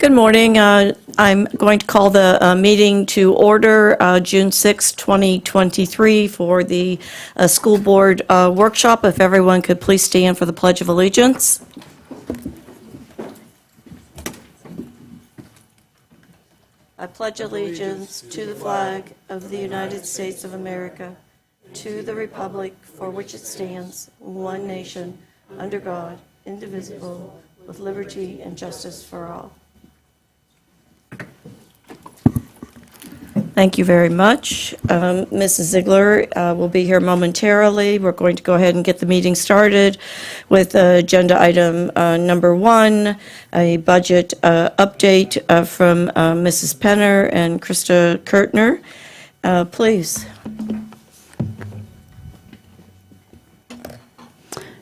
Good morning. I'm going to call the meeting to order June 6, 2023 for the school board workshop. If everyone could please stand for the Pledge of Allegiance. I pledge allegiance to the flag of the United States of America, to the republic for which it stands, one nation, under God, indivisible, with liberty and justice for all. Thank you very much. Mrs. Ziegler will be here momentarily. We're going to go ahead and get the meeting started with agenda item number 1, a budget update from Mrs. Penner and Krista Kurtner. Please.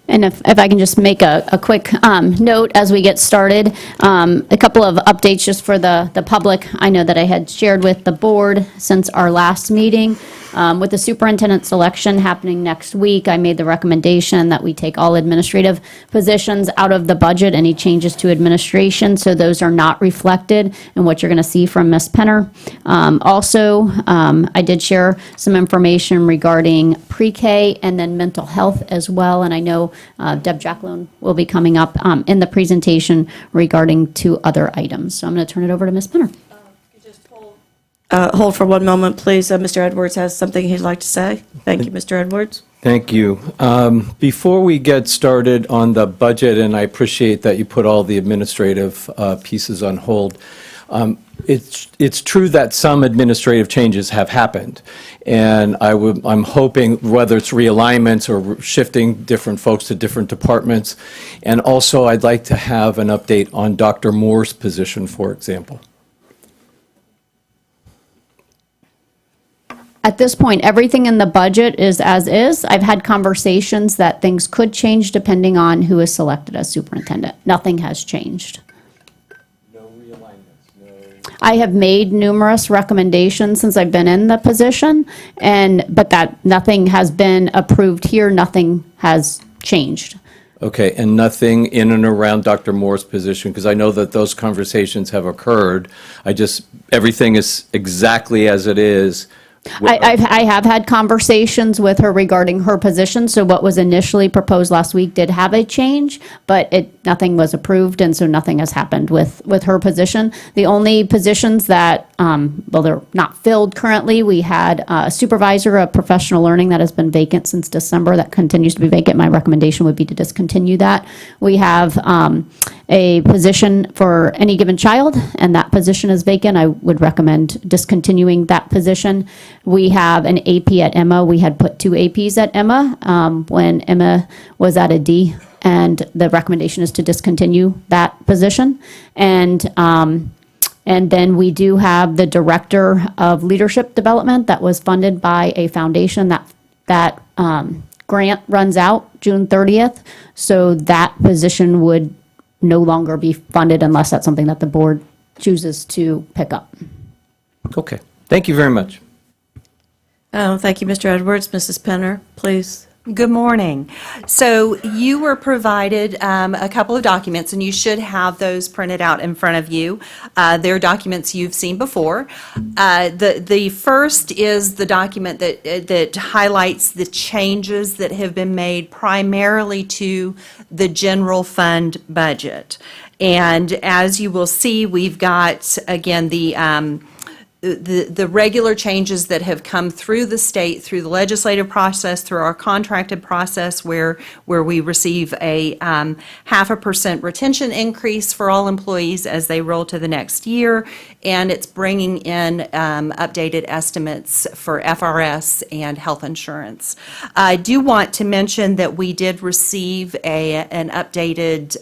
And if I can just make a quick note as we get started, a couple of updates just for the public. I know that I had shared with the board since our last meeting. With the superintendent selection happening next week, I made the recommendation that we take all administrative positions out of the budget, any changes to administration, so those are not reflected in what you're going to see from Ms. Penner. Also, I did share some information regarding pre-K and then mental health as well, and I know Deb Jacqueline will be coming up in the presentation regarding 2 other items. So I'm going to turn it over to Ms. Penner. Hold for one moment, please. Mr. Edwards has something he'd like to say. Thank you, Mr. Edwards. Thank you. Before we get started on the budget, and I appreciate that you put all the administrative pieces on hold, it's true that some administrative changes have happened, and I'm hoping, whether it's realignments or shifting different folks to different departments, and also I'd like to have an update on Dr. Moore's position, for example. At this point, everything in the budget is as is. I've had conversations that things could change depending on who is selected as superintendent. Nothing has changed. No realignments, I have made numerous recommendations since I've been in the position, but that nothing has been approved here, nothing has changed. Okay, and nothing in and around Dr. Moore's position, because I know that those conversations have occurred. Everything is exactly as it is. I have had conversations with her regarding her position, so what was initially proposed last week did have a change, but nothing was approved, and so nothing has happened with her position. The only positions that, well, they're not filled currently, we had a supervisor of professional learning that has been vacant since December, that continues to be vacant. My recommendation would be to discontinue that. We have a position for any given child, and that position is vacant. I would recommend discontinuing that position. We have an AP at Emma. We had put 2 APs at Emma when Emma was at a D, and the recommendation is to discontinue that position. And then we do have the Director of Leadership Development that was funded by a foundation. That grant runs out June 30th, so that position would no longer be funded unless that's something that the board chooses to pick up. Okay, thank you very much. Thank you, Mr. Edwards. Mrs. Penner, please. Good morning. So you were provided a couple of documents, and you should have those printed out in front of you. They're documents you've seen before. The first is the document that highlights the changes that have been made primarily to the general fund budget. And as you will see, we've got, again, the regular changes that have come through the state, through the legislative process, through our contracted process, where we receive a 0.5% retention increase for all employees as they roll to the next year, and it's bringing in updated estimates for FRS and health insurance. I do want to mention that we did receive an updated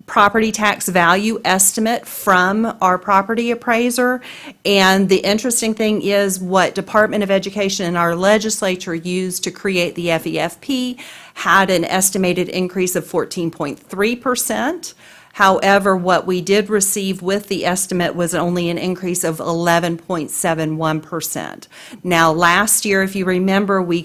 property tax value estimate from our property appraiser. And the interesting thing is what Department of Education and our legislature used to create the FEFP had an estimated increase of 14.3%. However, what we did receive with the estimate was only an increase of 11.71%. Now, last year, if you remember, we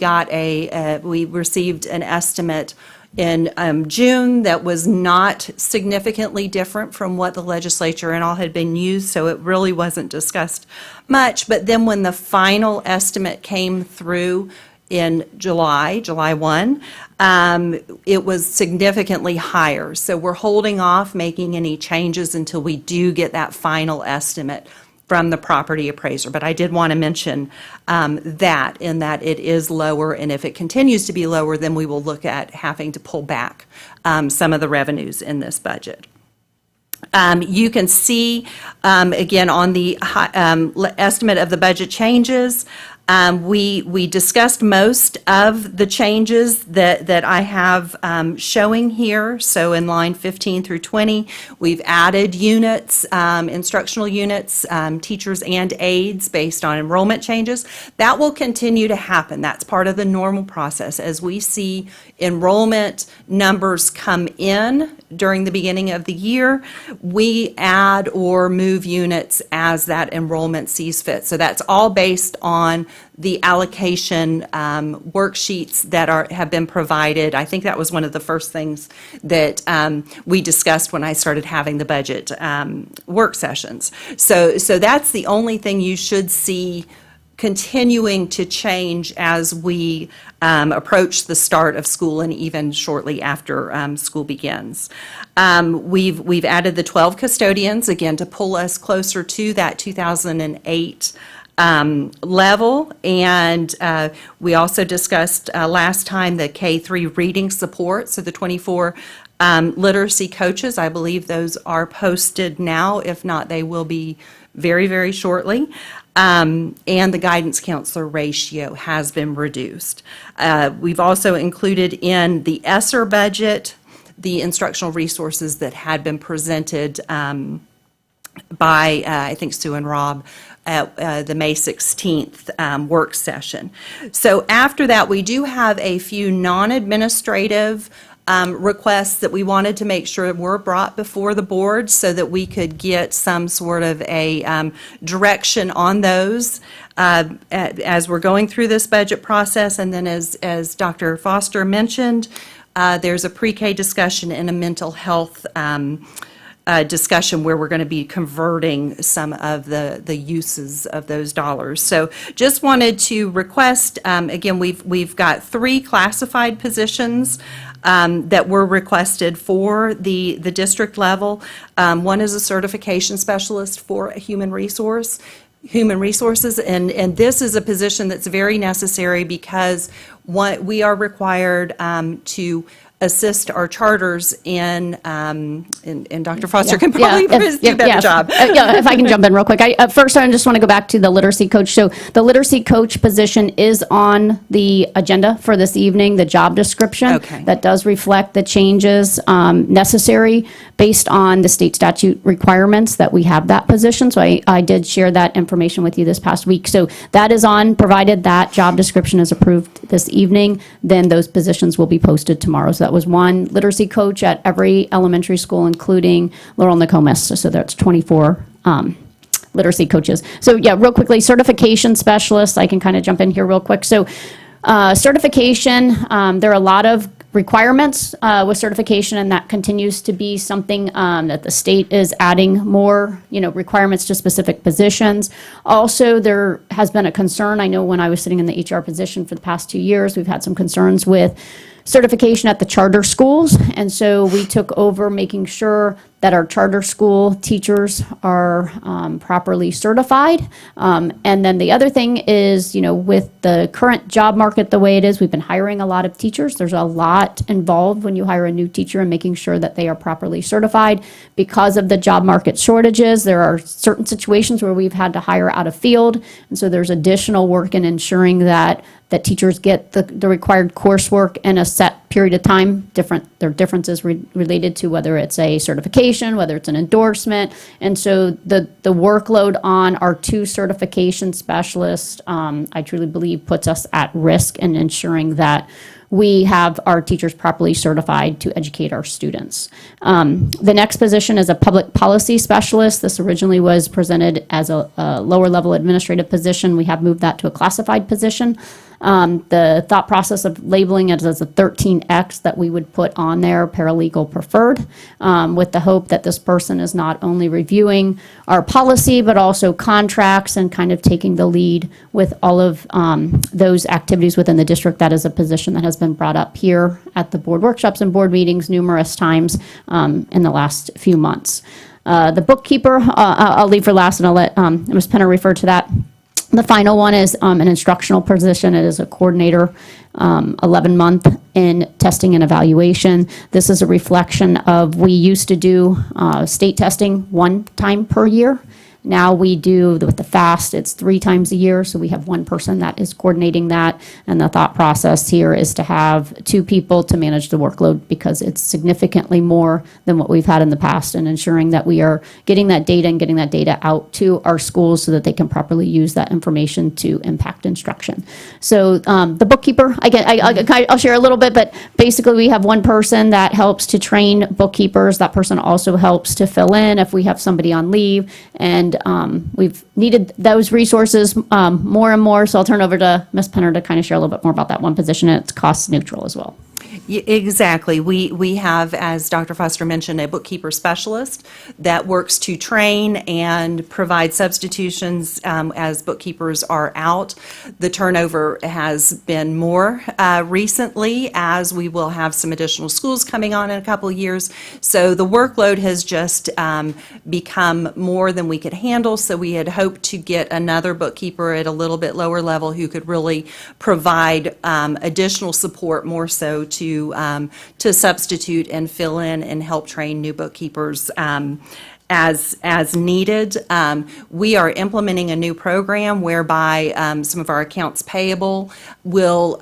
received an estimate in June that was not significantly different from what the legislature and all had been used, so it really wasn't discussed much. But then when the final estimate came through in July 1, it was significantly higher. So we're holding off making any changes until we do get that final estimate from the property appraiser. But I did want to mention that it is lower, and if it continues to be lower, then we will look at having to pull back some of the revenues in this budget. You can see, again, on the estimate of the budget changes, we discussed most of the changes that I have showing here. So in line 15 through 20, we've added units, instructional units, teachers and aides based on enrollment changes. That will continue to happen. That's part of the normal process. As we see enrollment numbers come in during the beginning of the year, we add or move units as that enrollment sees fit. So that's all based on the allocation worksheets that have been provided. I think that was one of the first things that we discussed when I started having the budget work sessions. So that's the only thing you should see continuing to change as we approach the start of school and even shortly after school begins. We've added the 12 custodians, again, to pull us closer to that 2008 level. And we also discussed last time the K-3 reading support, so the 24 literacy coaches. I believe those are posted now. If not, they will be very, very shortly. And the guidance counselor ratio has been reduced. We've also included in the ESSER budget the instructional resources that had been presented by, I think, Sue and Rob at the May 16th work session. So after that, we do have a few non-administrative requests that we wanted to make sure were brought before the board so that we could get some sort of a direction on those as we're going through this budget process. And then as Dr. Foster mentioned, there's a pre-K discussion and a mental health discussion where we're going to be converting some of the uses of those dollars. So just wanted to request, again, we've got 3 classified positions that were requested for the district level. One is a certification specialist for human resources, and this is a position that's very necessary because we are required to assist our charters in and Dr. Foster can probably do a better job. If I can jump in real quick. First, I just want to go back to the literacy coach. So the literacy coach position is on the agenda for this evening, the job description. Okay. That does reflect the changes necessary based on the state statute requirements that we have that position. So I did share that information with you this past week. So that is on, provided that job description is approved this evening, then those positions will be posted tomorrow. So that was one literacy coach at every elementary school, including Laurel Nokomis. So that's 24 literacy coaches. So yeah, real quickly, certification specialists, I can kind of jump in here real quick. So certification, there are a lot of requirements with certification, and that continues to be something that the state is adding more, requirements to specific positions. Also, there has been a concern. I know when I was sitting in the HR position for the past 2 years, we've had some concerns with certification at the charter schools, and so we took over making sure that our charter school teachers are properly certified. And then the other thing is, with the current job market the way it is, we've been hiring a lot of teachers. There's a lot involved when you hire a new teacher and making sure that they are properly certified. Because of the job market shortages, there are certain situations where we've had to hire out of field, and so there's additional work in ensuring that teachers get the required coursework in a set period of time. There are differences related to whether it's a certification, whether it's an endorsement. And so the workload on our 2 certification specialists, I truly believe, puts us at risk in ensuring that we have our teachers properly certified to educate our students. The next position is a public policy specialist. This originally was presented as a lower level administrative position. We have moved that to a classified position. The thought process of labeling it as a 13X that we would put on there, paralegal preferred, with the hope that this person is not only reviewing our policy, but also contracts and kind of taking the lead with all of those activities within the district. That is a position that has been brought up here at the board workshops and board meetings numerous times in the last few months. The bookkeeper, I'll leave for last, and I'll let Ms. Penner refer to that. The final one is an instructional position. It is a coordinator, 11-month in testing and evaluation. This is a reflection of, we used to do state testing 1 time per year. Now we do, with the FAST, it's 3 times a year, so we have 1 person that is coordinating that. And the thought process here is to have 2 people to manage the workload, because it's significantly more than what we've had in the past, and ensuring that we are getting that data and getting that data out to our schools so that they can properly use that information to impact instruction. So the bookkeeper, again, I'll share a little bit, but basically we have 1 person that helps to train bookkeepers. That person also helps to fill in if we have somebody on leave, and we've needed those resources more and more, so I'll turn over to Ms. Penner to kind of share a little bit more about that 1 position, and it's cost neutral as well. Exactly. We have, as Dr. Foster mentioned, a bookkeeper specialist that works to train and provide substitutions as bookkeepers are out. The turnover has been more recently, as we will have some additional schools coming on in a couple of years. So the workload has just become more than we could handle. So we had hoped to get another bookkeeper at a little bit lower level who could really provide additional support, more so to substitute and fill in and help train new bookkeepers as needed. We are implementing a new program whereby some of our accounts payable will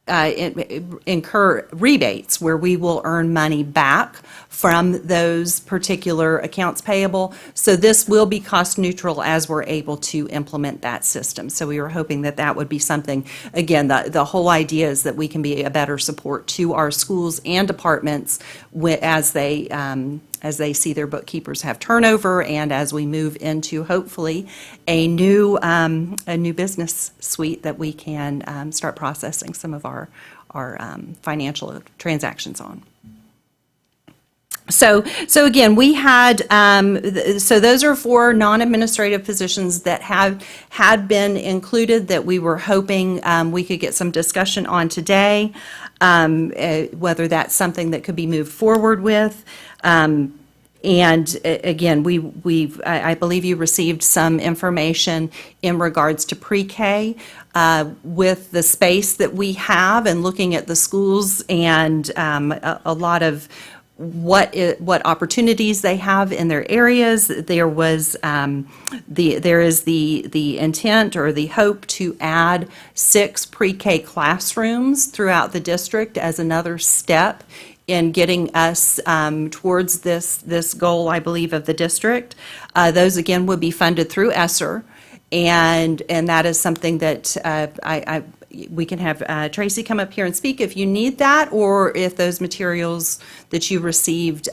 incur rebates, where we will earn money back from those particular accounts payable. So this will be cost neutral as we're able to implement that system. So we were hoping that that would be something, again, the whole idea is that we can be a better support to our schools and departments as they see their bookkeepers have turnover, and as we move into, hopefully, a new business suite that we can start processing some of our financial transactions on. So again, we had, so those are 4 non-administrative positions that had been included that we were hoping we could get some discussion on today, whether that's something that could be moved forward with. And again, I believe you received some information in regards to pre-K with the space that we have, and looking at the schools and a lot of what opportunities they have in their areas. There is the intent or the hope to add 6 pre-K classrooms throughout the district as another step in getting us towards this goal, I believe, of the district. Those, again, would be funded through ESSER, and that is something that we can have Tracy come up here and speak if you need that, or if those materials that you received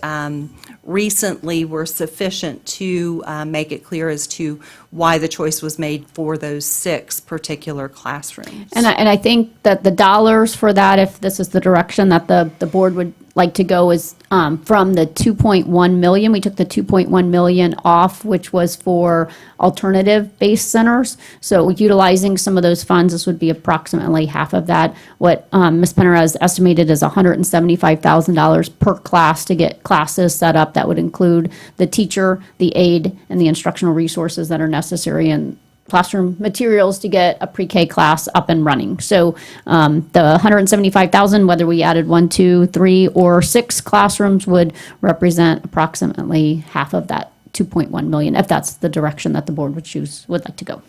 recently were sufficient to make it clear as to why the choice was made for those 6 particular classrooms. And I think that the dollars for that, if this is the direction that the board would like to go, is from the 2.1 million. We took the 2.1 million off, which was for alternative-based centers. So utilizing some of those funds, this would be approximately half of that. What Ms. Penner has estimated is $175,000 per class to get classes set up. That would include the teacher, the aide, and the instructional resources that are necessary, and classroom materials to get a pre-K class up and running. So the $175,000, whether we added 1, 2, 3, or 6 classrooms, would represent approximately half of that 2.1 million, if that's the direction that the board would like to go.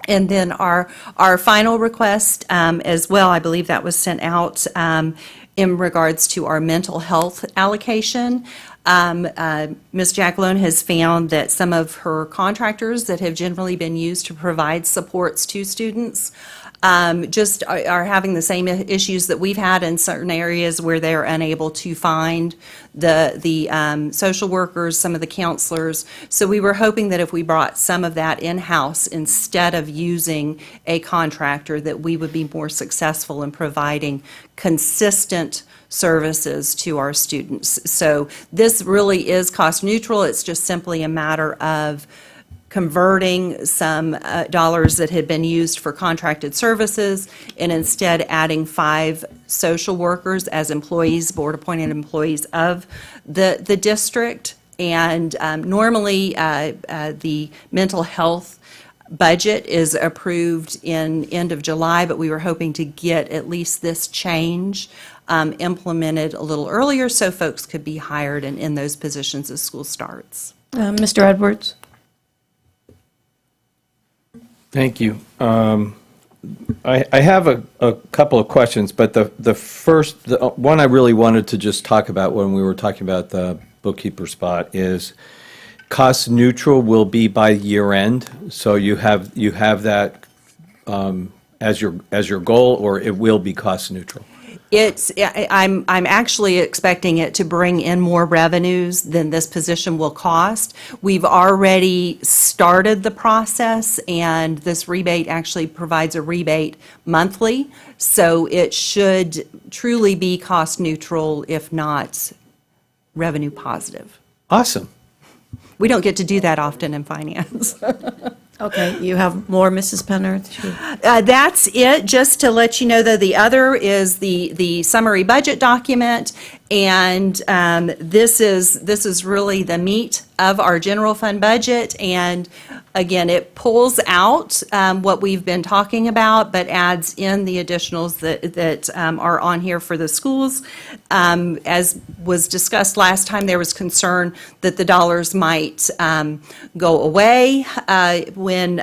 And then our final request as well, I believe that was sent out in regards to our mental health allocation. Ms. Jackalone has found that some of her contractors that have generally been used to provide supports to students just are having the same issues that we've had in certain areas where they're unable to find the social workers, some of the counselors. So we were hoping that if we brought some of that in-house instead of using a contractor, that we would be more successful in providing consistent services to our students. So this really is cost neutral. It's just simply a matter of converting some dollars that had been used for contracted services and instead adding 5 social workers as employees, board-appointed employees of the district. And normally, the mental health budget is approved in end of July, but we were hoping to get at least this change implemented a little earlier so folks could be hired and in those positions as school starts. Mr. Edwards? Thank you. I have a couple of questions, but the first, the one I really wanted to just talk about when we were talking about the bookkeeper spot is cost neutral will be by year end. So you have that as your goal, or it will be cost neutral? I'm actually expecting it to bring in more revenues than this position will cost. We've already started the process, and this rebate actually provides a rebate monthly. So it should truly be cost neutral, if not revenue positive. Awesome. We don't get to do that often in finance. Okay, you have more, Mrs. Penner? That's it. Just to let you know, though, the other is the summary budget document, and this is really the meat of our general fund budget. And again, it pulls out what we've been talking about, but adds in the additionals that are on here for the schools. As was discussed last time, there was concern that the dollars might go away when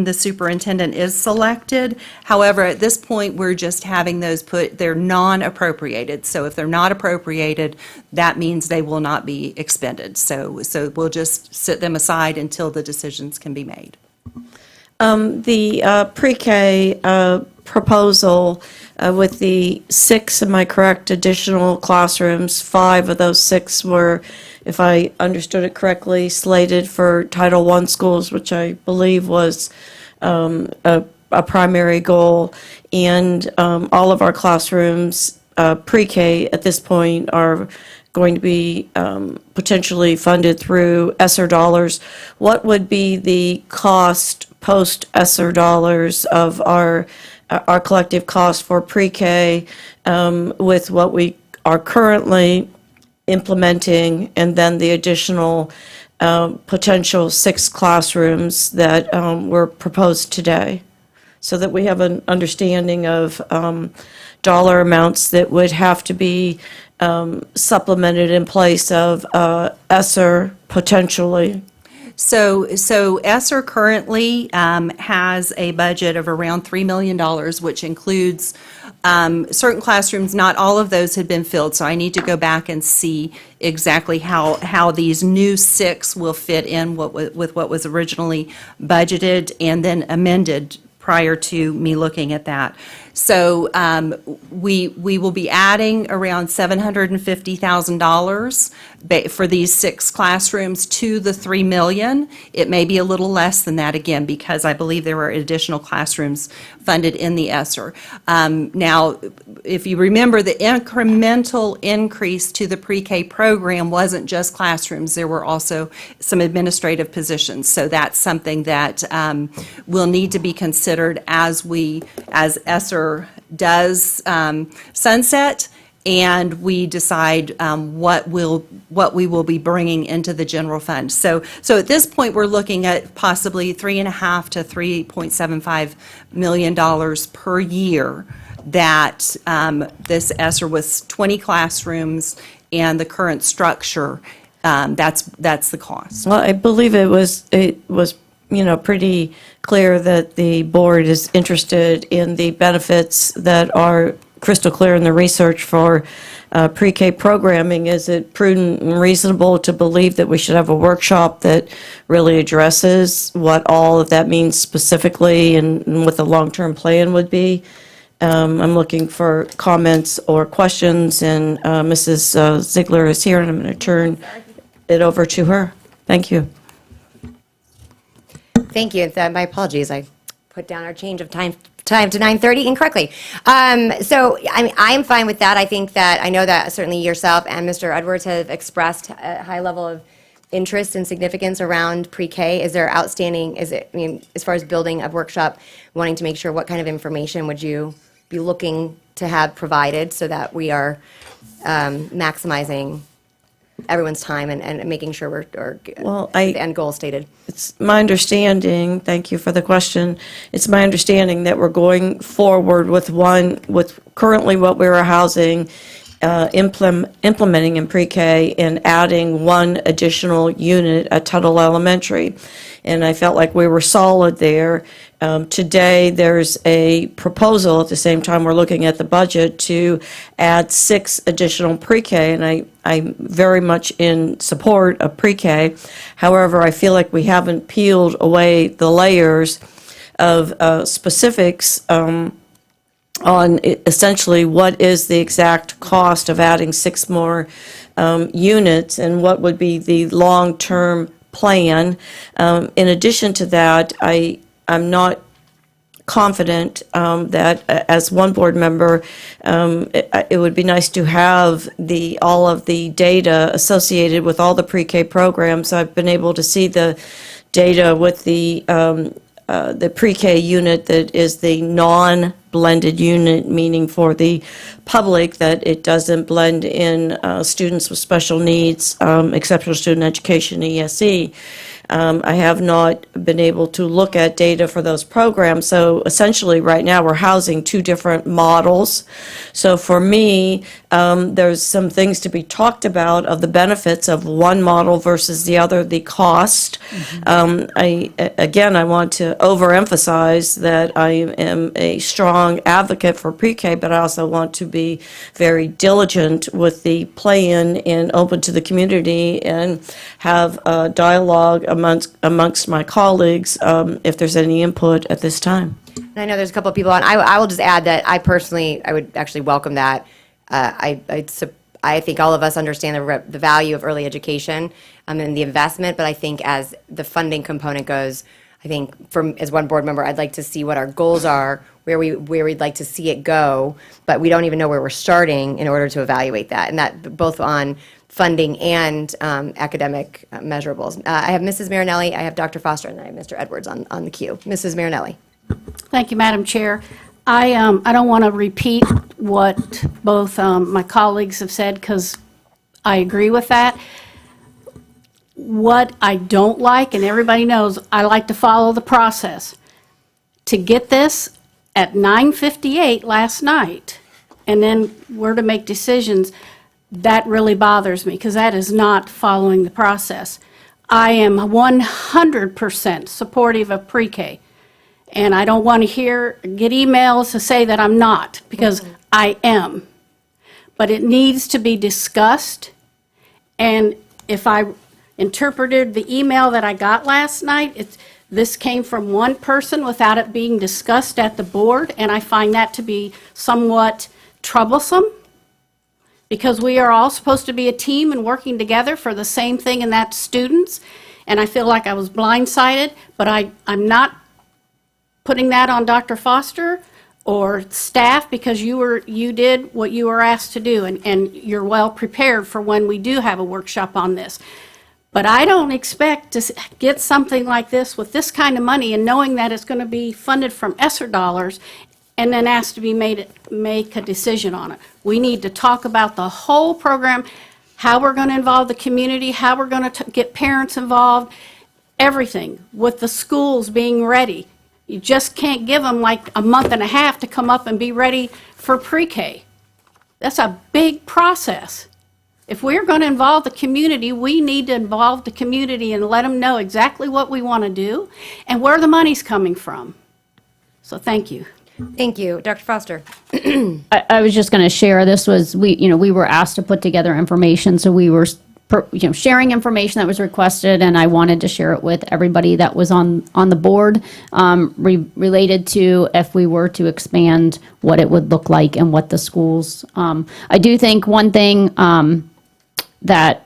the superintendent is selected. However, at this point, we're just having those they're non-appropriated. So if they're not appropriated, that means they will not be expended. So we'll just sit them aside until the decisions can be made. The pre-K proposal with the 6, am I correct, additional classrooms, 5 of those 6 were, if I understood it correctly, slated for Title I schools, which I believe was a primary goal. And all of our classrooms, pre-K at this point, are going to be potentially funded through ESSER dollars. What would be the cost post-ESSER dollars of our collective cost for pre-K with what we are currently implementing, and then the additional potential 6 classrooms that were proposed today, so that we have an understanding of dollar amounts that would have to be supplemented in place of ESSER potentially? So ESSER currently has a budget of around $3 million, which includes certain classrooms. Not all of those had been filled, so I need to go back and see exactly how these new 6 will fit in with what was originally budgeted and then amended prior to me looking at that. So we will be adding around $750,000 for these 6 classrooms to the $3 million. It may be a little less than that, again, because I believe there were additional classrooms funded in the ESSER. Now, if you remember, the incremental increase to the pre-K program wasn't just classrooms. There were also some administrative positions. So that's something that will need to be considered as ESSER does sunset, and we decide what we will be bringing into the general fund. So at this point, we're looking at possibly $3.5 to $3.75 million per year that this ESSER was 20 classrooms and the current structure. That's the cost. Well, I believe it was pretty clear that the board is interested in the benefits that our crystal clear in the research for pre-K programming. Is it prudent and reasonable to believe that we should have a workshop that really addresses what all of that means specifically and what the long-term plan would be? I'm looking for comments or questions, and Mrs. Ziegler is here, and I'm going to turn it over to her. Thank you. Thank you. My apologies. I put down our change of time to 9:30 incorrectly. So I'm fine with that. I know that certainly yourself and Mr. Edwards have expressed a high level of interest and significance around pre-K. Is there outstanding, as far as building a workshop, wanting to make sure, what kind of information would you be looking to have provided so that we are maximizing everyone's time and making sure the end goal stated? It's my understanding, thank you for the question, it's my understanding that we're going forward with currently what we were housing, implementing in pre-K and adding one additional unit at Tuttle Elementary. And I felt like we were solid there. Today, there's a proposal, at the same time we're looking at the budget, to add 6 additional pre-K, and I'm very much in support of pre-K. However, I feel like we haven't peeled away the layers of specifics on essentially what is the exact cost of adding 6 more units and what would be the long-term plan. In addition to that, I'm not confident that as one board member, it would be nice to have all of the data associated with all the pre-K programs. I've been able to see the data with the pre-K unit that is the non-blended unit, meaning for the public that it doesn't blend in students with special needs, exceptional student education, ESE. I have not been able to look at data for those programs. So essentially, right now, we're housing 2 different models. So for me, there's some things to be talked about of the benefits of one model versus the other, the cost. I want to overemphasize that I am a strong advocate for pre-K, but I also want to be very diligent with the plan and open to the community and have a dialogue amongst my colleagues if there's any input at this time. And I know there's a couple of people on. I will just add that I would actually welcome that. I think all of us understand the value of early education and the investment, but I think as the funding component goes, I think as one board member, I'd like to see what our goals are, where we'd like to see it go, but we don't even know where we're starting in order to evaluate that, and that both on funding and academic measurables. I have Mrs. Marinelli, I have Dr. Foster, and then I have Mr. Edwards on the queue. Mrs. Marinelli. Thank you, Madam Chair. I don't want to repeat what both my colleagues have said because I agree with that. What I don't like, and everybody knows, I like to follow the process. To get this at 9:58 last night, and then we're to make decisions, that really bothers me because that is not following the process. I am 100% supportive of pre-K. And I don't want to get emails to say that I'm not, because I am. But it needs to be discussed. And if I interpreted the email that I got last night, this came from one person without it being discussed at the board, and I find that to be somewhat troublesome, because we are all supposed to be a team and working together for the same thing, and that's students. And I feel like I was blindsided, but I'm not putting that on Dr. Foster or staff, because you did what you were asked to do, and you're well prepared for when we do have a workshop on this. But I don't expect to get something like this with this kind of money and knowing that it's going to be funded from ESSER dollars and then asked to be make a decision on it. We need to talk about the whole program, how we're going to involve the community, how we're going to get parents involved, everything, with the schools being ready. You just can't give them like a month and a half to come up and be ready for pre-K. That's a big process. If we're going to involve the community, we need to involve the community and let them know exactly what we want to do and where the money's coming from. So thank you. Thank you. Dr. Foster? I was just going to share, this was, we were asked to put together information, so we were, sharing information that was requested, and I wanted to share it with everybody that was on the board, related to if we were to expand, what it would look like and what the schools, I do think one thing, that,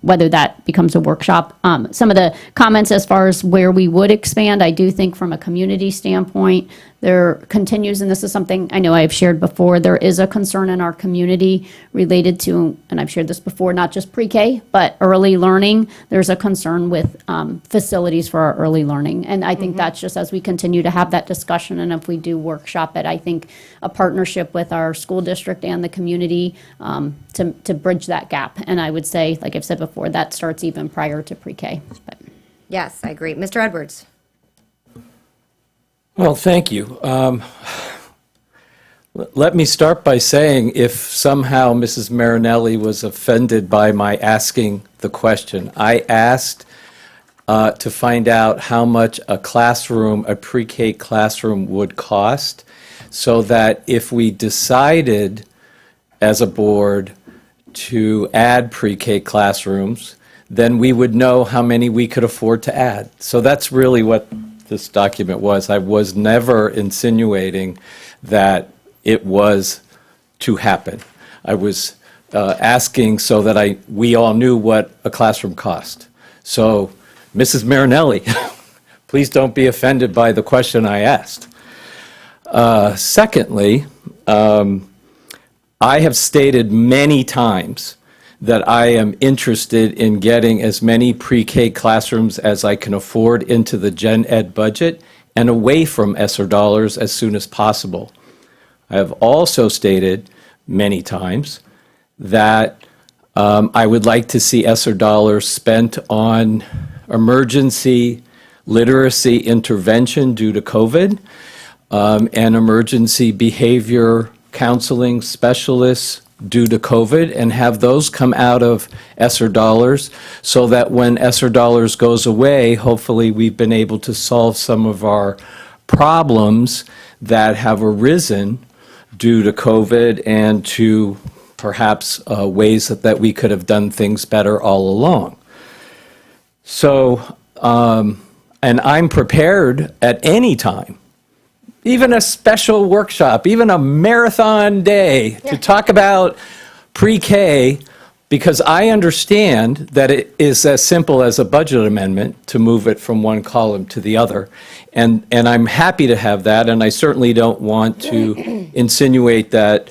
whether that becomes a workshop, some of the comments as far as where we would expand, I do think from a community standpoint, there continues, and this is something I know I've shared before, there is a concern in our community related to, and I've shared this before, not just pre-K, but early learning. There's a concern with facilities for our early learning. And I think that's just as we continue to have that discussion, and if we do workshop it, I think a partnership with our school district and the community to bridge that gap. And I would say, like I've said before, that starts even prior to pre-K. But. Yes, I agree. Mr. Edwards? Well, thank you. Let me start by saying if somehow Mrs. Marinelli was offended by my asking the question, I asked to find out how much a classroom, a pre-K classroom would cost, so that if we decided as a board to add pre-K classrooms, then we would know how many we could afford to add. So that's really what this document was. I was never insinuating that it was to happen. I was asking so that we all knew what a classroom cost. So, Mrs. Marinelli, please don't be offended by the question I asked. Secondly, I have stated many times that I am interested in getting as many pre-K classrooms as I can afford into the Gen Ed budget and away from ESSER dollars as soon as possible. I have also stated many times that I would like to see ESSER dollars spent on emergency literacy intervention due to COVID, and emergency behavior counseling specialists due to COVID, and have those come out of ESSER dollars, so that when ESSER dollars goes away, hopefully we've been able to solve some of our problems that have arisen due to COVID and to perhaps ways that we could have done things better all along. So, and I'm prepared at any time, even a special workshop, even a marathon day to talk about pre-K, because I understand that it is as simple as a budget amendment to move it from one column to the other. And I'm happy to have that, and I certainly don't want to insinuate that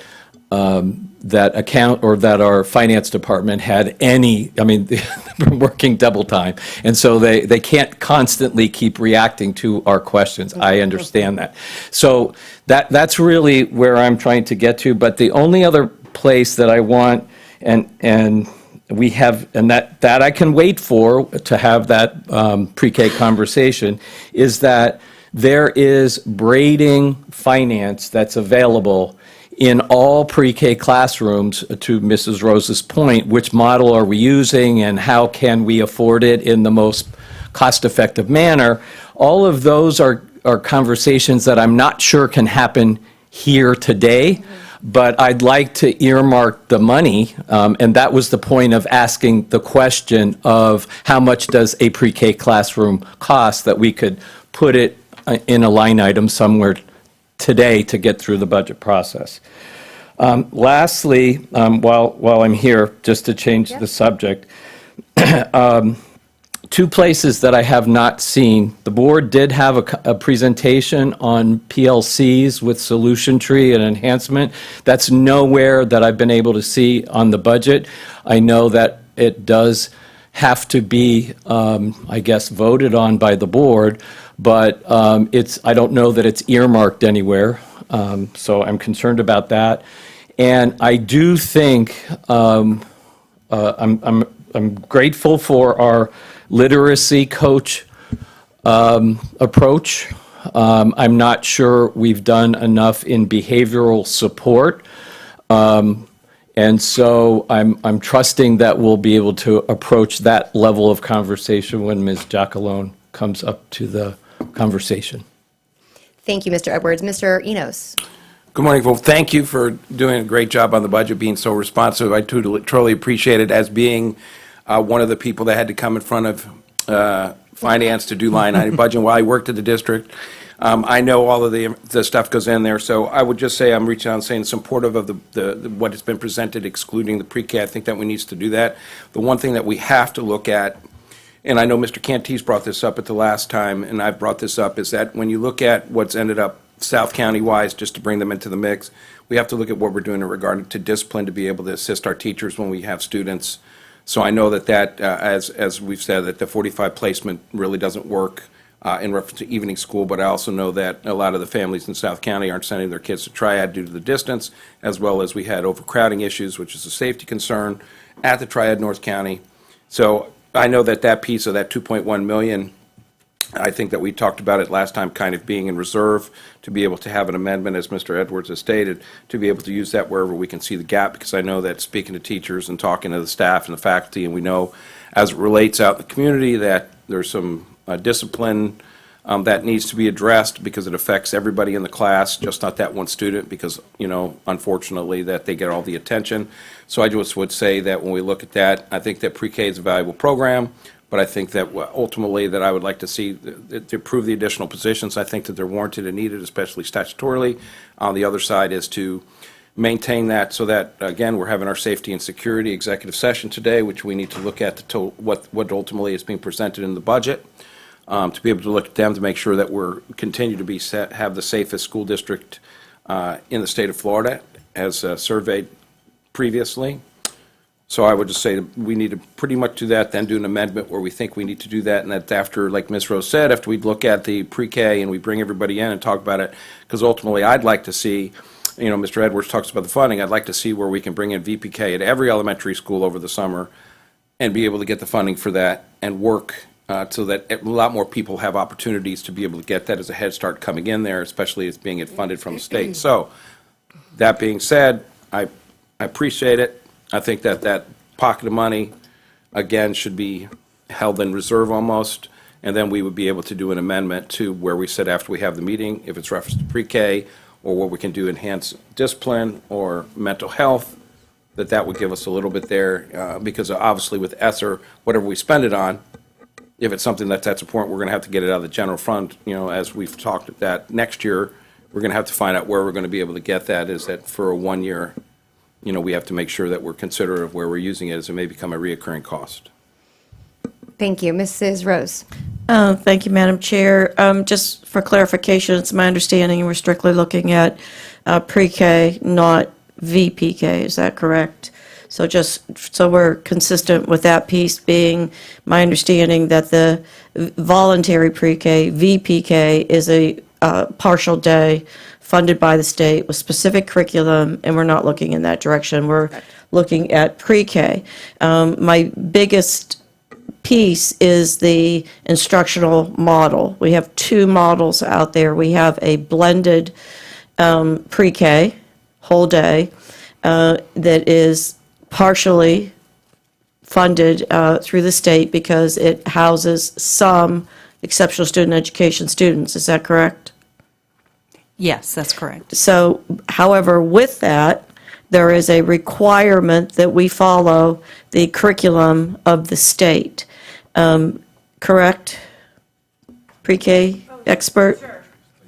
that account or that our finance department had any, I mean, they're working double time. And so they can't constantly keep reacting to our questions. I understand that. So that's really where I'm trying to get to. But the only other place that I want, and we have, and that I can wait for to have that pre-K conversation, is that there is braiding finance that's available in all pre-K classrooms, to Mrs. Rose's point. Which model are we using and how can we afford it in the most cost-effective manner? All of those are conversations that I'm not sure can happen here today, but I'd like to earmark the money, and that was the point of asking the question of how much does a pre-K classroom cost, that we could put it in a line item somewhere today to get through the budget process. Lastly, while I'm here, just to change the subject, two places that I have not seen. The board did have a presentation on PLCs with solution tree and enhancement. That's nowhere that I've been able to see on the budget. I know that it does have to be, I guess, voted on by the board, but I don't know that it's earmarked anywhere, so I'm concerned about that. And I do think I'm grateful for our literacy coach approach. I'm not sure we've done enough in behavioral support. And so I'm trusting that we'll be able to approach that level of conversation when Ms. Jackalone comes up to the conversation. Thank you, Mr. Edwards. Mr. Enos. Good morning. Well, thank you for doing a great job on the budget, being so responsive. I truly appreciate it. As being one of the people that had to come in front of finance to do line item budget while I worked at the district, I know all of the stuff goes in there. So I would just say I'm reaching out and saying supportive of what has been presented, excluding the pre-K. I think that we need to do that. The one thing that we have to look at, and I know Mr. Cantis brought this up at the last time, and I've brought this up, is that when you look at what's ended up South County-wise, just to bring them into the mix, we have to look at what we're doing in regard to discipline to be able to assist our teachers when we have students. So I know that as we've said, that the 45 placement really doesn't work in reference to evening school, but I also know that a lot of the families in South County aren't sending their kids to Triad due to the distance, as well as we had overcrowding issues, which is a safety concern at the Triad North County. So I know that piece of that 2.1 million, I think that we talked about it last time, kind of being in reserve to be able to have an amendment, as Mr. Edwards has stated, to be able to use that wherever we can see the gap, because I know that speaking to teachers and talking to the staff and the faculty, and we know as it relates out in the community that there's some discipline that needs to be addressed because it affects everybody in the class, just not that one student, because, unfortunately, that they get all the attention. So I just would say that when we look at that, I think that pre-K is a valuable program. But I think that ultimately that I would like to see to approve the additional positions. I think that they're warranted and needed, especially statutorily. On the other side is to maintain that so that, again, we're having our safety and security executive session today, which we need to look at what ultimately is being presented in the budget, to be able to look at them to make sure that we're continue to be have the safest school district in the state of Florida, as surveyed previously. So I would just say that we need to pretty much do that, then do an amendment where we think we need to do that, and that after, like Ms. Rose said, after we look at the pre-K and we bring everybody in and talk about it, because ultimately I'd like to see, Mr. Edwards talks about the funding, I'd like to see where we can bring in VPK at every elementary school over the summer and be able to get the funding for that and work so that a lot more people have opportunities to be able to get that as a head start coming in there, especially as being funded from the state. So that being said, I appreciate it. I think that pocket of money, again, should be held in reserve almost, and then we would be able to do an amendment to where we said after we have the meeting, if it's reference to pre-K, or what we can do enhance discipline or mental health, that would give us a little bit there, because obviously with ESSER, whatever we spend it on, if it's something that's important, we're going to have to get it out of the general fund, as we've talked that next year, we're going to have to find out where we're going to be able to get that, is that for a 1 year, we have to make sure that we're considerate of where we're using it, as it may become a reoccurring cost. Thank you. Mrs. Rose. Thank you, Madam Chair. Just for clarification, it's my understanding we're strictly looking at pre-K, not VPK. Is that correct? So just so we're consistent with that piece being my understanding that the voluntary pre-K, VPK, is a partial day funded by the state with specific curriculum, and we're not looking in that direction. We're looking at pre-K. My biggest piece is the instructional model. We have two models out there. We have a blended pre-K, whole day, that is partially funded through the state because it houses some exceptional student education students. Is that correct? Yes, that's correct. So, however, with that, there is a requirement that we follow the curriculum of the state. Correct? Pre-K expert? Sure.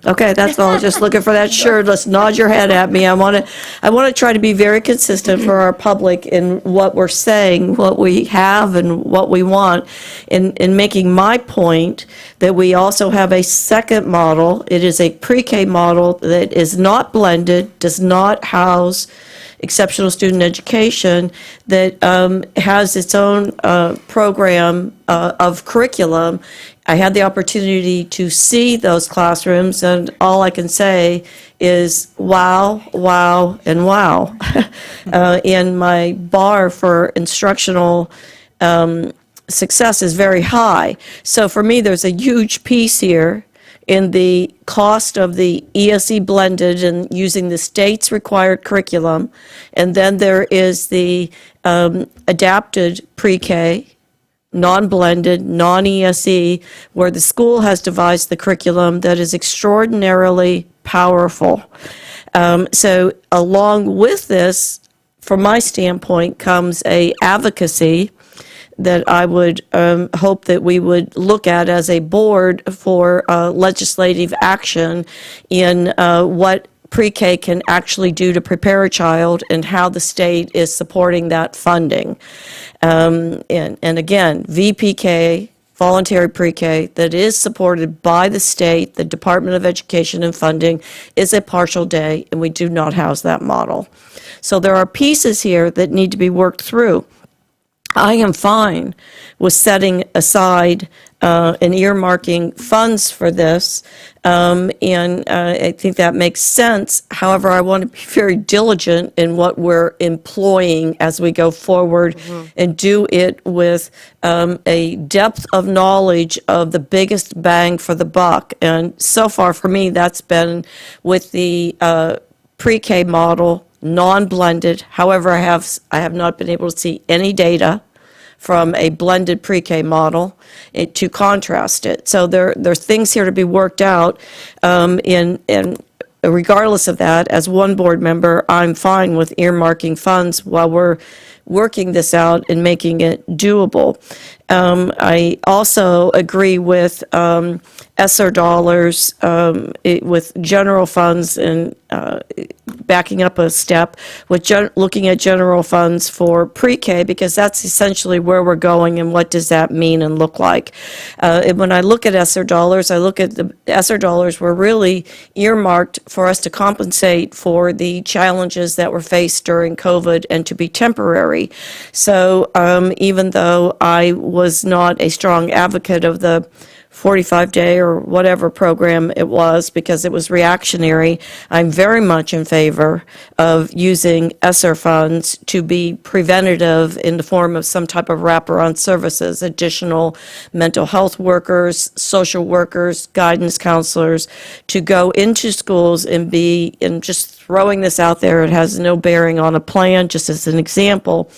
Okay, that's all. Just looking for that. Sure, just nod your head at me. I want to try to be very consistent for our public in what we're saying, what we have, and what we want. In making my point that we also have a second model. It is a pre-K model that is not blended, does not house exceptional student education, that has its own program of curriculum. I had the opportunity to see those classrooms, and all I can say is wow, wow, and wow. And my bar for instructional success is very high. So for me, there's a huge piece here in the cost of the ESE blended and using the state's required curriculum. And then there is the adapted pre-K non-blended, non-ESE, where the school has devised the curriculum that is extraordinarily powerful. So along with this, from my standpoint, comes a advocacy that I would hope that we would look at as a board for legislative action in what pre-K can actually do to prepare a child and how the state is supporting that funding. And again, VPK, voluntary pre-K, that is supported by the state, the Department of Education and Funding, is a partial day, and we do not house that model. So there are pieces here that need to be worked through. I am fine with setting aside and earmarking funds for this, and I think that makes sense. However, I want to be very diligent in what we're employing as we go forward and do it with a depth of knowledge of the biggest bang for the buck. And so far for me, that's been with the pre-K model, non-blended. However, I have not been able to see any data from a blended pre-K model to contrast it. So there's things here to be worked out. And regardless of that, as one board member, I'm fine with earmarking funds while we're working this out and making it doable. I also agree with ESSER dollars with general funds and backing up a step with looking at general funds for pre-K, because that's essentially where we're going and what does that mean and look like. And when I look at ESSER dollars, I look at the ESSER dollars were really earmarked for us to compensate for the challenges that were faced during COVID and to be temporary. So even though I was not a strong advocate of the 45-day or whatever program it was because it was reactionary, I'm very much in favor of using ESSER funds to be preventative in the form of some type of wraparound services, additional mental health workers, social workers, guidance counselors, to go into schools and be, and just throwing this out there, it has no bearing on a plan, just as an example,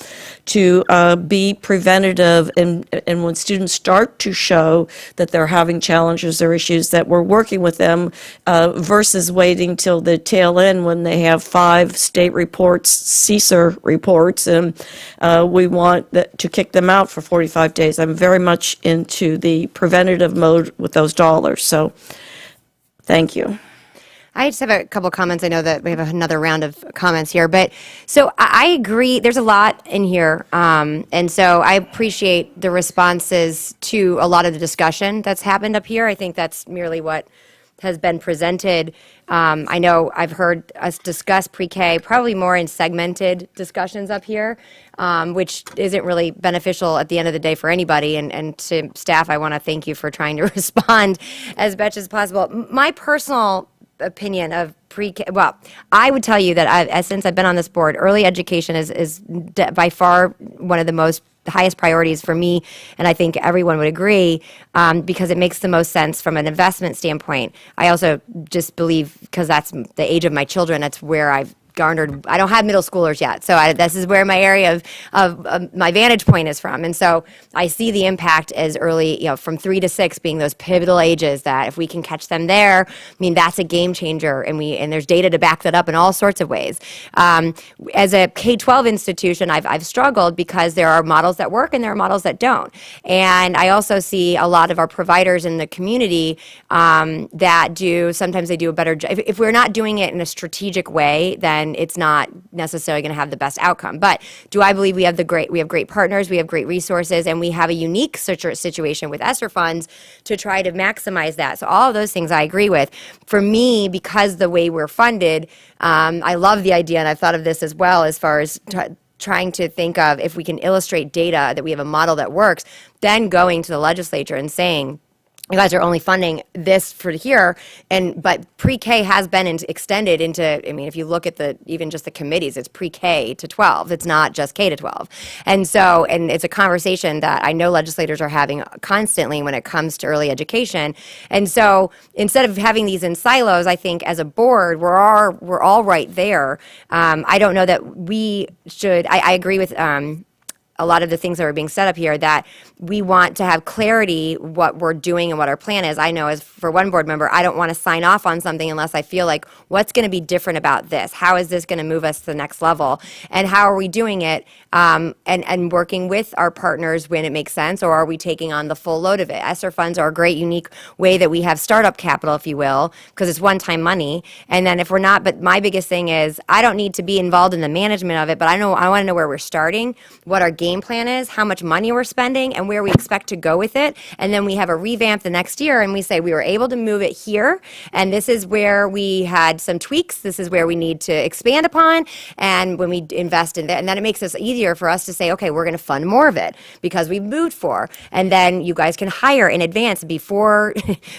to be preventative, and when students start to show that they're having challenges or issues, that we're working with them versus waiting till the tail end when they have 5 state reports, CSER reports, and we want to kick them out for 45 days. I'm very much into the preventative mode with those dollars, so thank you. I just have a couple comments. I know that we have another round of comments here, but so I agree. There's a lot in here, and so I appreciate the responses to a lot of the discussion that's happened up here. I think that's merely what has been presented. I know I've heard us discuss pre-K probably more in segmented discussions up here, which isn't really beneficial at the end of the day for anybody. And to staff, I want to thank you for trying to respond as much as possible. My personal opinion of pre-K, well, I would tell you that since I've been on this board, early education is by far one of the highest priorities for me, and I think everyone would agree, because it makes the most sense from an investment standpoint. I also just believe, because that's the age of my children, that's where I've garnered. I don't have middle schoolers yet, so this is where my area of my vantage point is from, and so I see the impact as early, from 3 to 6 being those pivotal ages. That if we can catch them there, I mean, that's a game changer, and there's data to back that up in all sorts of ways. As a K-12 institution, I've struggled because there are models that work and there are models that don't, and I also see a lot of our providers in the community that sometimes they do a better job. If we're not doing it in a strategic way, then it's not necessarily going to have the best outcome. But do I believe we have great partners, we have great resources, and we have a unique situation with ESSER funds to try to maximize that. So all of those things I agree with. For me, because the way we're funded, I love the idea, and I've thought of this as well, as far as trying to think of if we can illustrate data that we have a model that works, then going to the legislature and saying, you guys are only funding this for here, but pre-K has been extended into, I mean, if you look at even just the committees, it's pre-K to 12. It's not just K to 12. And so, and it's a conversation that I know legislators are having constantly when it comes to early education. And so instead of having these in silos, I think as a board, we're all right there. I don't know that we should, I agree with a lot of the things that are being set up here, that we want to have clarity what we're doing and what our plan is. I know as for one board member, I don't want to sign off on something unless I feel like what's going to be different about this? How is this going to move us to the next level? And how are we doing it? And working with our partners when it makes sense, or are we taking on the full load of it? ESSER funds are a great, unique way that we have startup capital, if you will, because it's one-time money. And then if we're not, but my biggest thing is I don't need to be involved in the management of it, but I want to know where we're starting, what our game plan is, how much money we're spending, and where we expect to go with it. And then we have a revamp the next year, and we say we were able to move it here, and this is where we had some tweaks. This is where we need to expand upon, and when we invest in that, and then it makes it easier for us to say, okay, we're going to fund more of it because we've moved for, and then you guys can hire in advance before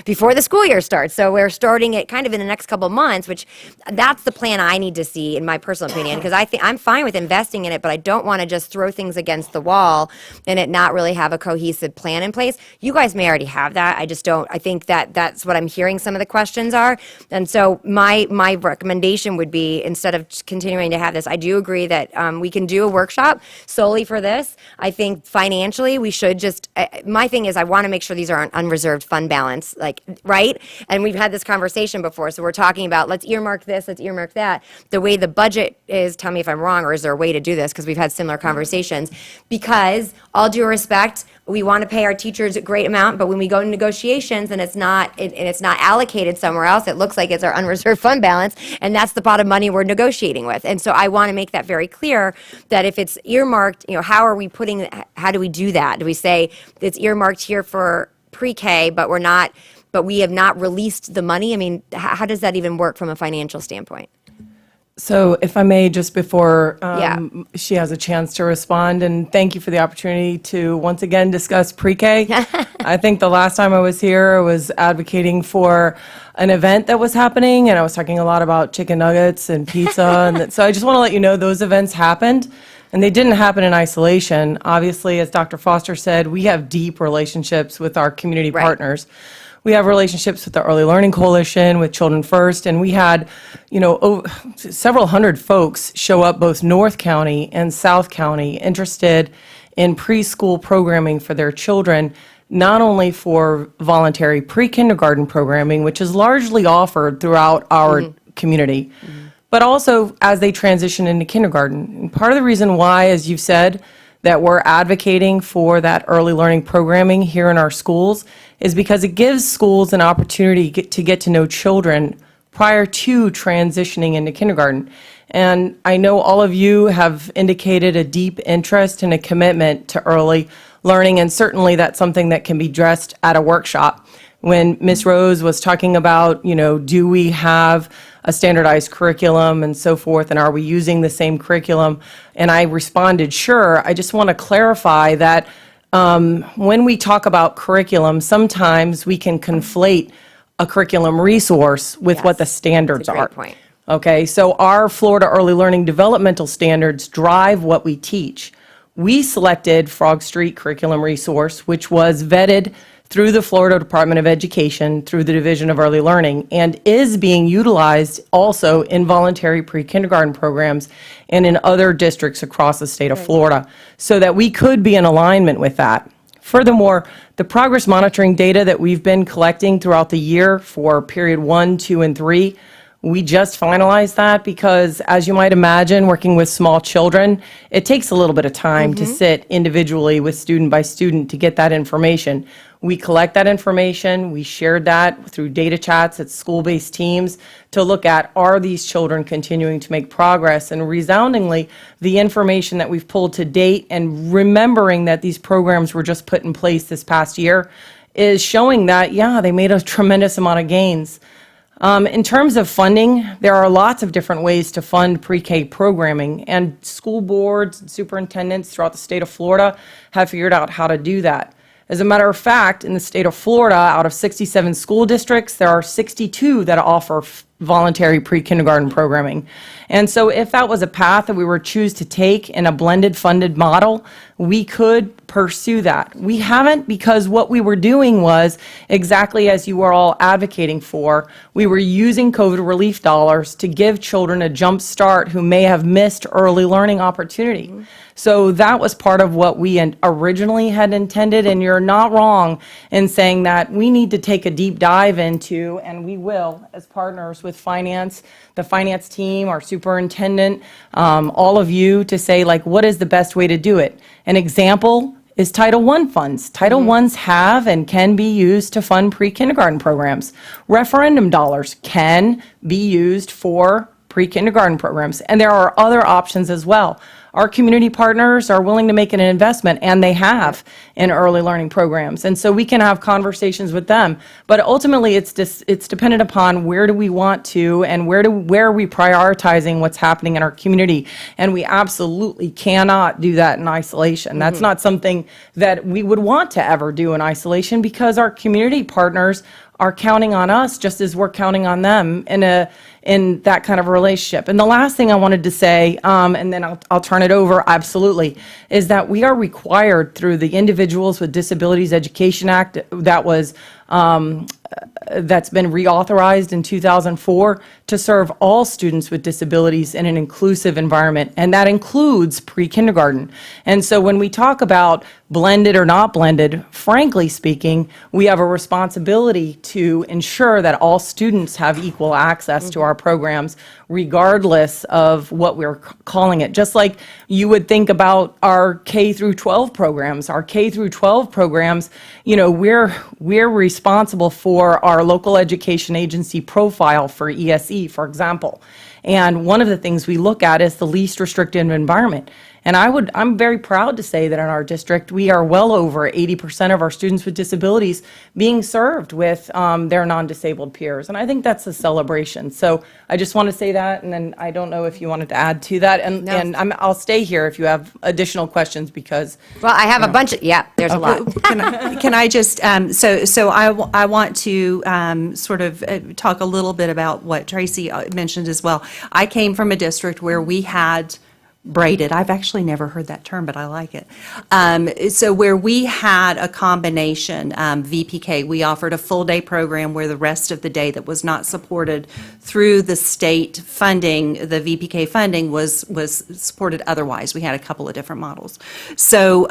before the school year starts. So we're starting it kind of in the next couple of months, which that's the plan I need to see, in my personal opinion, because I think I'm fine with investing in it, but I don't want to just throw things against the wall and it not really have a cohesive plan in place. You guys may already have that. I just don't. I think that that's what I'm hearing some of the questions are. And so my recommendation would be, instead of continuing to have this, I do agree that we can do a workshop solely for this. I think financially we should just, my thing is I want to make sure these are on unreserved fund balance, like, right? And we've had this conversation before. So we're talking about, let's earmark this, let's earmark that. The way the budget is, tell me if I'm wrong, or is there a way to do this? Because we've had similar conversations. Because, all due respect, we want to pay our teachers a great amount, but when we go to negotiations and it's not allocated somewhere else, it looks like it's our unreserved fund balance, and that's the pot of money we're negotiating with. And so I want to make that very clear, that if it's earmarked, how do we do that? Do we say it's earmarked here for pre-K, but we have not released the money? I mean, how does that even work from a financial standpoint? So if I may, just before Yeah. she has a chance to respond, and thank you for the opportunity to once again discuss pre-K. I think the last time I was here, I was advocating for an event that was happening, and I was talking a lot about chicken nuggets and pizza. And so I just want to let you know those events happened, and they didn't happen in isolation. Obviously, as Dr. Foster said, we have deep relationships with our community Right. partners. We have relationships with the Early Learning Coalition, with Children First, and we had, several hundred folks show up, both North County and South County, interested in preschool programming for their children, not only for voluntary pre-kindergarten programming, which is largely offered throughout our community, but also as they transition into kindergarten. And part of the reason why, as you've said, that we're advocating for that early learning programming here in our schools is because it gives schools an opportunity to get to know children prior to transitioning into kindergarten. And I know all of you have indicated a deep interest and a commitment to early learning, and certainly that's something that can be addressed at a workshop. When Ms. Rose was talking about, do we have a standardized curriculum and so forth, and are we using the same curriculum? And I responded, sure. I just want to clarify that when we talk about curriculum, sometimes we can conflate a curriculum resource with what the standards That's a are. great point. Okay, so our Florida Early Learning Developmental Standards drive what we teach. We selected Frog Street Curriculum Resource, which was vetted through the Florida Department of Education, through the Division of Early Learning, and is being utilized also in voluntary pre-kindergarten programs and in other districts across the state of Florida, so that we could be in alignment with that. Furthermore, the progress monitoring data that we've been collecting throughout the year for period 1, 2, and 3, we just finalized that because, as you might imagine, working with small children, it takes a little bit of time to sit individually with student by student to get that information. We collect that information, we shared that through data chats at school-based teams to look at, are these children continuing to make progress? And resoundingly, the information that we've pulled to date, and remembering that these programs were just put in place this past year, is showing that, yeah, they made a tremendous amount of gains. In terms of funding, there are lots of different ways to fund pre-K programming, and school boards and superintendents throughout the state of Florida have figured out how to do that. As a matter of fact, in the state of Florida, out of 67 school districts, there are 62 that offer voluntary pre-kindergarten programming. And so if that was a path that we were choose to take in a blended funded model, we could pursue that. We haven't, because what we were doing was exactly as you were all advocating for. We were using COVID relief dollars to give children a jump start who may have missed early learning opportunity. So that was part of what we originally had intended, and you're not wrong in saying that we need to take a deep dive into, and we will, as partners with finance, the finance team, our superintendent, all of you, to say, like, what is the best way to do it? An example is Title I funds. Title I's have and can be used to fund pre-kindergarten programs. Referendum dollars can be used for pre-kindergarten programs, and there are other options as well. Our community partners are willing to make an investment, and they have, in early learning programs. And so we can have conversations with them. But ultimately, it's dependent upon where do we want to, and where are we prioritizing what's happening in our community. And we absolutely cannot do that in isolation. That's not something that we would want to ever do in isolation, because our community partners are counting on us just as we're counting on them in that kind of relationship. And the last thing I wanted to say, and then I'll turn it over, absolutely, is that we are required through the Individuals with Disabilities Education Act that was that's been reauthorized in 2004 to serve all students with disabilities in an inclusive environment, and that includes pre-kindergarten. And so when we talk about blended or not blended, frankly speaking, we have a responsibility to ensure that all students have equal access to our programs, regardless of what we're calling it. Just like you would think about our K through 12 programs. Our K through 12 programs, you know, we're responsible for our local education agency profile for ESE, for example. And one of the things we look at is the least restrictive environment. And I'm very proud to say that in our district, we are well over 80% of our students with disabilities being served with their non-disabled peers. And I think that's a celebration. So I just want to say that, and then I don't know if you wanted to add to that. And I'll stay here if you have additional questions, because. Well, I have a bunch of, there's a lot. Can I just, so I want to sort of talk a little bit about what Tracy mentioned as well. I came from a district where we had braided, I've actually never heard that term, but I like it. So where we had a combination, VPK, we offered a full-day program where the rest of the day that was not supported through the state funding, the VPK funding was supported otherwise. We had a couple of different models. So,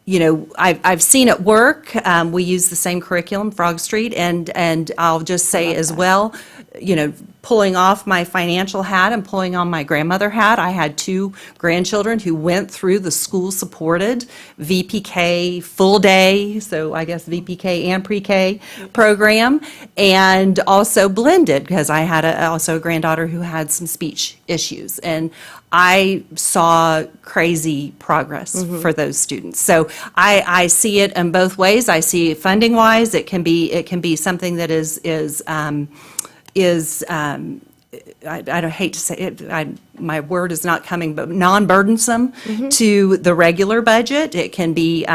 you know, I've seen it work. We use the same curriculum, Frog Street, and I'll just say as well, you know, pulling off my financial hat and pulling on my grandmother hat, I had 2 grandchildren who went through the school-supported VPK full day, so I guess VPK and pre-K program, and also blended, because I had also a granddaughter who had some speech issues. And I saw crazy progress for those students. So I see it in both ways. I see funding-wise, it can be something that is I don't hate to say it, my word is not coming, but non-burdensome to the regular budget. It can be,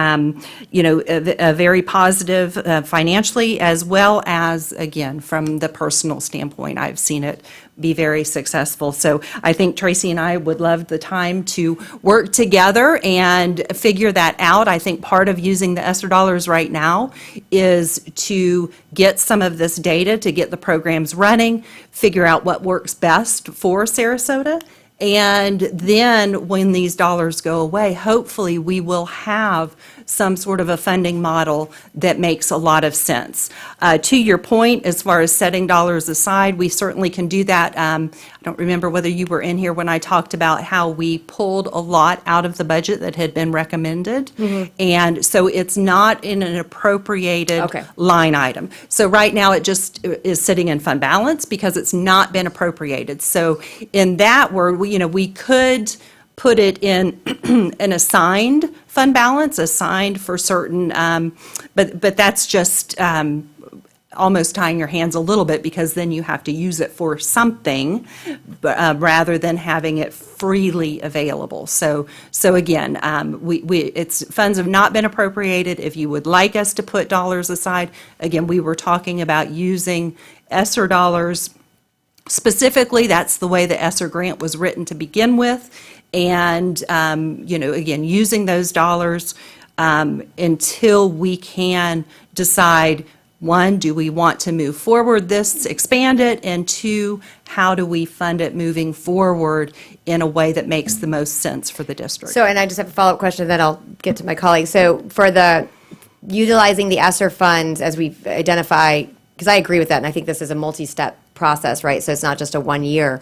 you know, a very positive financially, as well as, again, from the personal standpoint. I've seen it be very successful. So I think Tracy and I would love the time to work together and figure that out. I think part of using the ESSER dollars right now is to get some of this data, to get the programs running, figure out what works best for Sarasota. And then when these dollars go away, hopefully we will have some sort of a funding model that makes a lot of sense. To your point, as far as setting dollars aside, we certainly can do that. I don't remember whether you were in here when I talked about how we pulled a lot out of the budget that had been recommended. And so it's not in an appropriated line item. So right now it just is sitting in fund balance because it's not been appropriated. So in that word, we could put it in an assigned fund balance, assigned for certain, but that's just almost tying your hands a little bit, because then you have to use it for something, rather than having it freely available. So again, it's funds have not been appropriated. If you would like us to put dollars aside, again, we were talking about using ESSER dollars Specifically, that's the way the ESSER grant was written to begin with. And, again, using those dollars until we can decide, one, do we want to move forward this, expand it? And two, how do we fund it moving forward in a way that makes the most sense for the district? So, and I just have a follow-up question, then I'll get to my colleagues. So for the utilizing the ESSER funds as we identify, because I agree with that, and I think this is a multi-step process, right? So it's not just a 1 year.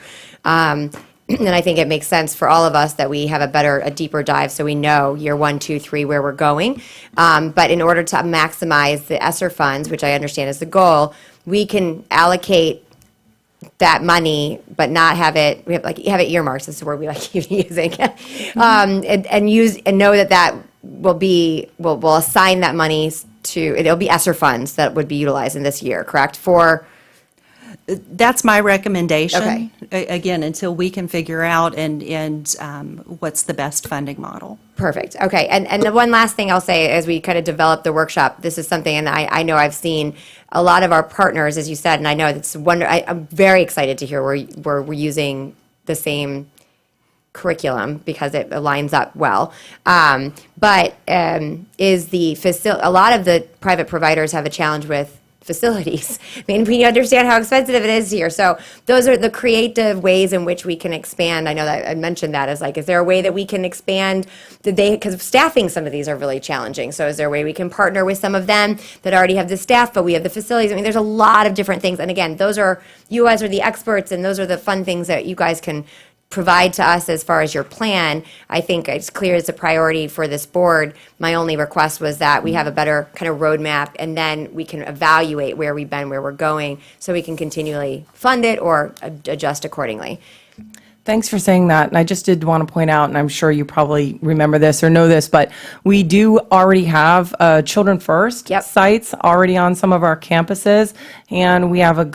And I think it makes sense for all of us that we have a deeper dive so we know year 1, 2, 3 where we're going. But in order to maximize the ESSER funds, which I understand is the goal, we can allocate that money, but not have it, have it earmarked, that's the word we like using. And know that we'll assign that money it'll be ESSER funds that would be utilized in this year, correct? That's my recommendation. Okay. Again, until we can figure out and what's the best funding model. Perfect. Okay. And the one last thing I'll say as we kind of develop the workshop, this is something, and I know I've seen a lot of our partners, as you said, and I know it's I'm very excited to hear where we're using the same curriculum because it lines up well. But is a lot of the private providers have a challenge with facilities. I mean, we understand how expensive it is here. So those are the creative ways in which we can expand. I know that I mentioned that as is there a way that we can expand because staffing some of these are really challenging. So is there a way we can partner with some of them that already have the staff, but we have the facilities? I mean, there's a lot of different things. And again, you guys are the experts, and those are the fun things that you guys can provide to us as far as your plan. I think it's clear it's a priority for this board. My only request was that we have a better kind of roadmap, and then we can evaluate where we've been, where we're going, so we can continually fund it or adjust accordingly. Thanks for saying that. And I just did want to point out, and I'm sure you probably remember this or know this, but we do already have Children First sites already on some of our campuses, and we have a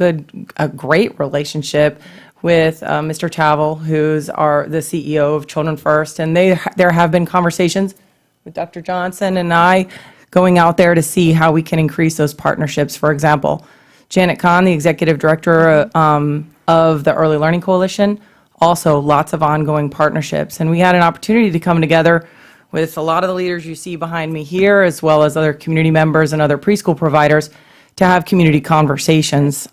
great relationship with Mr. Tavel, who's the CEO of Children First, and there have been conversations with Dr. Johnson and I going out there to see how we can increase those partnerships. For example, Janet Kahn, the executive director of the Early Learning Coalition, also lots of ongoing partnerships. And we had an opportunity to come together with a lot of the leaders you see behind me here, as well as other community members and other preschool providers, to have community conversations.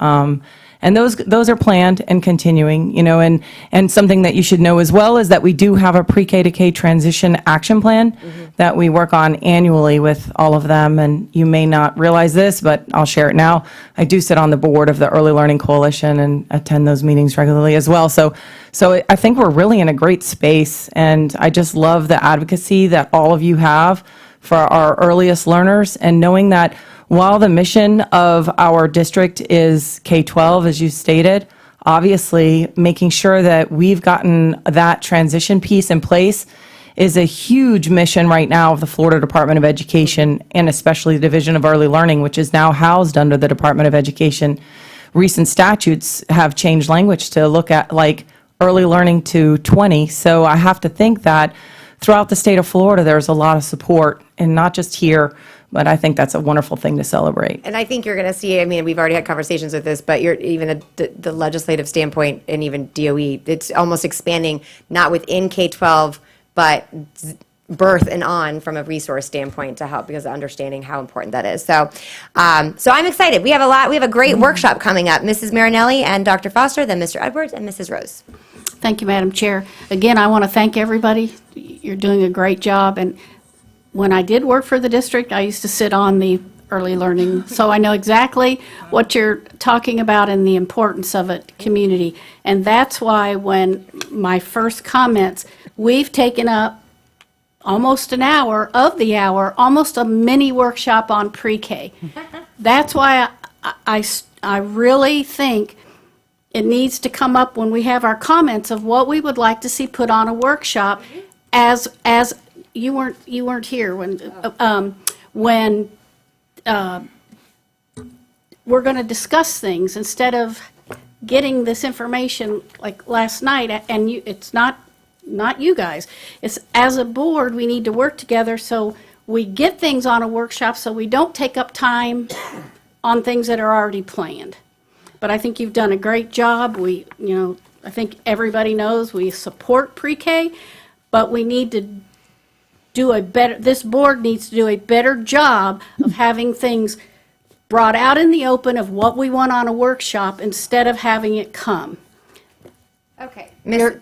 And those are planned and continuing, and something that you should know as well is that we do have a pre-K to K transition action plan that we work on annually with all of them. And you may not realize this, but I'll share it now. I do sit on the board of the Early Learning Coalition and attend those meetings regularly as well. So I think we're really in a great space, and I just love the advocacy that all of you have for our earliest learners, and knowing that while the mission of our district is K-12, as you stated, obviously making sure that we've gotten that transition piece in place is a huge mission right now of the Florida Department of Education, and especially the Division of Early Learning, which is now housed under the Department of Education. Recent statutes have changed language to look at early learning to 20. So I have to think that throughout the state of Florida, there's a lot of support, and not just here, but I think that's a wonderful thing to celebrate. And I think you're going to see, we've already had conversations with this, but even the legislative standpoint and even DOE, it's almost expanding, not within K-12, but birth and on from a resource standpoint to help, because of understanding how important that is. So I'm excited. We have a great workshop coming up. Mrs. Marinelli and Dr. Foster, then Mr. Edwards and Mrs. Rose. Thank you, Madam Chair. Again, I want to thank everybody. You're doing a great job. And when I did work for the district, I used to sit on the early learning, so I know exactly what you're talking about and the importance of it, community. And that's why when my first comments, we've taken up almost an hour of the hour, almost a mini workshop on pre-K. That's why I really think it needs to come up when we have our comments of what we would like to see put on a workshop, as you weren't here when we're going to discuss things instead of getting this information like last night. And it's not you guys. It's as a board, we need to work together so we get things on a workshop so we don't take up time on things that are already planned. but I think you've done a great job. I think everybody knows we support pre-K, but we need to this board needs to do a better job of having things brought out in the open of what we want on a workshop instead of having it come. Okay.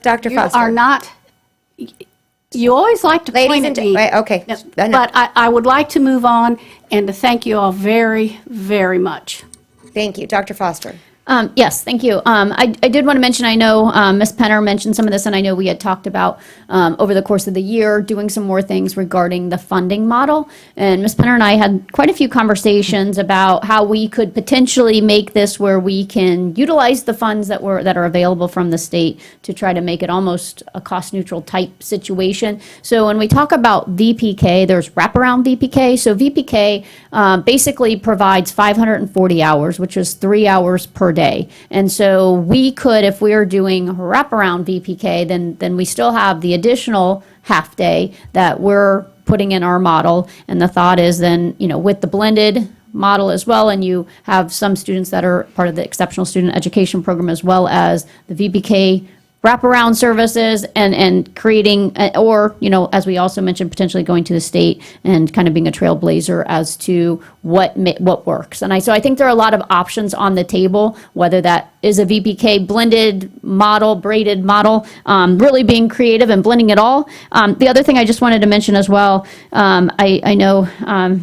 Dr. You Foster. are not, you always like to Ladies point and at me. wait, okay. Yes, No. But I would like to move on and to thank you all very, very much. Thank you. Dr. Foster. Yes, thank you. I did want to mention, I know Ms. Penner mentioned some of this, and I know we had talked about over the course of the year doing some more things regarding the funding model. And Ms. Penner and I had quite a few conversations about how we could potentially make this where we can utilize the funds that are available from the state to try to make it almost a cost-neutral type situation. So when we talk about VPK, there's wraparound VPK. So VPK basically provides 540 hours, which is 3 hours per day. And so we could, if we are doing wraparound VPK, then we still have the additional half day that we're putting in our model. And the thought is then, with the blended model as well, and you have some students that are part of the exceptional student education program as well as the VPK wraparound services and creating, or, as we also mentioned, potentially going to the state and kind of being a trailblazer as to what works. And so I think there are a lot of options on the table, whether that is a VPK blended model, braided model, really being creative and blending it all. The other thing I just wanted to mention as well, I know,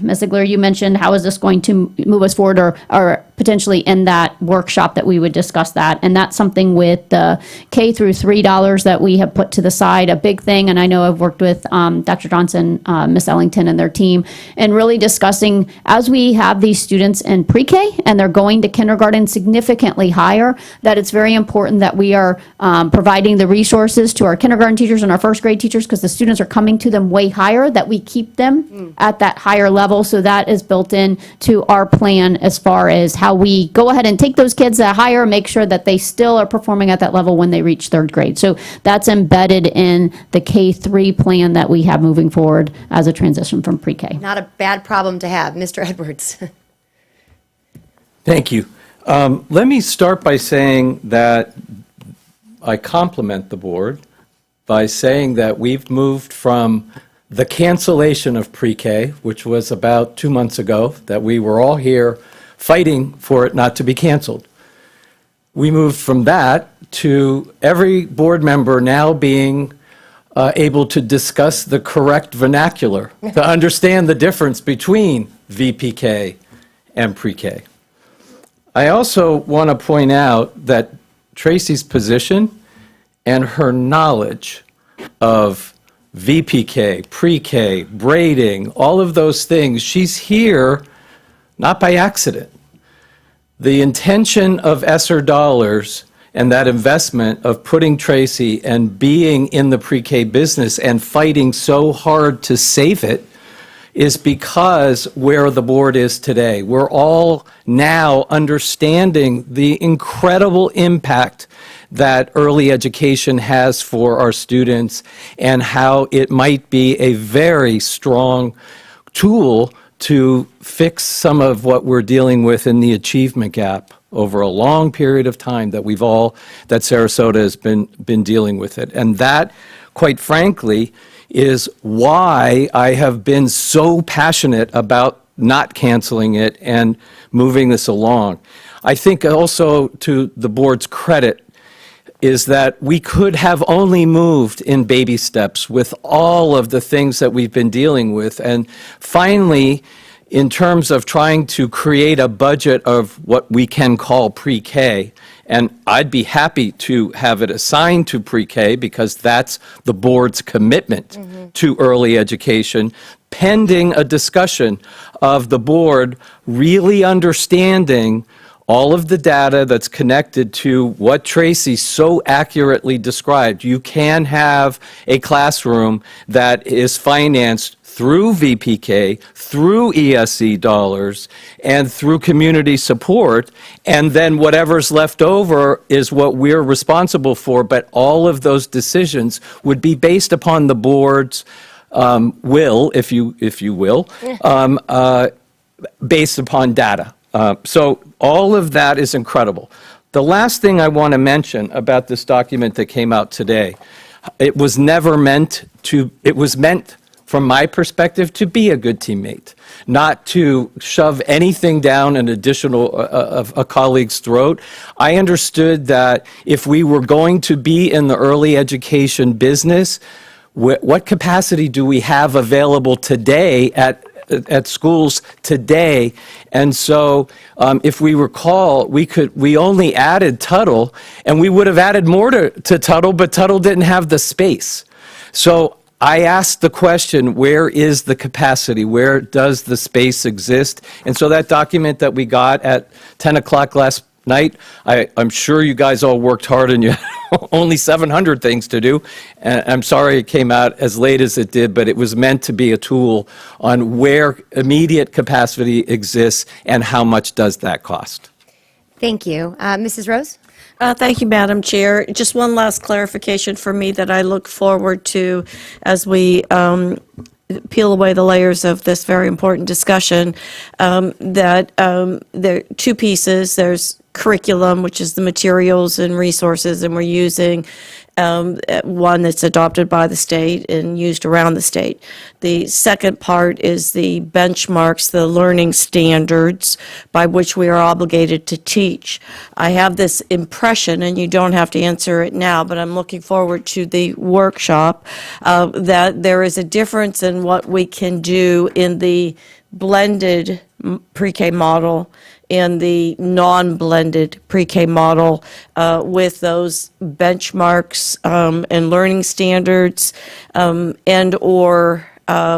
Ms. Ziegler, you mentioned how is this going to move us forward or potentially in that workshop that we would discuss that. And that's something with the K through $3 that we have put to the side, a big thing. And I know I've worked with Dr. Johnson, Ms. Ellington and their team, and really discussing as we have these students in pre-K and they're going to kindergarten significantly higher, that it's very important that we are providing the resources to our kindergarten teachers and our first grade teachers, because the students are coming to them way higher, that we keep them at that higher level. So that is built in to our plan as far as how we go ahead and take those kids that higher, make sure that they still are performing at that level when they reach third grade. So that's embedded in the K-3 plan that we have moving forward as a transition from pre-K. Not a bad problem to have. Mr. Edwards. Thank you. Let me start by saying that I compliment the board by saying that we've moved from the cancellation of pre-K, which was about 2 months ago, that we were all here fighting for it not to be canceled. We moved from that to every board member now being able to discuss the correct vernacular, to understand the difference between VPK and pre-K. I also want to point out that Tracy's position and her knowledge of VPK, pre-K, braiding, all of those things, she's here not by accident. The intention of ESSER dollars and that investment of putting Tracy and being in the pre-K business and fighting so hard to save it is because where the board is today. We're all now understanding the incredible impact that early education has for our students and how it might be a very strong tool to fix some of what we're dealing with in the achievement gap over a long period of time that that Sarasota has been dealing with it. And that, quite frankly, is why I have been so passionate about not canceling it and moving this along. I think also, to the board's credit, is that we could have only moved in baby steps with all of the things that we've been dealing with. And finally, in terms of trying to create a budget of what we can call pre-K, and I'd be happy to have it assigned to pre-K because that's the board's commitment to early education, pending a discussion of the board really understanding all of the data that's connected to what Tracy so accurately described. You can have a classroom that is financed through VPK, through ESE dollars, and through community support, and then whatever's left over is what we're responsible for, but all of those decisions would be based upon the board's will, if you will, based upon data. So All of that is incredible. The last thing I want to mention about this document that came out today, it was meant, from my perspective, to be a good teammate, not to shove anything down an additional, of a colleague's throat. I understood that if we were going to be in the early education business, what capacity do we have available today at schools today? And so if we recall, we only added Tuttle, and we would have added more to Tuttle, but Tuttle didn't have the space. So I asked the question, where is the capacity? Where does the space exist? And so that document that we got at 10 o'clock last night, I'm sure you guys all worked hard and you had only 700 things to do. And I'm sorry it came out as late as it did, but it was meant to be a tool on where immediate capacity exists and how much does that cost. Thank you. Mrs. Rose? Thank you, Madam Chair. Just one last clarification for me that I look forward to as we peel away the layers of this very important discussion, that there are two pieces. There's curriculum, which is the materials and resources, and we're using one that's adopted by the state and used around the state. The second part is the benchmarks, the learning standards by which we are obligated to teach. I have this impression, and you don't have to answer it now, but I'm looking forward to the workshop, that there is a difference in what we can do in the blended pre-K model and the non-blended pre-K model with those benchmarks and learning standards and/or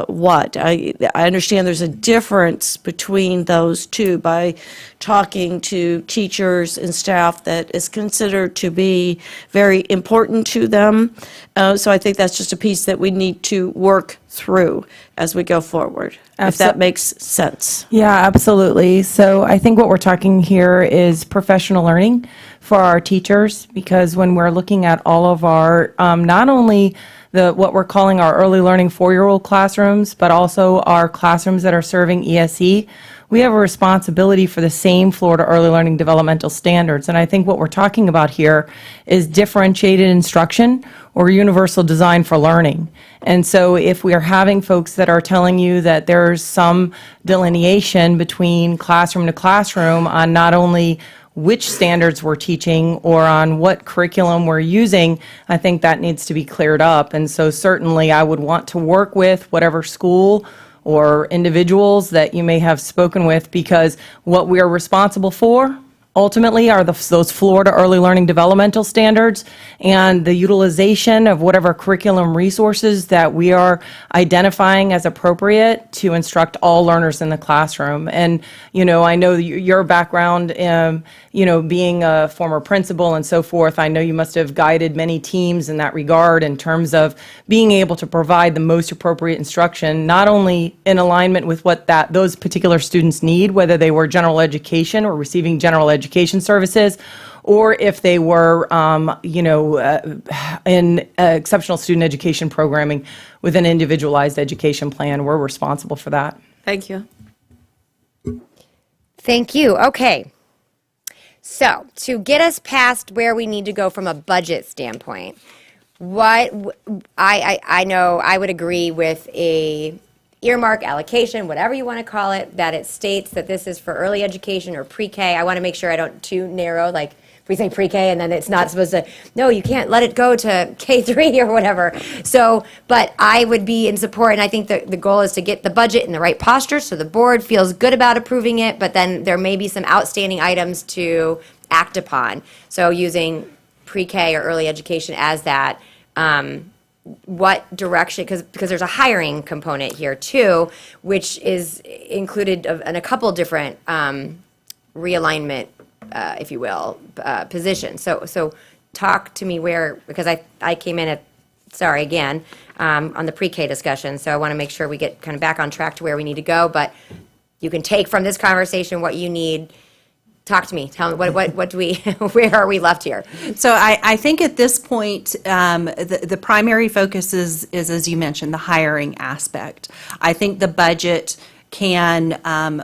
what? I understand there's a difference between those two by talking to teachers and staff that is considered to be very important to them. So I think that's just a piece that we need to work through as we go forward, if that makes sense. Yeah, absolutely. So I think what we're talking here is professional learning for our teachers, because when we're looking at all of our, not only what we're calling our early learning 4-year-old classrooms, but also our classrooms that are serving ESE, we have a responsibility for the same Florida Early Learning Developmental Standards. And I think what we're talking about here is differentiated instruction or universal design for learning. And so if we are having folks that are telling you that there's some delineation between classroom to classroom on not only which standards we're teaching or on what curriculum we're using, I think that needs to be cleared up. And so certainly I would want to work with whatever school or individuals that you may have spoken with, because what we are responsible for ultimately are those Florida Early Learning Developmental Standards and the utilization of whatever curriculum resources that we are identifying as appropriate to instruct all learners in the classroom. And, you know, I know your background, you know, being a former principal and so forth, I know you must have guided many teams in that regard in terms of being able to provide the most appropriate instruction, not only in alignment with what those particular students need, whether they were general education or receiving general education services, or if they were, in exceptional student education programming with an individualized education plan. We're responsible for that. Thank you. Thank you. Okay. So to get us past where we need to go from a budget standpoint, what I know I would agree with a earmark allocation, whatever you want to call it, that it states that this is for early education or pre-K. I want to make sure I don't too narrow, like if we say pre-K and then it's not supposed to, no, you can't let it go to K3 or whatever. So, but I would be in support, and I think the goal is to get the budget in the right posture so the board feels good about approving it, but then there may be some outstanding items to act upon. So using pre-K or early education as that, what direction, because there's a hiring component here too, which is included in a couple different realignment, if you will, positions. So talk to me because I came in on the pre-K discussion, so I want to make sure we get kind of back on track to where we need to go, but you can take from this conversation what you need. Talk to me. Tell me, what do we, where are we left here? So I think at this point, the primary focus is, as you mentioned, the hiring aspect. I think the budget can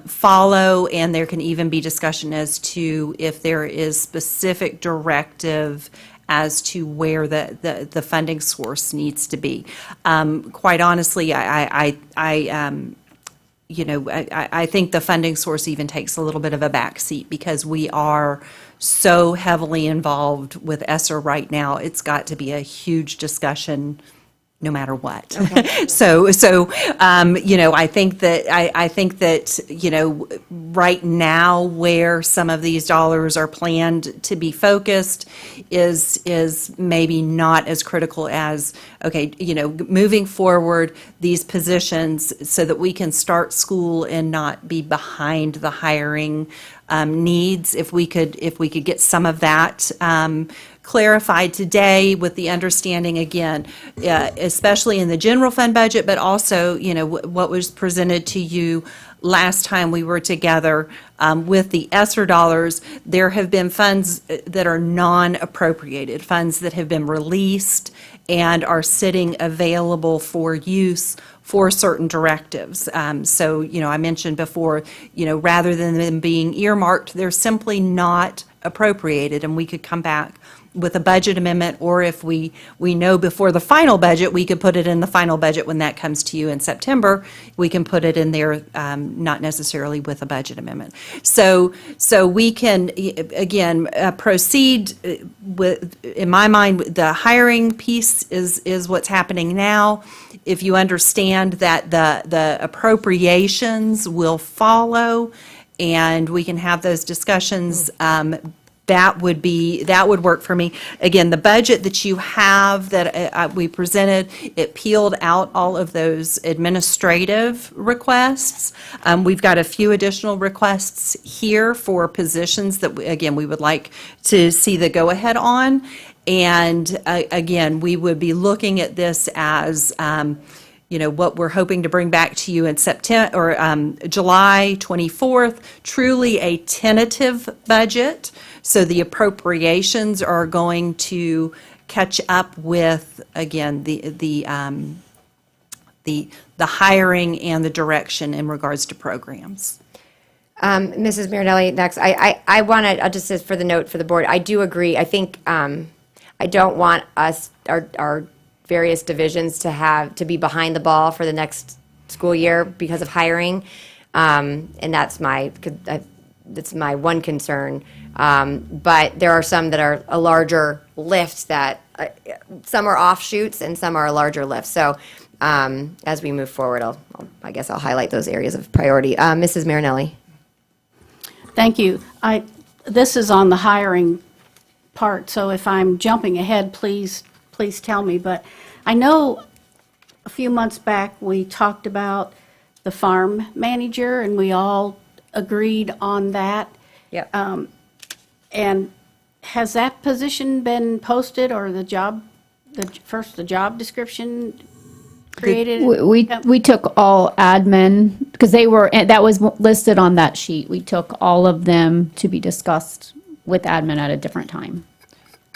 follow, and there can even be discussion as to if there is specific directive as to where the funding source needs to be. Quite honestly, I think the funding source even takes a little bit of a backseat because we are so heavily involved with ESSER right now. It's got to be a huge discussion no matter what. So, I think that, right now where some of these dollars are planned to be focused is maybe not as critical as, okay, moving forward these positions so that we can start school and not be behind the hiring needs. If we could get some of that clarified today with the understanding, again, especially in the general fund budget, but also, what was presented to you last time we were together with the ESSER dollars, there have been funds that are non-appropriated, funds that have been released and are sitting available for use for certain directives. So, I mentioned before, rather than them being earmarked, they're simply not appropriated, and we could come back with a budget amendment, or if we know before the final budget, we could put it in the final budget when that comes to you in September. We can put it in there, not necessarily with a budget amendment. So we can, again, proceed with, in my mind, the hiring piece is what's happening now. If you understand that the appropriations will follow, and we can have those discussions, that would work for me. Again, the budget that you have that we presented, it peeled out all of those administrative requests. We've got a few additional requests here for positions that, again, we would like to see the go-ahead on. And again, we would be looking at this as what we're hoping to bring back to you in September or July 24th, truly a tentative budget. So the appropriations are going to catch up with, again, the hiring and the direction in regards to programs. Mrs. Marinelli, next. I want to, just as for the note for the board, I do agree. I think I don't want us, our various divisions to be behind the ball for the next school year because of hiring. And that's my one concern. But there are some that are a larger lift that, some are offshoots and some are a larger lift. So as we move forward, I guess I'll highlight those areas of priority. Mrs. Marinelli. Thank you. This is on the hiring part, so if I'm jumping ahead, please tell me. But I know a few months back, we talked about the farm manager, and we all agreed on that. Yep. And has that position been posted, or the job description created? We took all admin, because that was listed on that sheet. We took all of them to be discussed with admin at a different time.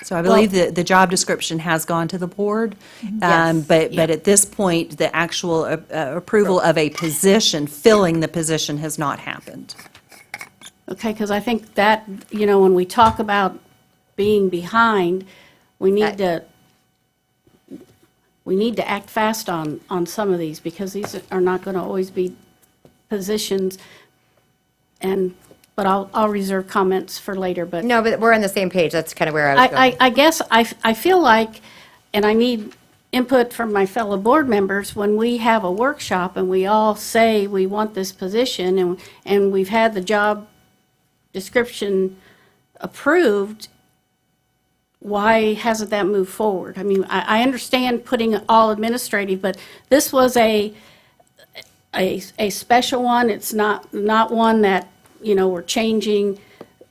So I believe that the job description has gone to the board, but at this point, the actual approval of a position, filling the position, has not happened. Okay, because I think that, when we talk about being behind, we need to act fast on some of these, because these are not going to always be positions, but I'll reserve comments for later. But No, but we're on the same page. That's kind of where I was going. I guess I feel like, and I need input from my fellow board members, when we have a workshop and we all say we want this position, and we've had the job description approved, why hasn't that moved forward? I mean, I understand putting all administrative, but this was a special one. It's not one that, we're changing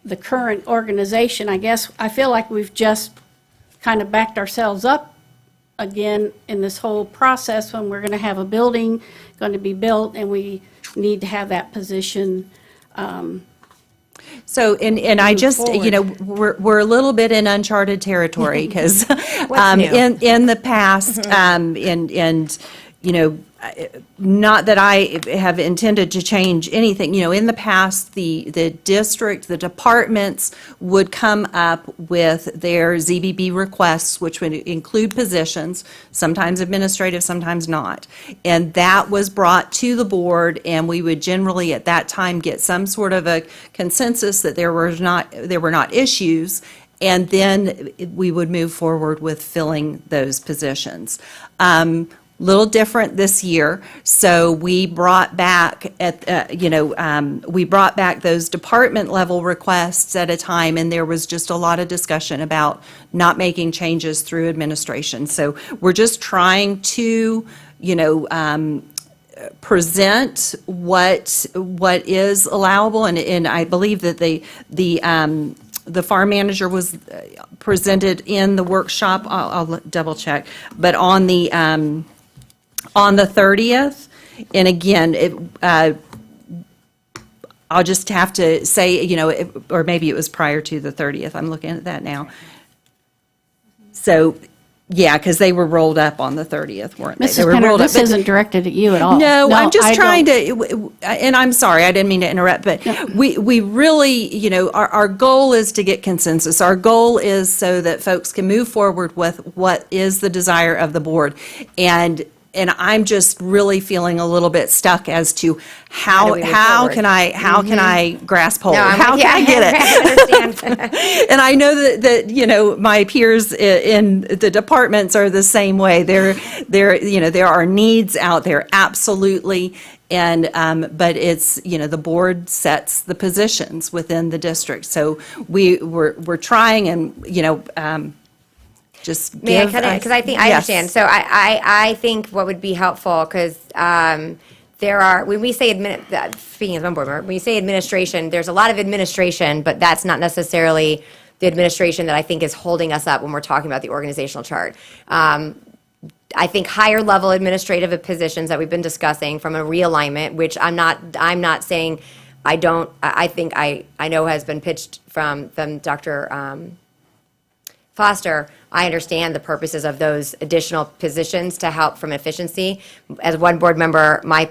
the current organization. I guess I feel like we've just kind of backed ourselves up again in this whole process when we're going to have a building going to be built, and we need to have that position. So, and I just, we're a little bit in uncharted territory, because in the past, and not that I have intended to change anything. In the past, the district, the departments would come up with their ZBB requests, which would include positions, sometimes administrative, sometimes not. And that was brought to the board, and we would generally at that time get some sort of a consensus that there were not issues, and then we would move forward with filling those positions. Little different this year, so we brought back we brought back those department level requests at a time, and there was just a lot of discussion about not making changes through administration. So we're just trying to, present what is allowable, and I believe that the farm manager was presented in the workshop. I'll double check, but on the 30th, and again, I'll just have to say, or maybe it was prior to the 30th. I'm looking at that now. So, yeah, because they were rolled up on the 30th, weren't they? They Mrs. were Penner, rolled up, this but- isn't directed at you at all. No, I'm just I trying don't- to, and I'm sorry, I didn't mean to interrupt, but we really, our goal is to get consensus. Our goal is so that folks can move forward with what is the desire of the board. And I'm just really feeling a little bit stuck as to do we move how forward? can I grasp hold? No, I'm How with you. can I get it? I understand. And I know that my peers in the departments are the same way. There are needs out there, absolutely. And, but it's, the board sets the positions within the district. So we're trying and, just May I give cut in? us- Because I think, I Yes. understand. So I think what would be helpful, because there are, when we say, speaking as one board member, when you say administration, there's a lot of administration, but that's not necessarily the administration that I think is holding us up when we're talking about the organizational chart. I think higher level administrative positions that we've been discussing from a realignment, which I'm not saying I think I know has been pitched from Dr. Foster. I understand the purposes of those additional positions to help from efficiency. As one board member, my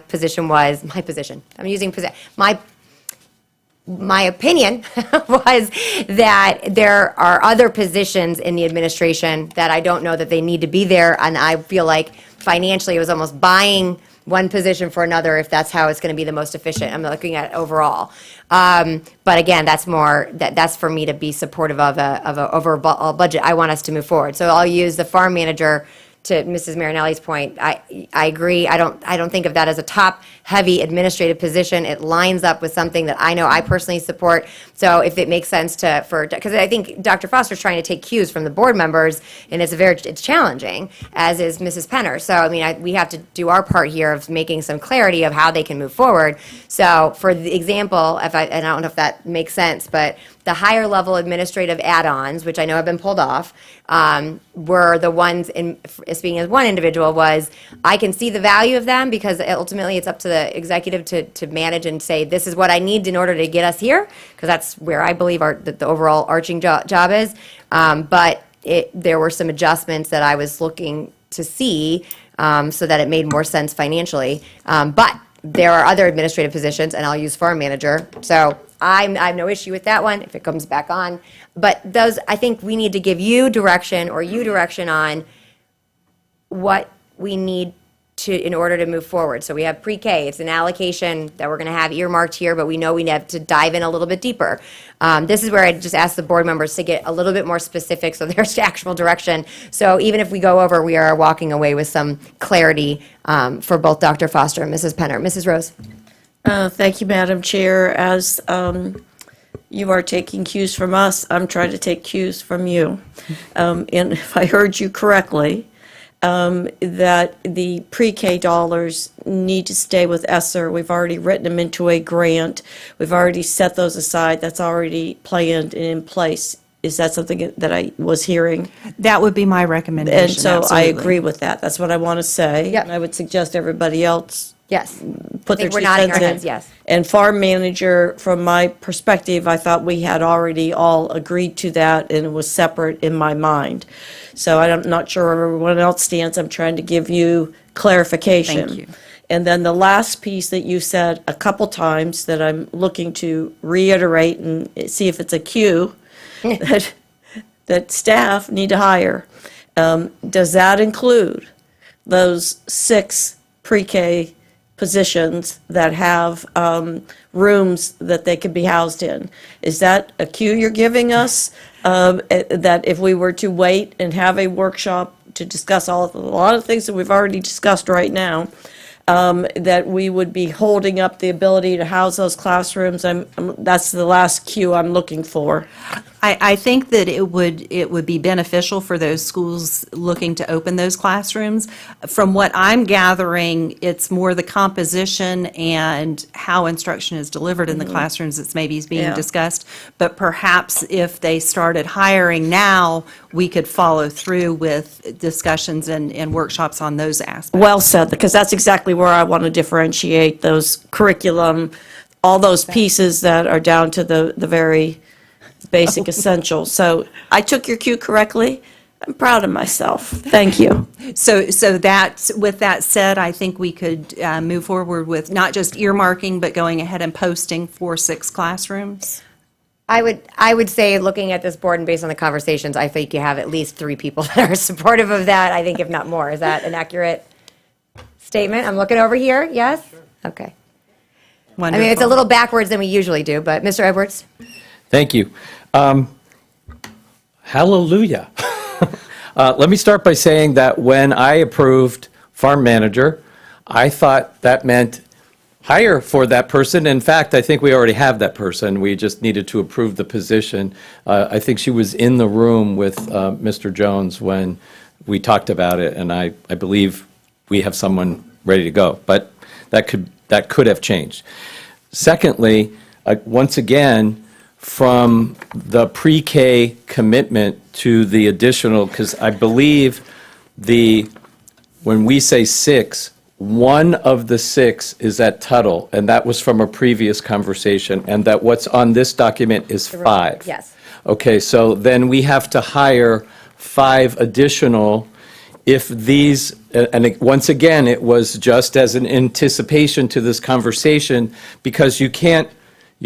opinion was that there are other positions in the administration that I don't know that they need to be there, and I feel like financially it was almost buying one position for another if that's how it's going to be the most efficient. I'm looking at overall. But again, that's for me to be supportive of a overall budget. I want us to move forward. So I'll use the farm manager. To Mrs. Marinelli's point, I agree. I don't think of that as a top-heavy administrative position. It lines up with something that I know I personally support. So if it makes sense because I think Dr. Foster's trying to take cues from the board members, and it's challenging, as is Mrs. Penner. So I mean, we have to do our part here of making some clarity of how they can move forward. So for the example, and I don't know if that makes sense, but the higher level administrative add-ons, which I know have been pulled off, were the ones, speaking as one individual, was I can see the value of them because ultimately it's up to the executive to manage and say, this is what I need in order to get us here, because that's where I believe the overall arching job is. But there were some adjustments that I was looking to see so that it made more sense financially. But there are other administrative positions, and I'll use farm manager. So I have no issue with that one if it comes back on. But I think we need to give you direction on what we need in order to move forward. So we have pre-K. It's an allocation that we're going to have earmarked here, but we know we have to dive in a little bit deeper. This is where I just ask the board members to get a little bit more specific so there's actual direction. So even if we go over, we are walking away with some clarity for both Dr. Foster and Mrs. Penner. Mrs. Rose? Thank you, Madam Chair. As you are taking cues from us, I'm trying to take cues from you. And if I heard you correctly, that the pre-K dollars need to stay with ESSER. We've already written them into a grant. We've already set those aside. That's already planned and in place. Is that something that I was hearing? That would be my recommendation. And so I absolutely. agree with that. That's what I want to say. Yep. And I would suggest everybody else Yes. put their think we're two nodding cents our in. heads, yes. And farm manager, from my perspective, I thought we had already all agreed to that, and it was separate in my mind. So I'm not sure where everyone else stands. I'm trying to give you clarification. Thank you. And then the last piece that you said a couple times that I'm looking to reiterate and see if it's a cue, that staff need to hire. Does that include those 6 pre-K positions that have rooms that they could be housed in? Is that a cue you're giving us, that if we were to wait and have a workshop to discuss a lot of things that we've already discussed right now, that we would be holding up the ability to house those classrooms? That's the last cue I'm looking for. I think that it would be beneficial for those schools looking to open those classrooms. From what I'm gathering, it's more the composition and how instruction is delivered in the classrooms that's maybe being Yeah. discussed. But perhaps if they started hiring now, we could follow through with discussions and workshops on those aspects. Well said, because that's exactly where I want to differentiate those curriculum, all those pieces that are down to the very basic essentials. So I took your cue correctly. I'm proud of myself. Thank you. So with that said, I think we could move forward with not just earmarking, but going ahead and posting for 6 classrooms. I would say, looking at this board and based on the conversations, I think you have at least 3 people that are supportive of that, I think if not more. Is that an accurate statement? I'm looking over here, yes? Okay. I mean, it's a little backwards than we usually do, but Mr. Edwards? Thank you. Hallelujah. Let me start by saying that when I approved farm manager, I thought that meant hire for that person. In fact, I think we already have that person. We just needed to approve the position. I think she was in the room with Mr. Jones when we talked about it, and I believe we have someone ready to go. But that could have changed. Secondly, once again, from the pre-K commitment to the additional, because I believe when we say 6, one of the 6 is at Tuttle, and that was from a previous conversation, and that what's on this document is 5. Yes. Okay, so then we have to hire 5 additional if these, once again, it was just as an anticipation to this conversation, because you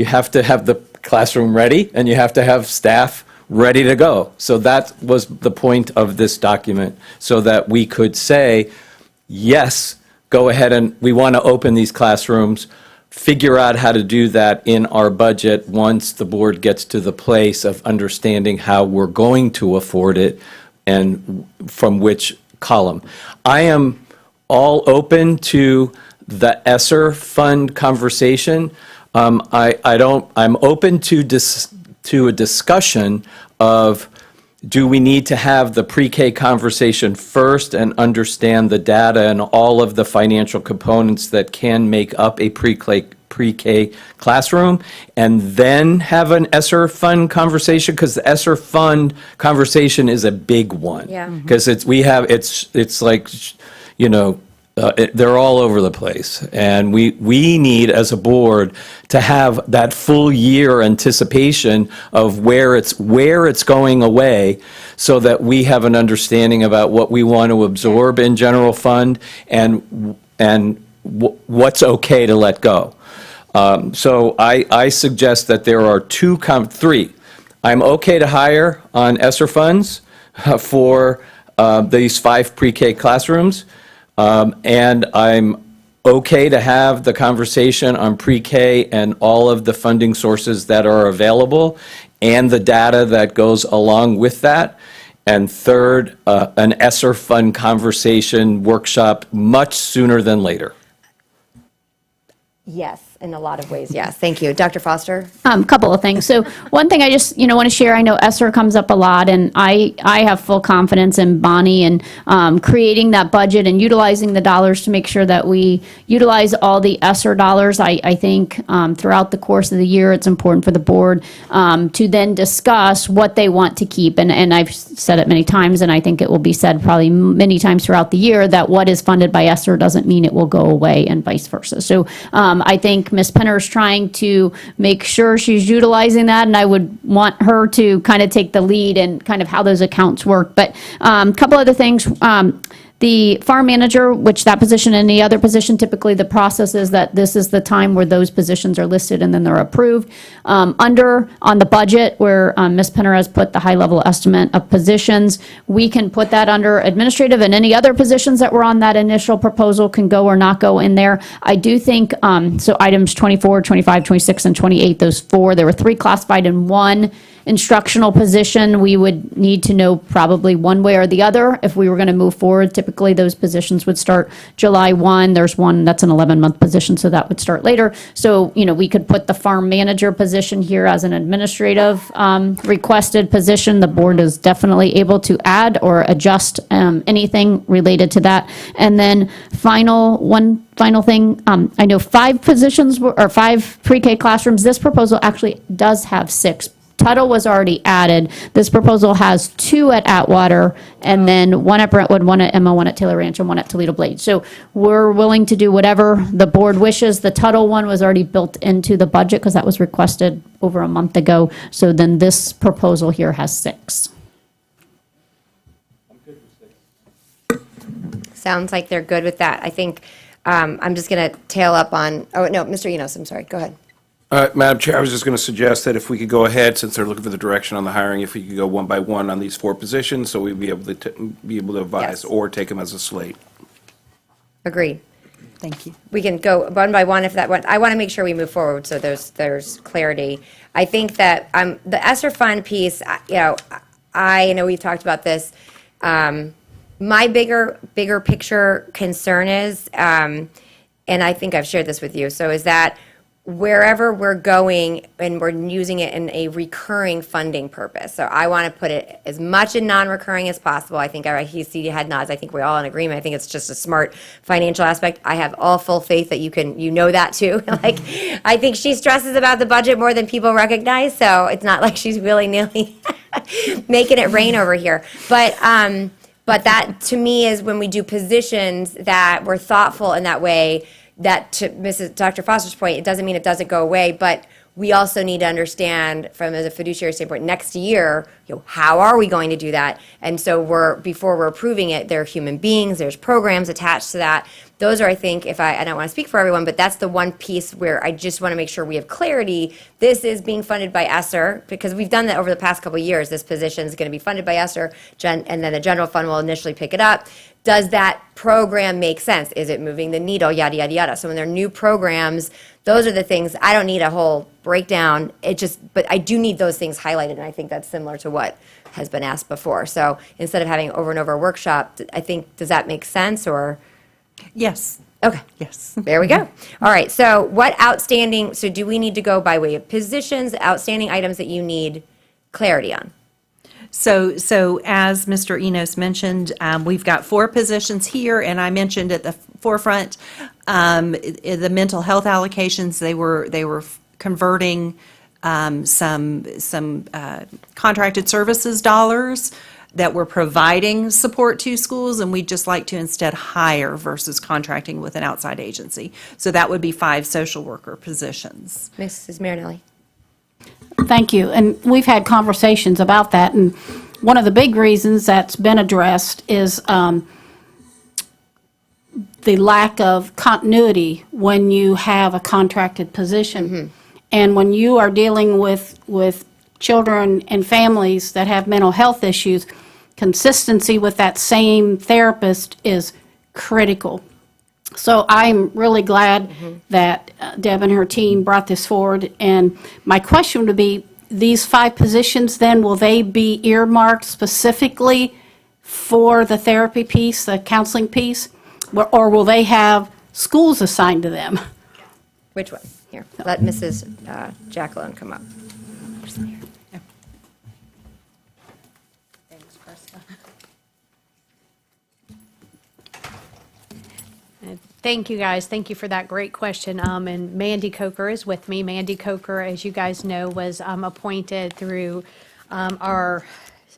have to have the classroom ready, and you have to have staff ready to go. So that was the point of this document, so that we could say, yes, go ahead and we want to open these classrooms, figure out how to do that in our budget once the board gets to the place of understanding how we're going to afford it and from which column. I am all open to the ESSER fund conversation. I'm open to a discussion of, do we need to have the pre-K conversation first and understand the data and all of the financial components that can make up a pre-K classroom, and then have an ESSER fund conversation? Because the ESSER fund conversation is a big one. Yeah. Because it's like, they're all over the place. And we need, as a board, to have that full year anticipation of where it's going away, so that we have an understanding about what we want to absorb in general fund and what's okay to let go. So I suggest that there are 3. I'm okay to hire on ESSER funds for these 5 pre-K classrooms. And I'm okay to have the conversation on pre-K and all of the funding sources that are available and the data that goes along with that. And third, an ESSER fund conversation workshop much sooner than later. Yes, in a lot of ways, yes. Thank you. Dr. Foster? Couple of things. So one thing I just, want to share, I know ESSER comes up a lot, and I have full confidence in Bonnie and creating that budget and utilizing the dollars to make sure that we utilize all the ESSER dollars. I think throughout the course of the year, it's important for the board to then discuss what they want to keep. And I've said it many times, and I think it will be said probably many times throughout the year, that what is funded by ESSER doesn't mean it will go away, and vice versa. So I think Ms. Penner's trying to make sure she's utilizing that, and I would want her to kind of take the lead and kind of how those accounts work. But a couple other things. The farm manager, which that position, any other position, typically the process is that this is the time where those positions are listed and then they're approved. On the budget where Ms. Penner has put the high-level estimate of positions, we can put that under administrative, and any other positions that were on that initial proposal can go or not go in there. I do think, so items 24, 25, 26, and 28, those four, there were three classified in one instructional position. We would need to know probably one way or the other if we were going to move forward. Typically, those positions would start July 1. There's one that's an 11-month position, so that would start later. So, we could put the farm manager position here as an administrative requested position. The board is definitely able to add or adjust anything related to that. And then one final thing, I know 5 positions or 5 pre-K classrooms. This proposal actually does have 6. Tuttle was already added. This proposal has 2 at Atwater, and then 1 at Brentwood, 1 at Emma, 1 at Taylor Ranch, and 1 at Toledo Blade. So we're willing to do whatever the board wishes. The Tuttle one was already built into the budget because that was requested over a month ago. So then this proposal here has 6. Sounds like they're good with that. I think I'm just going to tail up on, oh, no, Mr. Enos, I'm sorry, go ahead. Madam Chair, I was just going to suggest that if we could go ahead, since they're looking for the direction on the hiring, if we could go one by one on these 4 positions, so we'd be able to advise Yes. or take them as a slate. Agreed. Thank you. We can go one by one if that one. I want to make sure we move forward so there's clarity. I think that the ESSER fund piece, I know we've talked about this. My bigger picture concern is, and I think I've shared this with you, so is that wherever we're going and we're using it in a recurring funding purpose. So I want to put it as much in non-recurring as possible. I think I see head nods. I think we're all in agreement. I think it's just a smart financial aspect. I have all full faith that you know that too. Like, I think she stresses about the budget more than people recognize. So it's not like she's willy-nilly making it rain over here. But that to me is when we do positions that we're thoughtful in that way. That, to Dr. Foster's point, it doesn't mean it doesn't go away, but we also need to understand from as a fiduciary standpoint next year, how are we going to do that? And so before we're approving it, there are human beings, there's programs attached to that. Those are, I think, I don't want to speak for everyone, but that's the one piece where I just want to make sure we have clarity. This is being funded by ESSER, because we've done that over the past couple of years. This position is going to be funded by ESSER, and then the general fund will initially pick it up. Does that program make sense? Is it moving the needle? Yada, yada, yada. So when there are new programs, those are the things. I don't need a whole breakdown. But I do need those things highlighted, and I think that's similar to what has been asked before. So instead of having over and over a workshop, I think, does that make sense, or? Yes. Okay. Yes. There we go. All right. So so do we need to go by way of positions, outstanding items that you need clarity on? So as Mr. Enos mentioned, we've got 4 positions here, and I mentioned at the forefront, the mental health allocations, they were converting some contracted services dollars that we're providing support to schools, and we'd just like to instead hire versus contracting with an outside agency. So that would be 5 social worker positions. Mrs. Marinelli. Thank you. And we've had conversations about that. And one of the big reasons that's been addressed is the lack of continuity when you have a contracted position. Mm-hmm. And when you are dealing with children and families that have mental health issues, consistency with that same therapist is critical. So I'm really glad that Deb and her team brought this forward. And my question would be, these 5 positions then, will they be earmarked specifically for the therapy piece, the counseling piece? Or will they have schools assigned to them? Which one? Here, let Mrs. Jacqueline come up. Thank you, guys. Thank you for that great question. And Mandy Coker is with me. Mandy Coker, as you guys know, was appointed through our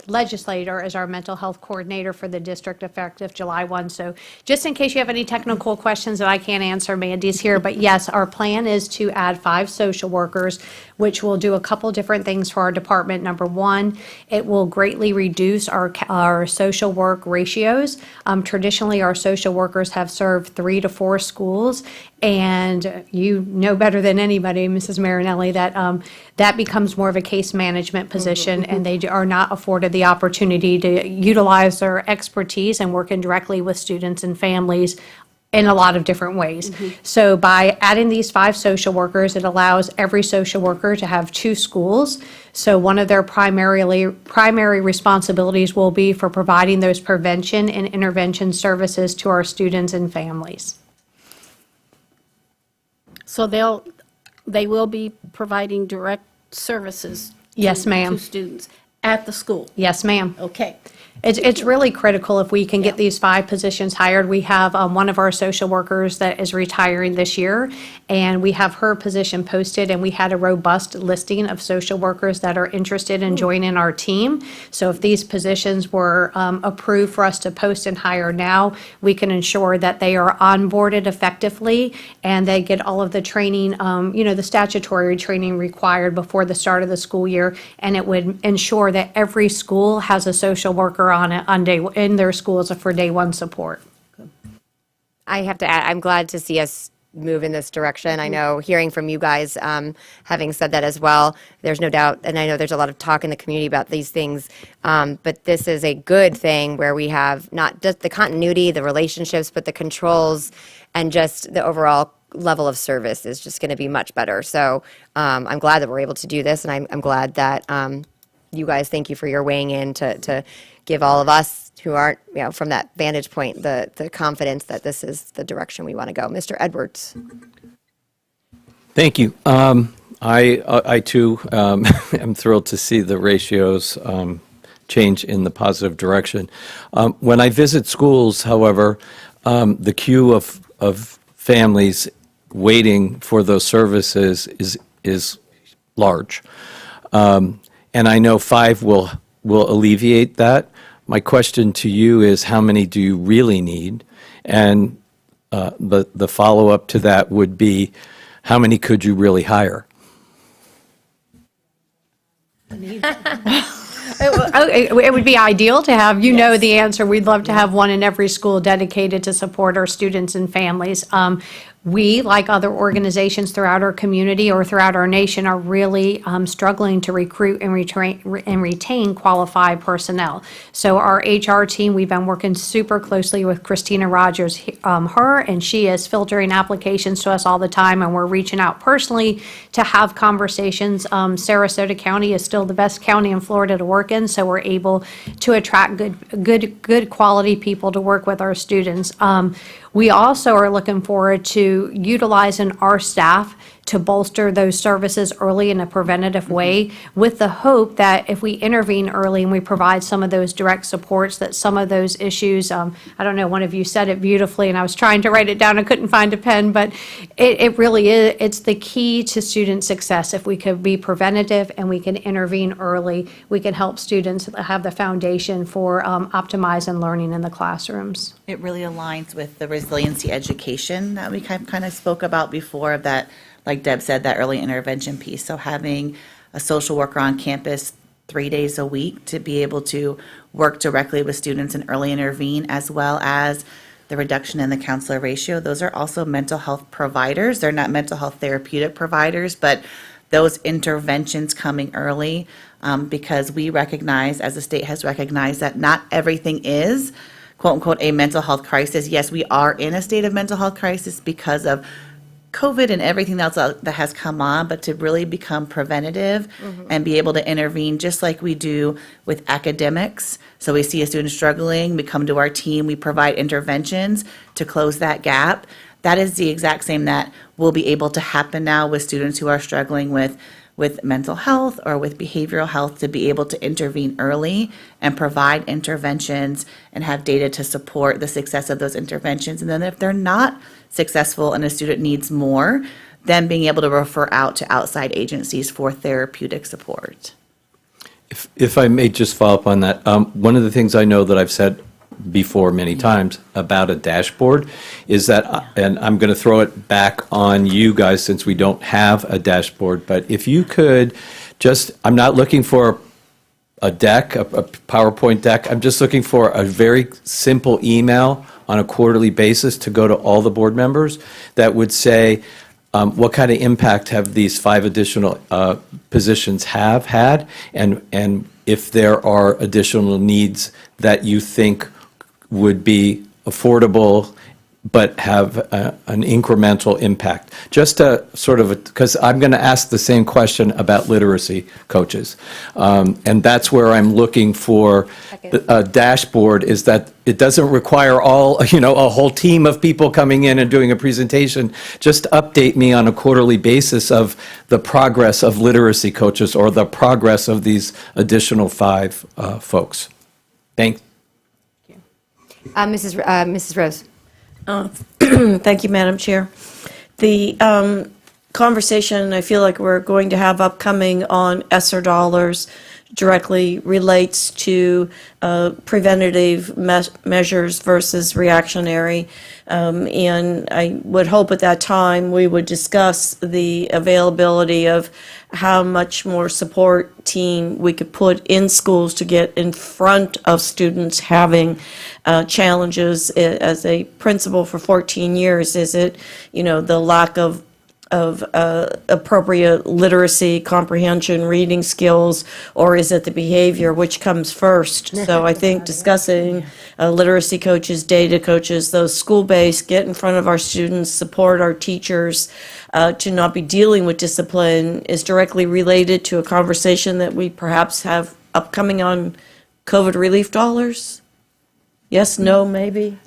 legislator as our mental health coordinator for the district effective July 1. So just in case you have any technical questions that I can't answer, Mandy's here. But yes, our plan is to add 5 social workers, which will do a couple different things for our department. Number one, it will greatly reduce our social work ratios. Traditionally, our social workers have served 3 to 4 schools, and you know better than anybody, Mrs. Marinelli, that that becomes more of a case management position, and they are not afforded the opportunity to utilize their expertise and working directly with students and families in a lot of different ways. So by adding these 5 social workers, it allows every social worker to have 2 schools. So one of their primary responsibilities will be for providing those prevention and intervention services to our students and families. So they will be providing direct services. Yes, to- ma'am. To students at the school. Yes, ma'am. Okay. It's really critical if we can get these 5 positions hired. We have one of our social workers that is retiring this year, and we have her position posted, and we had a robust listing of social workers that are interested in joining our team. So if these positions were approved for us to post and hire now, we can ensure that they are onboarded effectively and they get all of the training, the statutory training required before the start of the school year, and it would ensure that every school has a social worker on it in their schools for day 1 support. I have to add, I'm glad to see us move in this direction. I know hearing from you guys, having said that as well, there's no doubt, and I know there's a lot of talk in the community about these things, but this is a good thing where we have not just the continuity, the relationships, but the controls and just the overall level of service is just going to be much better. So I'm glad that we're able to do this, and I'm glad that you guys, thank you for your weighing in to give all of us who aren't, from that vantage point, the confidence that this is the direction we want to go. Mr. Edwards. Thank you. I too am thrilled to see the ratios change in the positive direction. When I visit schools, however, the queue of families waiting for those services is large. And I know 5 will alleviate that. My question to you is, how many do you really need? And the follow-up to that would be, how many could you really hire? It would be ideal to have, know the answer. We'd love to have 1 in every school dedicated to support our students and families. We, like other organizations throughout our community or throughout our nation, are really struggling to recruit and retain qualified personnel. So our HR team, we've been working super closely with Christina Rogers, and she is filtering applications to us all the time, and we're reaching out personally to have conversations. Sarasota County is still the best county in Florida to work in, so we're able to attract good quality people to work with our students. We also are looking forward to utilizing our staff to bolster those services early in a preventative way, with the hope that if we intervene early and we provide some of those direct supports, that some of those issues, I don't know, one of you said it beautifully, and I was trying to write it down, I couldn't find a pen, but it really is, it's the key to student success. If we could be preventative and we can intervene early, we can help students have the foundation for optimizing learning in the classrooms. It really aligns with the resiliency education that we kind of spoke about before, of that, like Deb said, that early intervention piece. So having a social worker on campus 3 days a week to be able to work directly with students and early intervene, as well as the reduction in the counselor ratio. Those are also mental health providers. They're not mental health therapeutic providers, but those interventions coming early, because we recognize, as the state has recognized, that not everything is quote unquote a mental health crisis. Yes, we are in a state of mental health crisis because of COVID and everything else that has come on, but to really become preventative and be able to intervene just like we do with academics. So we see a student struggling, we come to our team, we provide interventions to close that gap. That is the exact same that will be able to happen now with students who are struggling with mental health or with behavioral health, to be able to intervene early and provide interventions and have data to support the success of those interventions. And then if they're not successful and a student needs more, then being able to refer out to outside agencies for therapeutic support. If I may just follow up on that, one of the things I know that I've said before many times about a dashboard is that, and I'm going to throw it back on you guys since we don't have a dashboard, but if you could just, I'm not looking for a deck, a PowerPoint deck, I'm just looking for a very simple email on a quarterly basis to go to all the board members that would say, what kind of impact have these 5 additional positions have had, and if there are additional needs that you think would be affordable but have an incremental impact? Just to sort of, because I'm going to ask the same question about literacy coaches. And that's where I'm looking for a dashboard, is that it doesn't require all, a whole team of people coming in and doing a presentation. Just update me on a quarterly basis of the progress of literacy coaches or the progress of these additional 5 folks. Thank Mrs. Rose. Thank you, Madam Chair. The conversation I feel like we're going to have upcoming on ESSER dollars directly relates to preventative measures versus reactionary. And I would hope at that time we would discuss the availability of how much more support team we could put in schools to get in front of students having challenges. As a principal for 14 years, is it, the lack of appropriate literacy, comprehension, reading skills, or is it the behavior? Which comes first? So I think discussing literacy coaches, data coaches, those school-based, get in front of our students, support our teachers, to not be dealing with discipline is directly related to a conversation that we perhaps have upcoming on COVID relief dollars. Yes, no, maybe?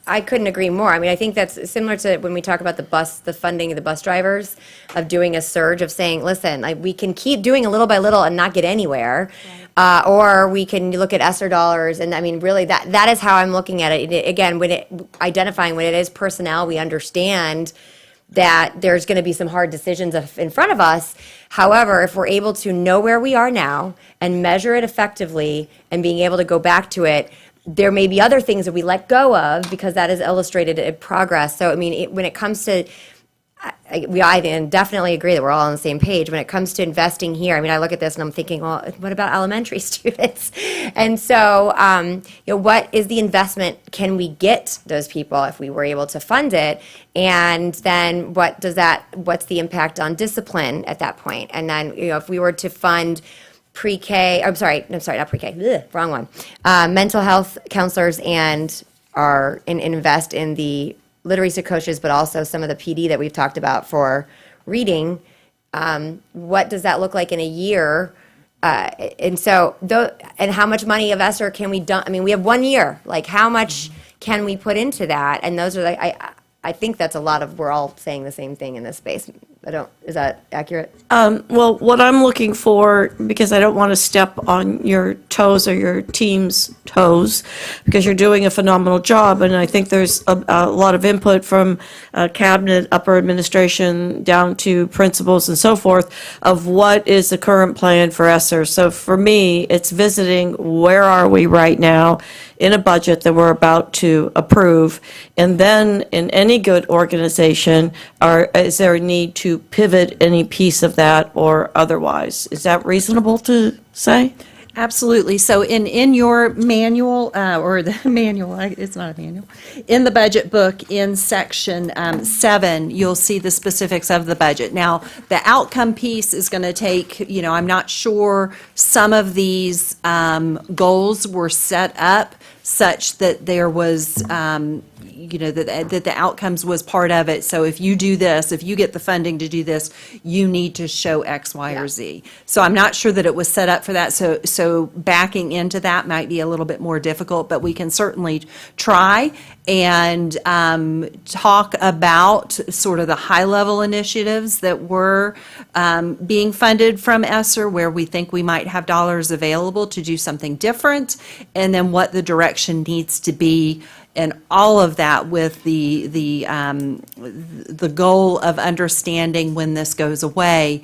I couldn't agree more. I mean, I think that's similar to when we talk about the funding of the bus drivers, of doing a surge of saying, listen, we can keep doing a little by little and not get anywhere. Right. Or we can look at ESSER dollars. And I mean, really, that is how I'm looking at it. Again, identifying when it is personnel, we understand that there's going to be some hard decisions in front of us. However, if we're able to know where we are now and measure it effectively and being able to go back to it, there may be other things that we let go of because that is illustrated in progress. So, I mean, when it comes to, I definitely agree that we're all on the same page. When it comes to investing here, I mean, I look at this and I'm thinking, well, what about elementary students? And so, what is the investment? Can we get those people if we were able to fund it? And then what's the impact on discipline at that point? And then, if we were to fund pre-K, not pre-K, wrong one. Mental health counselors and invest in the literacy coaches, but also some of the PD that we've talked about for reading. What does that look like in a year? And so, and how much money of ESSER can we dump? I mean, we have 1 year. Like, how much can we put into that? And those are I think that's a lot of, we're all saying the same thing in this space. Is that accurate? Well, what I'm looking for, because I don't want to step on your toes or your team's toes, because you're doing a phenomenal job, and I think there's a lot of input from cabinet, upper administration, down to principals and so forth, of what is the current plan for ESSER. So for me, it's visiting where are we right now in a budget that we're about to approve, and then in any good organization, is there a need to pivot any piece of that or otherwise? Is that reasonable to say? Absolutely. So in your manual, or the manual, it's not a manual, in the budget book, in section 7, you'll see the specifics of the budget. Now, the outcome piece is going to take, I'm not sure some of these goals were set up such that there was, that the outcomes was part of it. So if you do this, if you get the funding to do this, you need to show X, Y, or Z. So I'm not sure that it was set up for that. So backing into that might be a little bit more difficult, but we can certainly try and talk about sort of the high-level initiatives that were being funded from ESSER, where we think we might have dollars available to do something different, and then what the direction needs to be, and all of that with the goal of understanding when this goes away,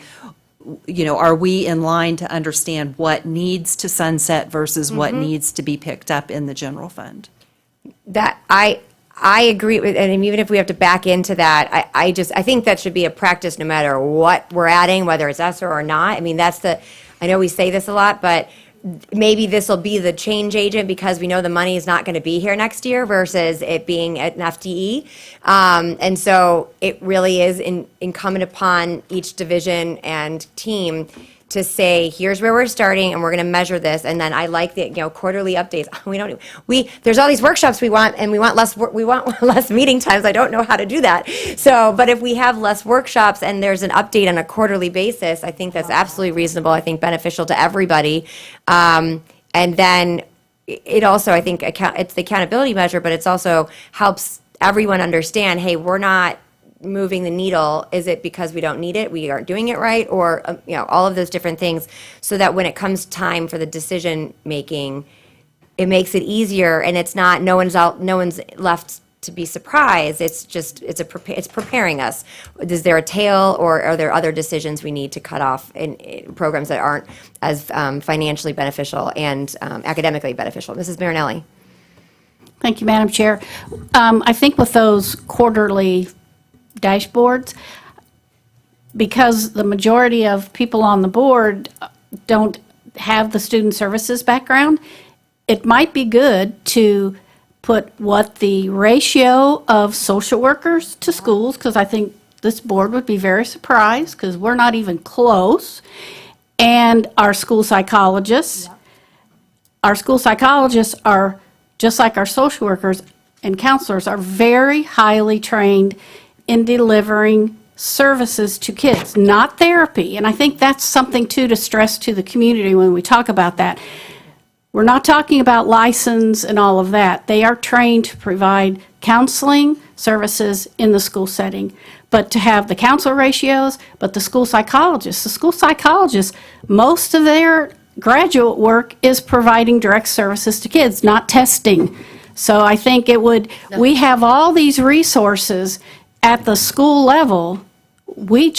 are we in line to understand what needs to sunset versus what needs to be picked up in the general fund? That I agree with, and even if we have to back into that, I think that should be a practice no matter what we're adding, whether it's ESSER or not. I mean, I know we say this a lot, but maybe this will be the change agent because we know the money is not going to be here next year versus it being an FTE. And so it really is incumbent upon each division and team to say, here's where we're starting, and we're going to measure this. And then I like the quarterly updates. There's all these workshops we want, and we want less meeting times. I don't know how to do that. So, but if we have less workshops and there's an update on a quarterly basis, I think that's absolutely reasonable. I think beneficial to everybody. And then it also, I think, it's the accountability measure, but it's also helps everyone understand, hey, we're not moving the needle. Is it because we don't need it, we aren't doing it right, or all of those different things, so that when it comes time for the decision making, it makes it easier, and it's not no one's left to be surprised. It's just it's preparing us. Is there a tail, or are there other decisions we need to cut off in programs that aren't as financially beneficial and academically beneficial? Mrs. Marinelli. Thank you, Madam Chair. I think with those quarterly dashboards, because the majority of people on the board don't have the student services background, it might be good to put what the ratio of social workers to schools, because I think this board would be very surprised because we're not even close, and our school psychologists. Our school psychologists are, just like our social workers and counselors, are very highly trained in delivering services to kids, not therapy. And I think that's something, too, to stress to the community when we talk about that. We're not talking about license and all of that. They are trained to provide counseling services in the school setting. But to have the counselor ratios, but the school psychologists, most of their graduate work is providing direct services to kids, not testing. So I think we have all these resources at the school level. They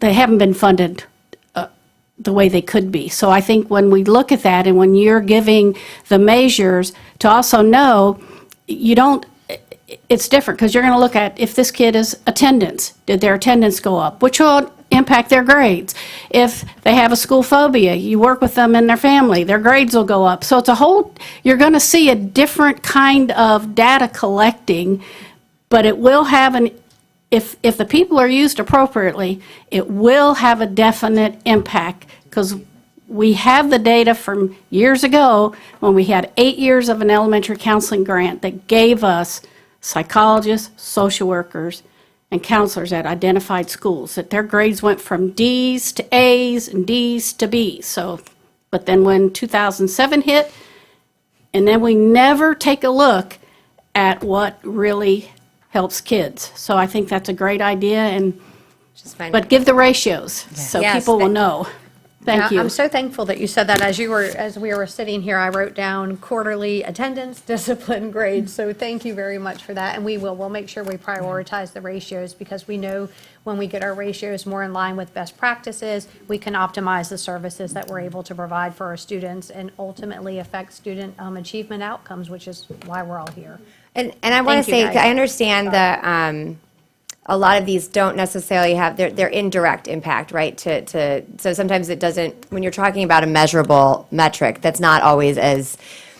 haven't been funded the way they could be. So I think when we look at that, and when you're giving the measures, to also know, it's different, because you're going to look at if this kid is attendance. Did their attendance go up? Which will impact their grades. If they have a school phobia, you work with them and their family, their grades will go up. So you're going to see a different kind of data collecting, but it will have if the people are used appropriately, it will have a definite impact, because we have the data from years ago when we had 8 years of an elementary counseling grant that gave us psychologists, social workers, and counselors at identified schools, that their grades went from D's to A's and D's to B's. So, but then when 2007 hit, and then we never take a look at what really helps kids. So I think that's a great idea, but give the ratios so Yes, people will know. Thank you. I'm so thankful that you said that. As we were sitting here, I wrote down quarterly attendance, discipline, grades. So thank you very much for that. And we'll make sure we prioritize the ratios, because we know when we get our ratios more in line with best practices, we can optimize the services that we're able to provide for our students and ultimately affect student achievement outcomes, which is why we're all here. And I want to Thank you, say, guys. I understand that a lot of these don't necessarily have their indirect impact, right? So sometimes it doesn't, when you're talking about a measurable metric, that's not always as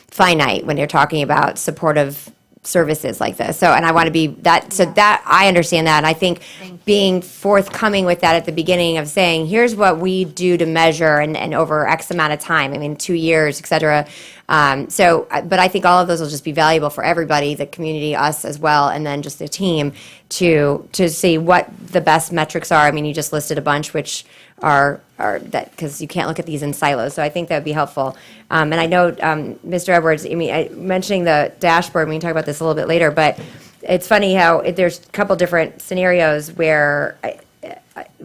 finite when you're talking about supportive services like this. So, and I want to be that, so that, I understand that. And I think being forthcoming with that at the beginning of saying, here's what we do to measure and over X amount of time, 2 years, et cetera. But I think all of those will just be valuable for everybody, the community, us as well, and then just the team to see what the best metrics are. You just listed a bunch, which are that, because you can't look at these in silos. So I think that would be helpful. And I know, Mr. Edwards, mentioning the dashboard, we can talk about this a little bit later, but it's funny how there's a couple different scenarios where,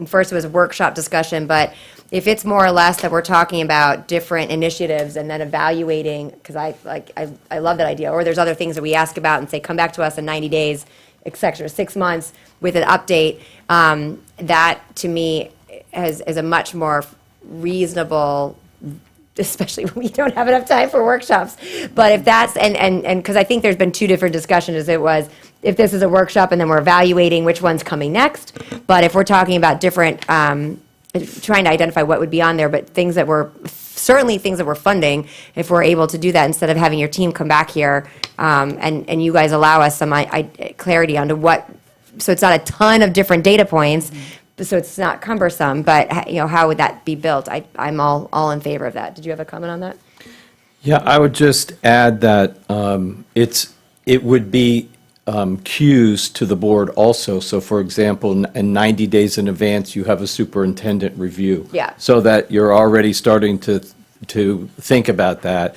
first it was a workshop discussion, but if it's more or less that we're talking about different initiatives and then evaluating, because I love that idea, or there's other things that we ask about and say, come back to us in 90 days, et cetera, 6 months with an update, that to me is a much more reasonable, especially when we don't have enough time for workshops. But if that's, and because I think there's been two different discussions, as it was, if this is a workshop and then we're evaluating which one's coming next. But if we're talking about different, trying to identify what would be on there, but things that we're, certainly things that we're funding, if we're able to do that, instead of having your team come back here, and you guys allow us some clarity onto what, so it's not a ton of different data points, so it's not cumbersome, but, how would that be built? I'm all in favor of that. Did you have a comment on that? Yeah, I would just add that it would be cues to the board also. So for example, in 90 days in advance, you have a superintendent review. Yeah. So that you're already starting to think about that.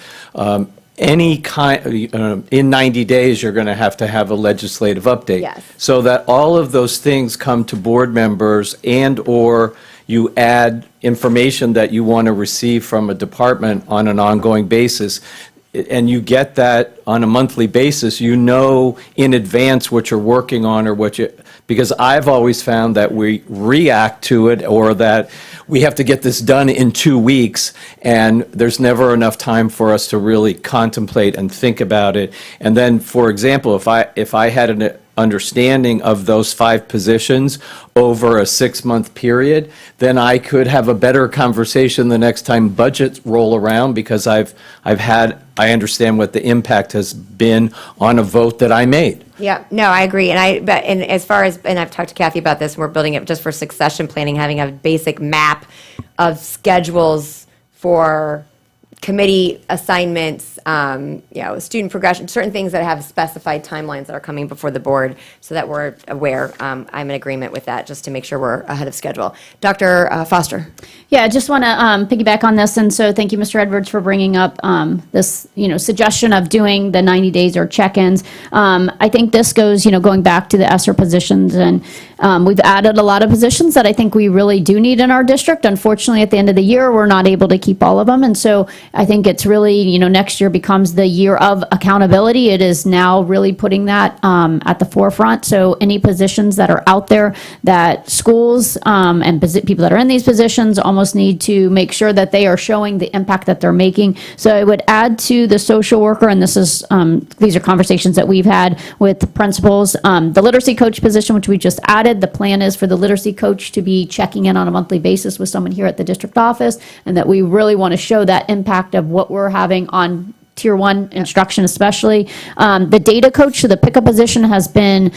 Any kind, in 90 days, you're going to have a legislative update. Yes. So that all of those things come to board members, and/or you add information that you want to receive from a department on an ongoing basis, and you get that on a monthly basis, in advance what you're working on, or because I've always found that we react to it, or that we have to get this done in 2 weeks, and there's never enough time for us to really contemplate and think about it. And then, for example, if I had an understanding of those 5 positions over a 6-month period, then I could have a better conversation the next time budgets roll around, because I understand what the impact has been on a vote that I made. Yeah, no, I agree. And as far as, and I've talked to Kathy about this, and we're building it just for succession planning, having a basic map of schedules for committee assignments, student progression, certain things that have specified timelines that are coming before the board, so that we're aware. I'm in agreement with that, just to make sure we're ahead of schedule. Dr. Foster. Yeah, I just want to piggyback on this, and so thank you, Mr. Edwards, for bringing up this, suggestion of doing the 90 days or check-ins. I think this goes, going back to the ESSER positions, and we've added a lot of positions that I think we really do need in our district. Unfortunately, at the end of the year, we're not able to keep all of them, and so I think it's really, next year becomes the year of accountability. It is now really putting that at the forefront. So any positions that are out there that schools and people that are in these positions almost need to make sure that they are showing the impact that they're making. So I would add to the social worker, and this is these are conversations that we've had with the principals. The literacy coach position, which we just added, the plan is for the literacy coach to be checking in on a monthly basis with someone here at the district office, and that we really want to show that impact of what we're having on Tier 1 instruction especially. The data coach, so the pickup position has been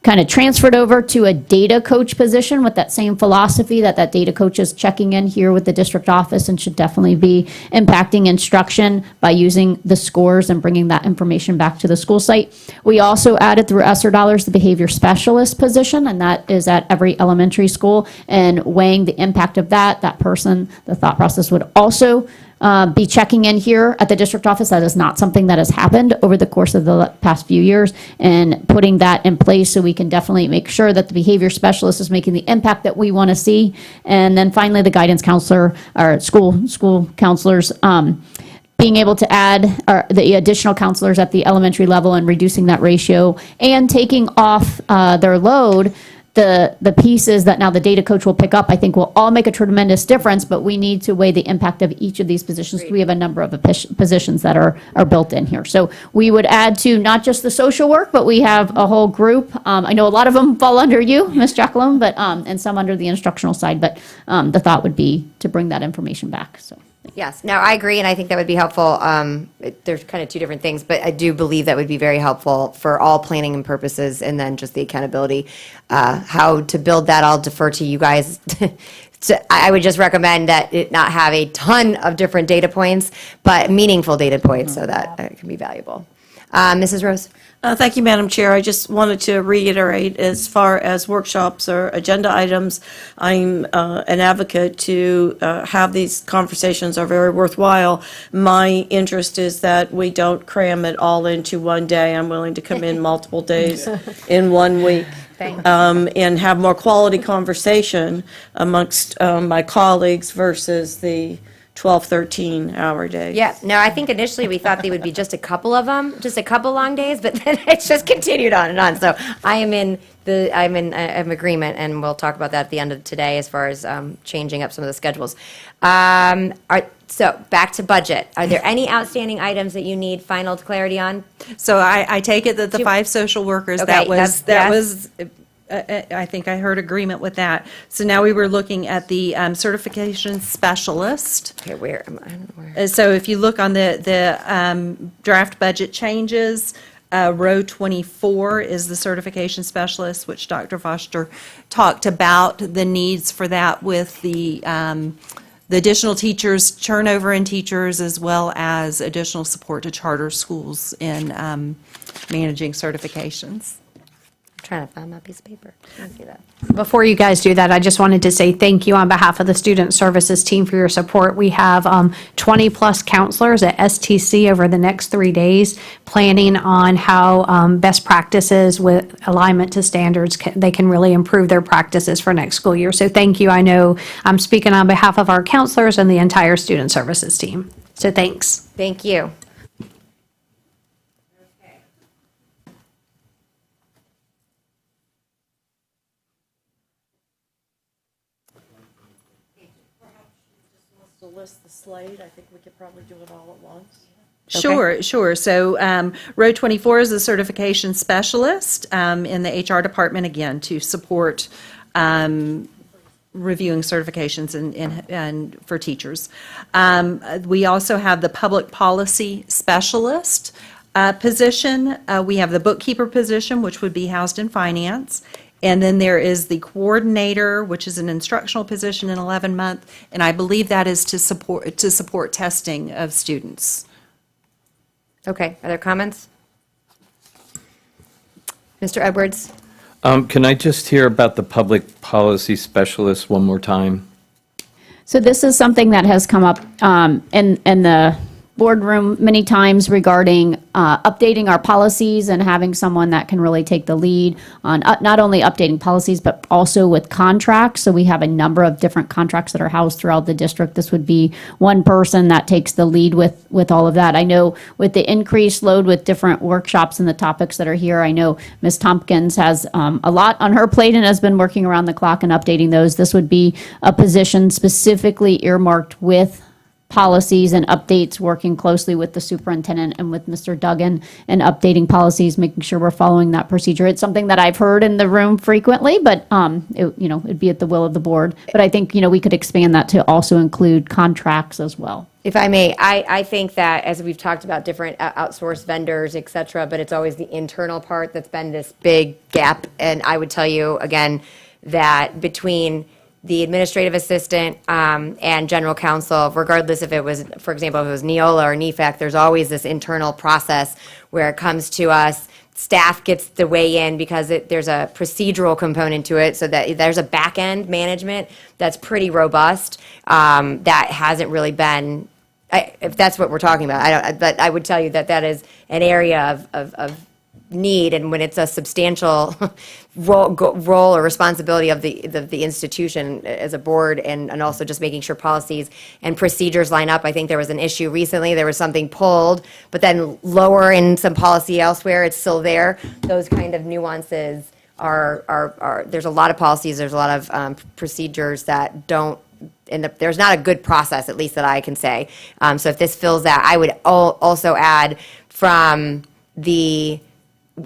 kind of transferred over to a data coach position with that same philosophy that data coach is checking in here with the district office and should definitely be impacting instruction by using the scores and bringing that information back to the school site. We also added through ESSER dollars the behavior specialist position, and that is at every elementary school, and weighing the impact of that person, the thought process would also be checking in here at the district office. That is not something that has happened over the course of the past few years, and putting that in place so we can definitely make sure that the behavior specialist is making the impact that we want to see. And then finally, the guidance counselor, or school counselors, being able to add the additional counselors at the elementary level and reducing that ratio and taking off their load. The pieces that now the data coach will pick up, I think, will all make a tremendous difference, but we need to weigh the impact of each of these positions. We have a number of positions that are built in here. So we would add to not just the social work, but we have a whole group. I know a lot of them fall under you, Ms. Jacqueline, but and some under the instructional side, but the thought would be to bring that information back. So. Yes, no, I agree, and I think that would be helpful. There's kind of two different things, but I do believe that would be very helpful for all planning and purposes, and then just the accountability. How to build that, I'll defer to you guys. So I would just recommend that it not have a ton of different data points, but meaningful data points, so that it can be valuable. Mrs. Rose? Thank you, Madam Chair. I just wanted to reiterate, as far as workshops or agenda items, I'm an advocate to have these conversations are very worthwhile. My interest is that we don't cram it all into one day. I'm willing to come in multiple days in 1 week. And have more quality conversation amongst my colleagues versus the 12, 13-hour days. Yeah, no, I think initially we thought they would be just a couple of them, just a couple long days, but then it's just continued on and on. So I'm in agreement, and we'll talk about that at the end of today as far as changing up some of the schedules. So back to budget. Are there any outstanding items that you need final clarity on? So I take it that the 5 social workers, Okay, that was, yes. I think I heard agreement with that. So now we were looking at the certification specialist. Okay, where am I? I don't know where. So if you look on the draft budget changes, row 24 is the certification specialist, which Dr. Foster talked about the needs for that with the additional teachers, turnover in teachers, as well as additional support to charter schools in managing certifications. I'm trying to find my piece of paper. I can't see that. Before you guys do that, I just wanted to say thank you on behalf of the Student Services team for your support. We have 20-plus counselors at STC over the next 3 days, planning on how best practices with alignment to standards, they can really improve their practices for next school year. So thank you. I know I'm speaking on behalf of our counselors and the entire Student Services team. So thanks. Thank you. To list the slate, I think we could probably do it all at once. Sure. So row 24 is a certification specialist in the HR department, again, to support reviewing certifications and for teachers. We also have the public policy specialist position. We have the bookkeeper position, which would be housed in finance. And then there is the coordinator, which is an instructional position in 11-month, and I believe that is to support testing of students. Okay, other comments? Mr. Edwards? Can I just hear about the public policy specialist one more time? So this is something that has come up in the boardroom many times regarding updating our policies and having someone that can really take the lead on not only updating policies, but also with contracts. So we have a number of different contracts that are housed throughout the district. This would be one person that takes the lead with all of that. I know with the increased load with different workshops and the topics that are here, I know Ms. Tompkins has a lot on her plate and has been working around the clock and updating those. This would be a position specifically earmarked with policies and updates, working closely with the superintendent and with Mr. Duggan and updating policies, making sure we're following that procedure. It's something that I've heard in the room frequently, but it'd be at the will of the board. But I think, we could expand that to also include contracts as well. If I may, I think that as we've talked about different outsourced vendors, et cetera, but it's always the internal part that's been this big gap. And I would tell you again that between the administrative assistant and general counsel, regardless if it was, for example, if it was Neola or NEFAC, there's always this internal process where it comes to us. Staff gets to weigh in because there's a procedural component to it, so that there's a back-end management that's pretty robust that hasn't really been, if that's what we're talking about. But I would tell you that is an area of need, and when it's a substantial role or responsibility of the institution as a board, and also just making sure policies and procedures line up. I think there was an issue recently, there was something pulled, but then lower in some policy elsewhere, it's still there. Those kind of nuances are there's a lot of policies, there's a lot of procedures that don't, and there's not a good process, at least that I can say. So if this fills that, I would also add from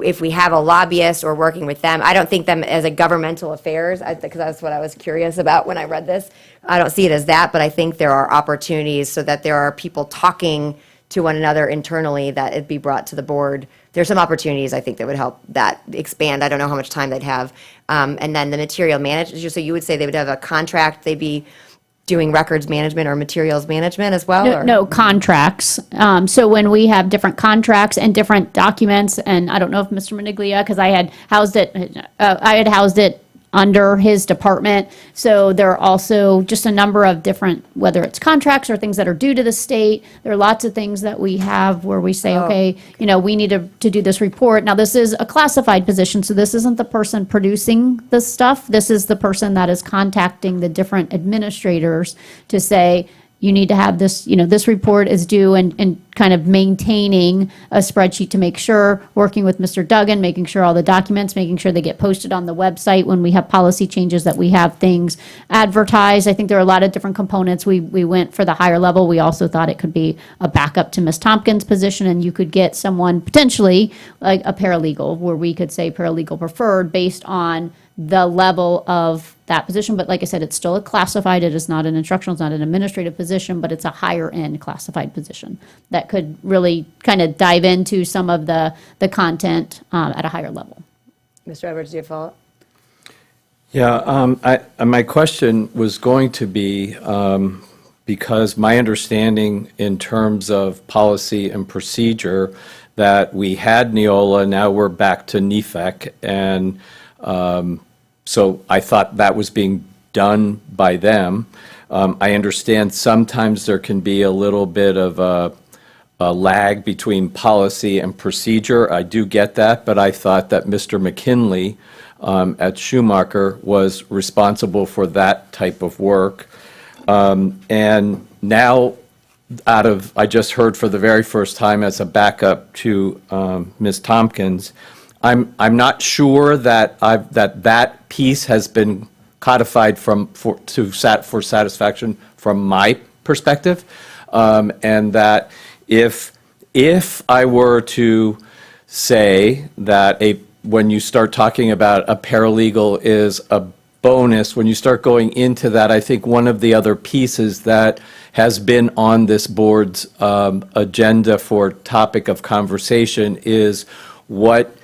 if we have a lobbyist or working with them, I don't think them as a governmental affairs, because that's what I was curious about when I read this. I don't see it as that, but I think there are opportunities so that there are people talking to one another internally that it be brought to the board. There's some opportunities, I think, that would help that expand. I don't know how much time they'd have. And then the material management, so you would say they would have a contract, they'd be doing records management or materials management as well? No, contracts. So when we have different contracts and different documents, and I don't know if Mr. Maniglia, because I had housed it under his department. So there are also just a number of different, whether it's contracts or things that are due to the state. There are lots of things that we have where we say, okay, we need to do this report. Now, this is a classified position, so this isn't the person producing the stuff. This is the person that is contacting the different administrators to say, you need to have this, this report is due, and kind of maintaining a spreadsheet to make sure, working with Mr. Duggan, making sure all the documents, making sure they get posted on the website when we have policy changes, that we have things advertised. I think there are a lot of different components. We went for the higher level. We also thought it could be a backup to Ms. Tompkins' position, and you could get someone potentially like a paralegal, where we could say paralegal preferred based on the level of that position. But like I said, it's still a classified, it is not an instructional, it's not an administrative position, but it's a higher end classified position that could really kind of dive into some of the content at a higher level. Mr. Edwards, do you have a follow-up? Yeah, my question was going to be, because my understanding in terms of policy and procedure, that we had Neola, now we're back to NEFAC, and so I thought that was being done by them. I understand sometimes there can be a little bit of a lag between policy and procedure. I do get that, but I thought that Mr. McKinley at Schumacher was responsible for that type of work. And now, I just heard for the very first time as a backup to Ms. Tompkins, I'm not sure that that piece has been codified for satisfaction from my perspective, and that if I were to say that when you start talking about a paralegal is a bonus, when you start going into that, I think one of the other pieces that has been on this board's agenda for topic of conversation is what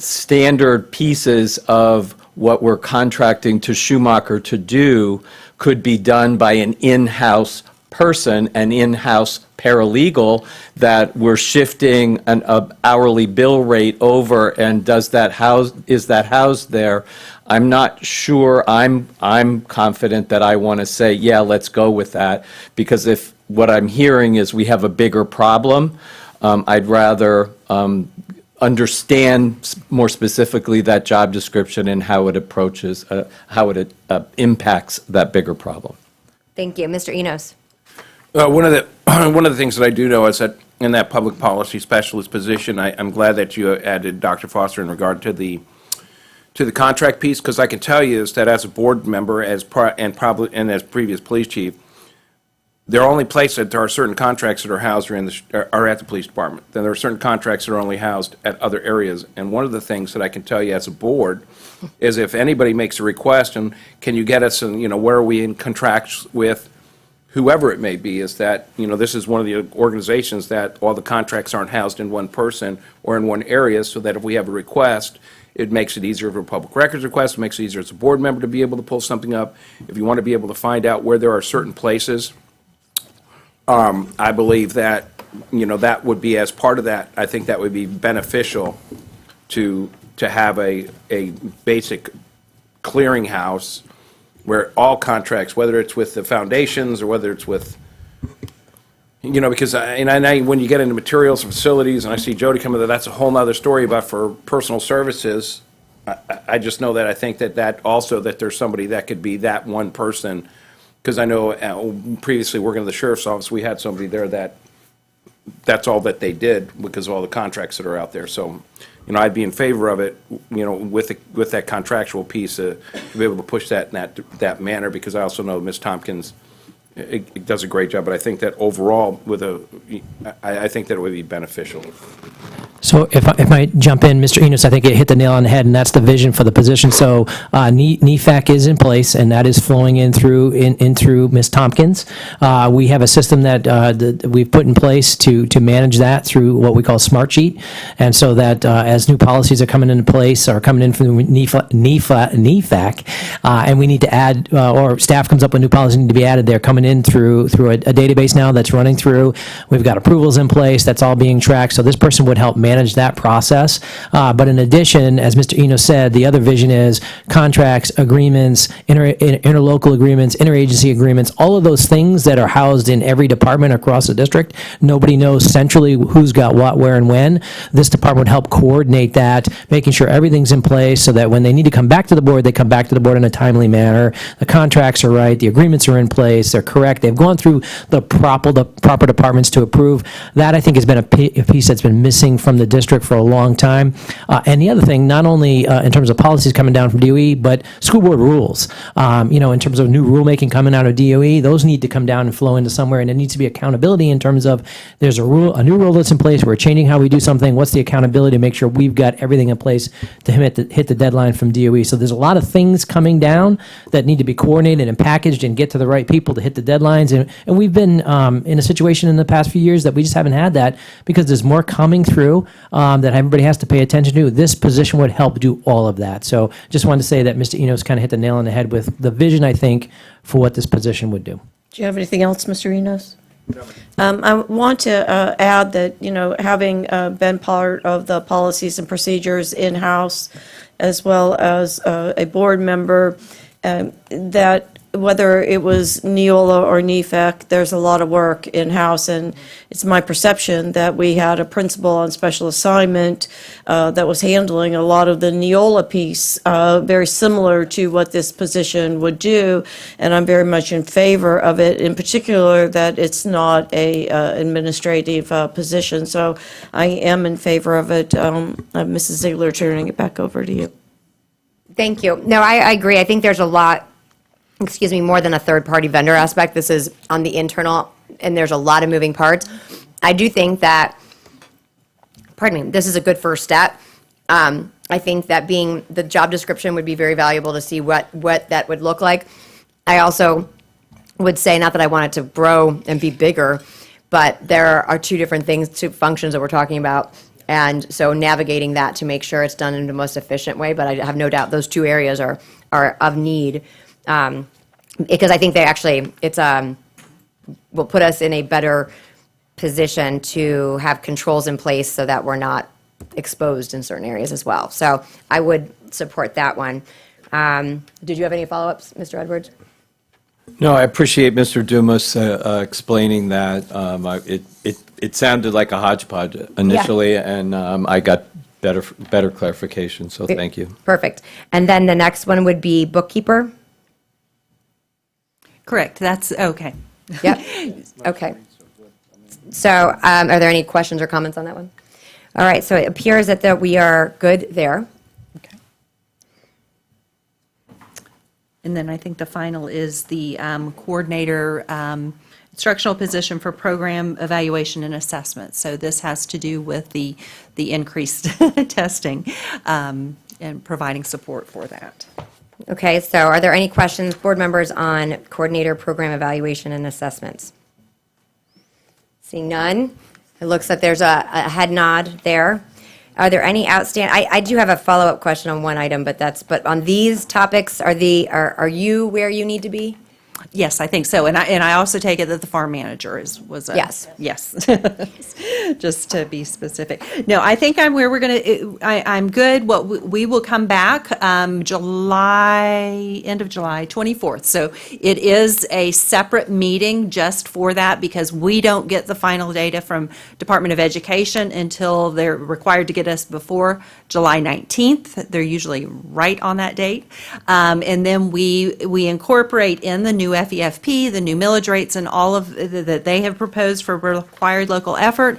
standard pieces of what we're contracting to Schumacher to do could be done by an in-house person, an in-house paralegal, that we're shifting an hourly bill rate over, and is that housed there? I'm not sure. I'm confident that I want to say, yeah, let's go with that, because if what I'm hearing is we have a bigger problem, I'd rather understand more specifically that job description and how it approaches, how it impacts that bigger problem. Thank you. Mr. Enos. One of the things that I do know is that in that public policy specialist position, I'm glad that you added Dr. Foster in regard to the contract piece, because I can tell you is that as a board member, and as previous police chief, there are only places that there are certain contracts that are housed are at the police department. Then there are certain contracts that are only housed at other areas. And one of the things that I can tell you as a board is if anybody makes a request, and can you get us, where are we in contracts with whoever it may be, is that, this is one of the organizations that all the contracts aren't housed in one person or in one area, so that if we have a request, it makes it easier for a public records request, it makes it easier as a board member to be able to pull something up. If you want to be able to find out where there are certain places, I believe that, that would be as part of that. I think that would be beneficial to have a basic clearinghouse where all contracts, whether it's with the foundations or whether it's with, because when you get into materials and facilities, and I see Jody come in, that's a whole nother story about for personal services. I just know that I think that also that there's somebody that could be that one person. Because I know previously working in the sheriff's office, we had somebody there that's all that they did because of all the contracts that are out there. So, I'd be in favor of it, with that contractual piece to be able to push that in that manner, because I also know Ms. Tompkins it does a great job. But I think that overall, I think that it would be beneficial. So if I might jump in, Mr. Enos, I think it hit the nail on the head, and that's the vision for the position. So NEFAC is in place, and that is flowing in through Ms. Tompkins. We have a system that we've put in place to manage that through what we call Smartsheet, and so that as new policies are coming into place or coming in from NEFAC, and we need to add, or staff comes up with new policies need to be added, they're coming in through a database now that's running through. We've got approvals in place. That's all being tracked. So this person would help manage manage that process. But in addition, as Mr. Eno said, the other vision is contracts, agreements, interlocal agreements, interagency agreements, all of those things that are housed in every department across the district. Nobody knows centrally who's got what, where, and when. This department would help coordinate that, making sure everything's in place so that when they need to come back to the board, they come back to the board in a timely manner. The contracts are right, the agreements are in place, they're correct, they've gone through the proper departments to approve. That, I think, has been a piece that's been missing from the district for a long time. And the other thing, not only in terms of policies coming down from DOE, but school board rules. In terms of new rulemaking coming out of DOE, those need to come down and flow into somewhere, and there needs to be accountability in terms of there's a new rule that's in place, we're changing how we do something, what's the accountability to make sure we've got everything in place to hit the deadline from DOE. So there's a lot of things coming down that need to be coordinated and packaged and get to the right people to hit the deadlines. And we've been in a situation in the past few years that we just haven't had that because there's more coming through that everybody has to pay attention to. This position would help do all of that. So just wanted to say that Mr. Enos kind of hit the nail on the head with the vision, I think, for what this position would do. Do you have anything else, Mr. Enos? I want to add that, having been part of the policies and procedures in-house, as well as a board member, that whether it was Neola or NEFAC, there's a lot of work in-house, and it's my perception that we had a principal on special assignment that was handling a lot of the Neola piece, very similar to what this position would do, and I'm very much in favor of it, in particular that it's not a administrative position, so I am in favor of it. Mrs. Ziegler, turning it back over to you. Thank you. No, I agree. I think there's a lot, more than a third-party vendor aspect. This is on the internal, and there's a lot of moving parts. I do think that, this is a good first step. I think that being the job description would be very valuable to see what that would look like. I also would say, not that I want it to grow and be bigger, but there are two different things, two functions that we're talking about. And so navigating that to make sure it's done in the most efficient way, but I have no doubt those two areas are of need. Because I think will put us in a better position to have controls in place so that we're not exposed in certain areas as well. So I would support that one. Did you have any follow-ups, Mr. Edwards? No, I appreciate Mr. Dumas explaining that. It sounded like a hodgepodge initially, and I got better clarification, so thank you. Perfect. And then the next one would be bookkeeper. Correct, that's, okay. Yep, okay. So are there any questions or comments on that one? All right, so it appears that we are good there. Okay. And then I think the final is the coordinator instructional position for program evaluation and assessment. So this has to do with the increased testing and providing support for that. Okay, so are there any questions, board members, on coordinator program evaluation and assessments? Seeing none, it looks like there's a head nod there. Are there any outstanding, I do have a follow-up question on one item, but on these topics, are you where you need to be? Yes, I think so. And I also take it that the farm manager was a... Yes. Yes. Just to be specific. No, I think I'm where we're going to, I'm good. We will come back end of July 24th. So it is a separate meeting just for that because we don't get the final data from Department of Education until they're required to get us before July 19th. They're usually right on that date. And then we incorporate in the new FEFP, the new millage rates, and all of that they have proposed for required local effort.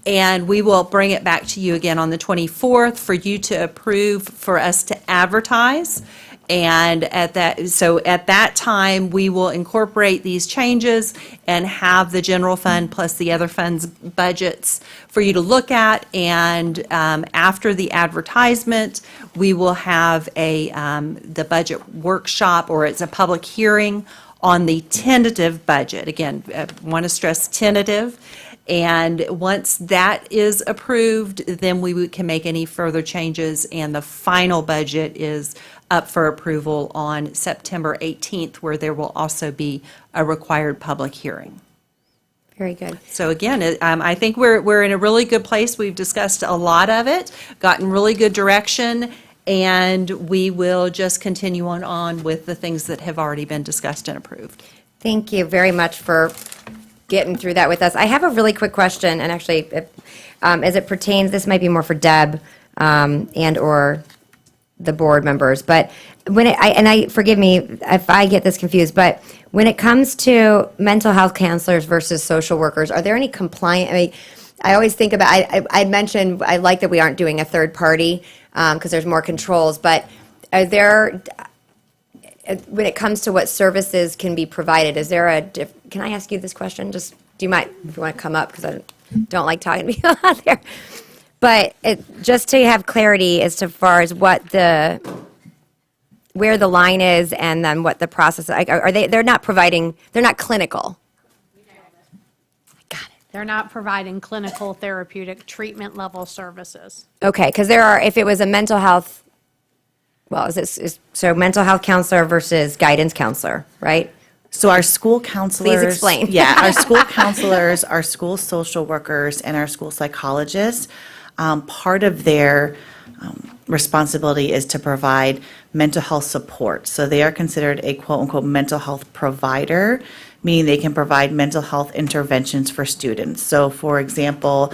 And we will bring it back to you again on the 24th for you to approve for us to advertise. And at that time, we will incorporate these changes and have the general fund plus the other funds budgets for you to look at. And after the advertisement, we will have the budget workshop, or it's a public hearing on the tentative budget. Again, I want to stress tentative. And once that is approved, then we can make any further changes, and the final budget is up for approval on September 18th, where there will also be a required public hearing. Very good. So again, I think we're in a really good place. We've discussed a lot of it, gotten really good direction, and we will just continue on with the things that have already been discussed and approved. Thank you very much for getting through that with us. I have a really quick question, and actually, as it pertains, this might be more for Deb and/or the board members, but forgive me if I get this confused, but when it comes to mental health counselors versus social workers, are there any compliant, I always think about, I mentioned, I like that we aren't doing a third party, because there's more controls, but are there, when it comes to what services can be provided, is there can I ask you this question? Just, do you mind if you want to come up, because I don't like talking to people out there. But just to have clarity as to far as where the line is, and then what the process, they're not clinical. Got it. They're not providing clinical therapeutic treatment level services. Okay, because if it was a mental health, well, so mental health counselor versus guidance counselor, right? So our school counselors. Please explain. Yeah, our school counselors, our school social workers, and our school psychologists, part of their responsibility is to provide mental health support. So they are considered a quote-unquote mental health provider, meaning they can provide mental health interventions for students. So for example,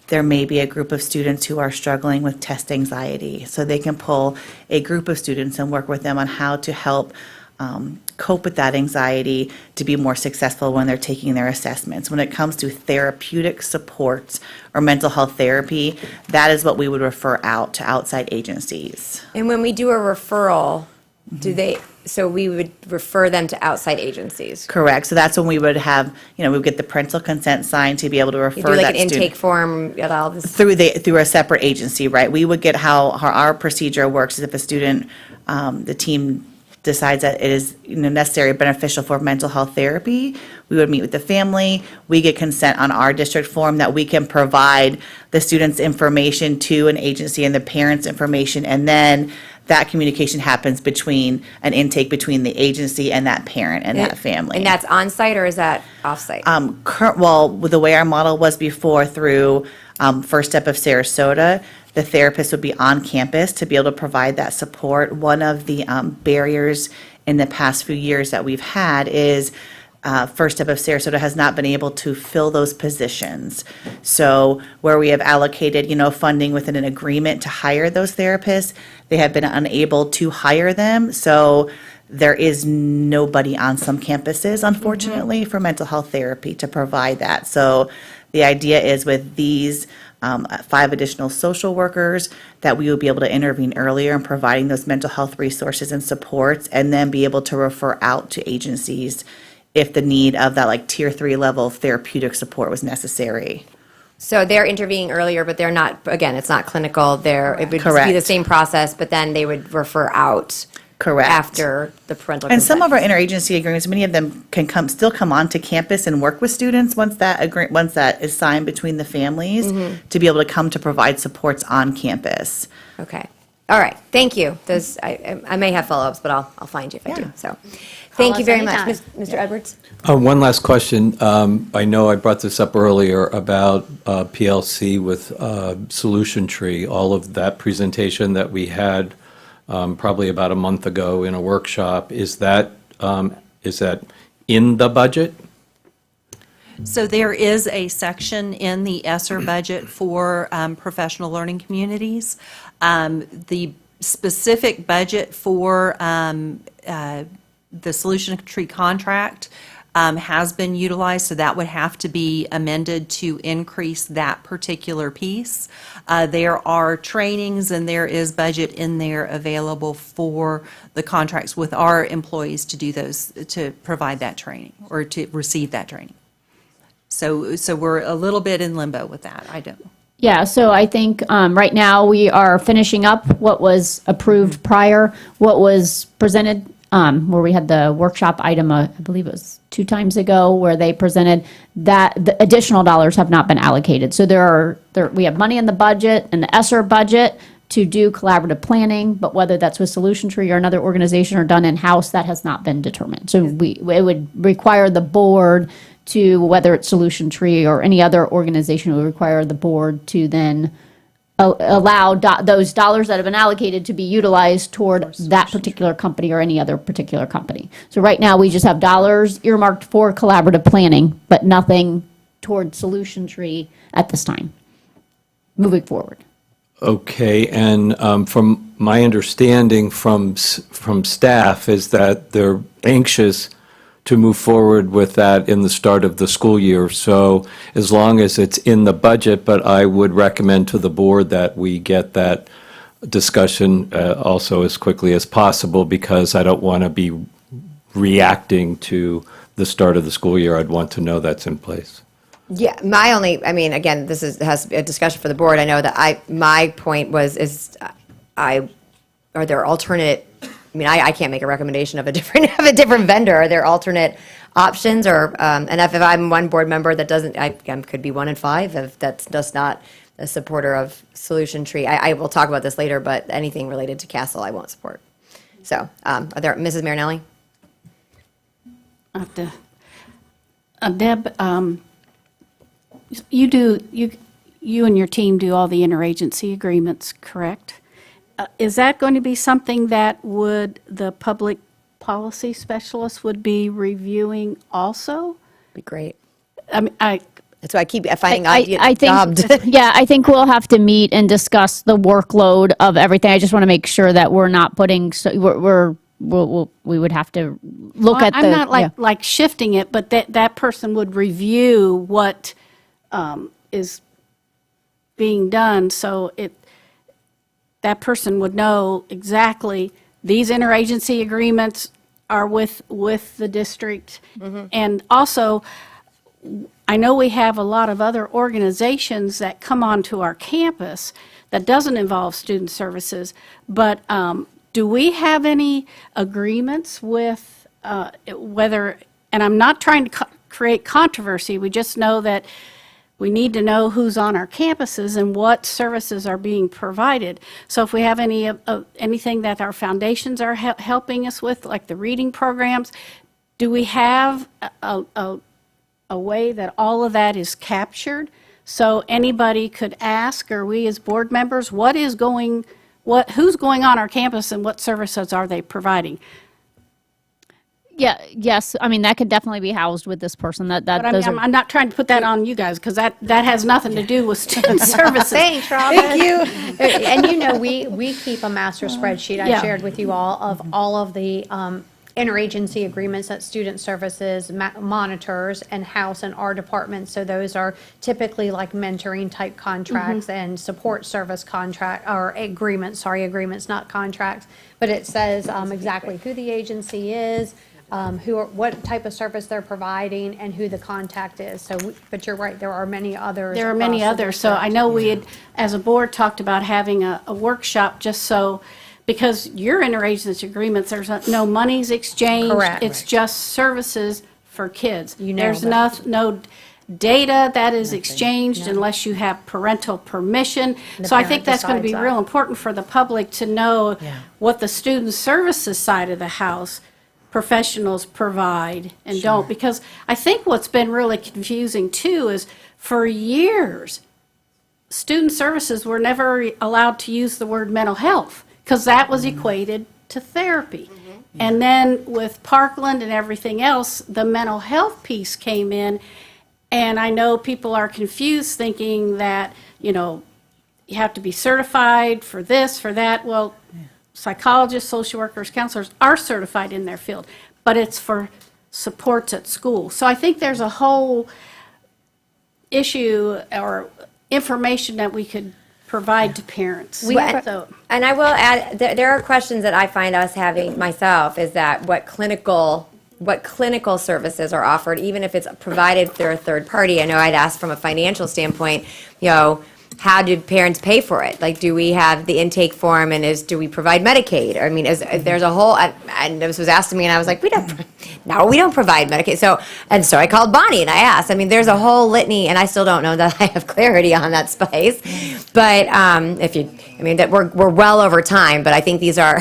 there may be a group of students who are struggling with test anxiety. So they can pull a group of students and work with them on how to help cope with that anxiety to be more successful when they're taking their assessments. When it comes to therapeutic supports or mental health therapy, that is what we would refer out to outside agencies. And when we do a referral, so we would refer them to outside agencies? Correct. So that's when we would have, we would get the parental consent signed to be able to refer You do that like an student. intake form, get all this? Through a separate agency, right? We would get how our procedure works is if a student, the team decides that it is necessary or beneficial for mental health therapy, we would meet with the family. We get consent on our district form that we can provide the student's information to an agency and the parent's information, and then that communication happens between an intake between the agency and that parent and that family. And that's on-site or is that off-site? Well, with the way our model was before through First Step of Sarasota, the therapist would be on campus to be able to provide that support. One of the barriers in the past few years that we've had is First Step of Sarasota has not been able to fill those positions. So where we have allocated, funding within an agreement to hire those therapists, they have been unable to hire them. So there is nobody on some campuses, unfortunately, for mental health therapy to provide that. So the idea is with these 5 additional social workers that we will be able to intervene earlier in providing those mental health resources and supports, and then be able to refer out to agencies if the need of that tier 3 level of therapeutic support was necessary. So they're intervening earlier, but they're not, again, it's not clinical. It would just be the Correct. same process, but then they would refer out. Correct. After the parental And some consent. of our interagency agreements, many of them can still come onto campus and work with students once that is signed between the families to be able to come to provide supports on campus. Okay. All right. Thank you. I may have follow-ups, but I'll find you if I do. So, thank you us very much. anytime. Mr. Edwards? One last question. I know I brought this up earlier about PLC with Solution Tree, all of that presentation that we had probably about a month ago in a workshop. Is that in the budget? So there is a section in the ESSER budget for professional learning communities. The specific budget for the Solution Tree contract has been utilized, so that would have to be amended to increase that particular piece. There are trainings and there is budget in there available for the contracts with our employees to do those, to provide that training or to receive that training. So we're a little bit in limbo with that. I don't. Yeah, so I think right now we are finishing up what was approved prior, what was presented, where we had the workshop item, I believe it was 2 times ago, where they presented that the additional dollars have not been allocated. So we have money in the budget, in the ESSER budget, to do collaborative planning, but whether that's with Solution Tree or another organization or done in-house, that has not been determined. So it would require the board to whether it's Solution Tree or any other organization, would require the board to then allow those dollars that have been allocated to be utilized toward that particular company or any other particular company. So right now, we just have dollars earmarked for collaborative planning, but nothing toward Solution Tree at this time, moving forward. Okay, and from my understanding from staff is that they're anxious to move forward with that in the start of the school year. So as long as it's in the budget, but I would recommend to the board that we get that discussion also as quickly as possible, because I don't want to be reacting to the start of the school year. I'd want to know that's in place. Yeah, I mean, again, this has to be a discussion for the board. I know that my point are there alternate, I mean, I can't make a recommendation of a different vendor. Are there alternate options, or, and if I'm one board member that doesn't, I could be 1 in 5 if that's just not a supporter of Solution Tree. I will talk about this later, but anything related to Castle, I won't support. So, are there, Mrs. Marinelli? Deb, you and your team do all the interagency agreements, correct? Is that going to be something that the public policy specialist would be reviewing also? Be great. I mean, That's why I keep finding out I think, yeah, I think we'll have to meet and discuss the workload of everything. I just want to make sure that we're not putting, we would have to look at the. I'm not like shifting it, but that person would review what is being done, so that person would know exactly these interagency agreements are with the district. And also, I know we have a lot of other organizations that come onto our campus that doesn't involve student services, but do we have any agreements with whether, and I'm not trying to create controversy, we just know that we need to know who's on our campuses and what services are being provided. So if we have anything that our foundations are helping us with, like the reading programs, do we have a way that all of that is captured? So anybody could ask, or we as board members, who's going on our campus and what services are they providing? Yeah, yes, I mean, that could definitely be housed with this person, But I'm not trying to put that on you guys, because that has nothing to do with student services. Thanks, Robin. Thank you. And you know, we keep a master spreadsheet I Yeah. shared with you all of the interagency agreements that student services monitors and house in our department. So those are typically like mentoring type contracts and support service contract or agreements, not contracts. But it says exactly who the agency is, what type of service they're providing, and who the contact is. So, but you're right, there are many others. There are many across the others. So I district. know we had, as a board, talked about having a workshop just so, because your interagency agreements, there's no monies exchanged. Correct. It's just services for kids. You know There's that. no data that is exchanged unless you have parental permission. So I think parent that's going to be decides real that. important for the public to know what the student services side of the house professionals provide and don't. Because I think what's been really confusing too is for years, student services were never allowed to use the word mental health because that was equated to therapy. And then with Parkland and everything else, the mental health piece came in. And I know people are confused thinking that, you have to be certified for this, for that. Well, psychologists, social workers, counselors are certified in their field, but it's for supports at school. So I think there's a whole issue or information that we could provide to parents. So- And I will add, there are questions that I find us having myself, is that what clinical services are offered, even if it's provided through a third party. I know I'd asked from a financial standpoint, how do parents pay for it? Like, do we have the intake form, and do we provide Medicaid? I mean, there's a whole, and this was asked to me, and I was like, we don't provide Medicaid. So I called Bonnie and I asked. I mean, there's a whole litany, and I still don't know that I have clarity on that space. But that we're well over time. But I think those are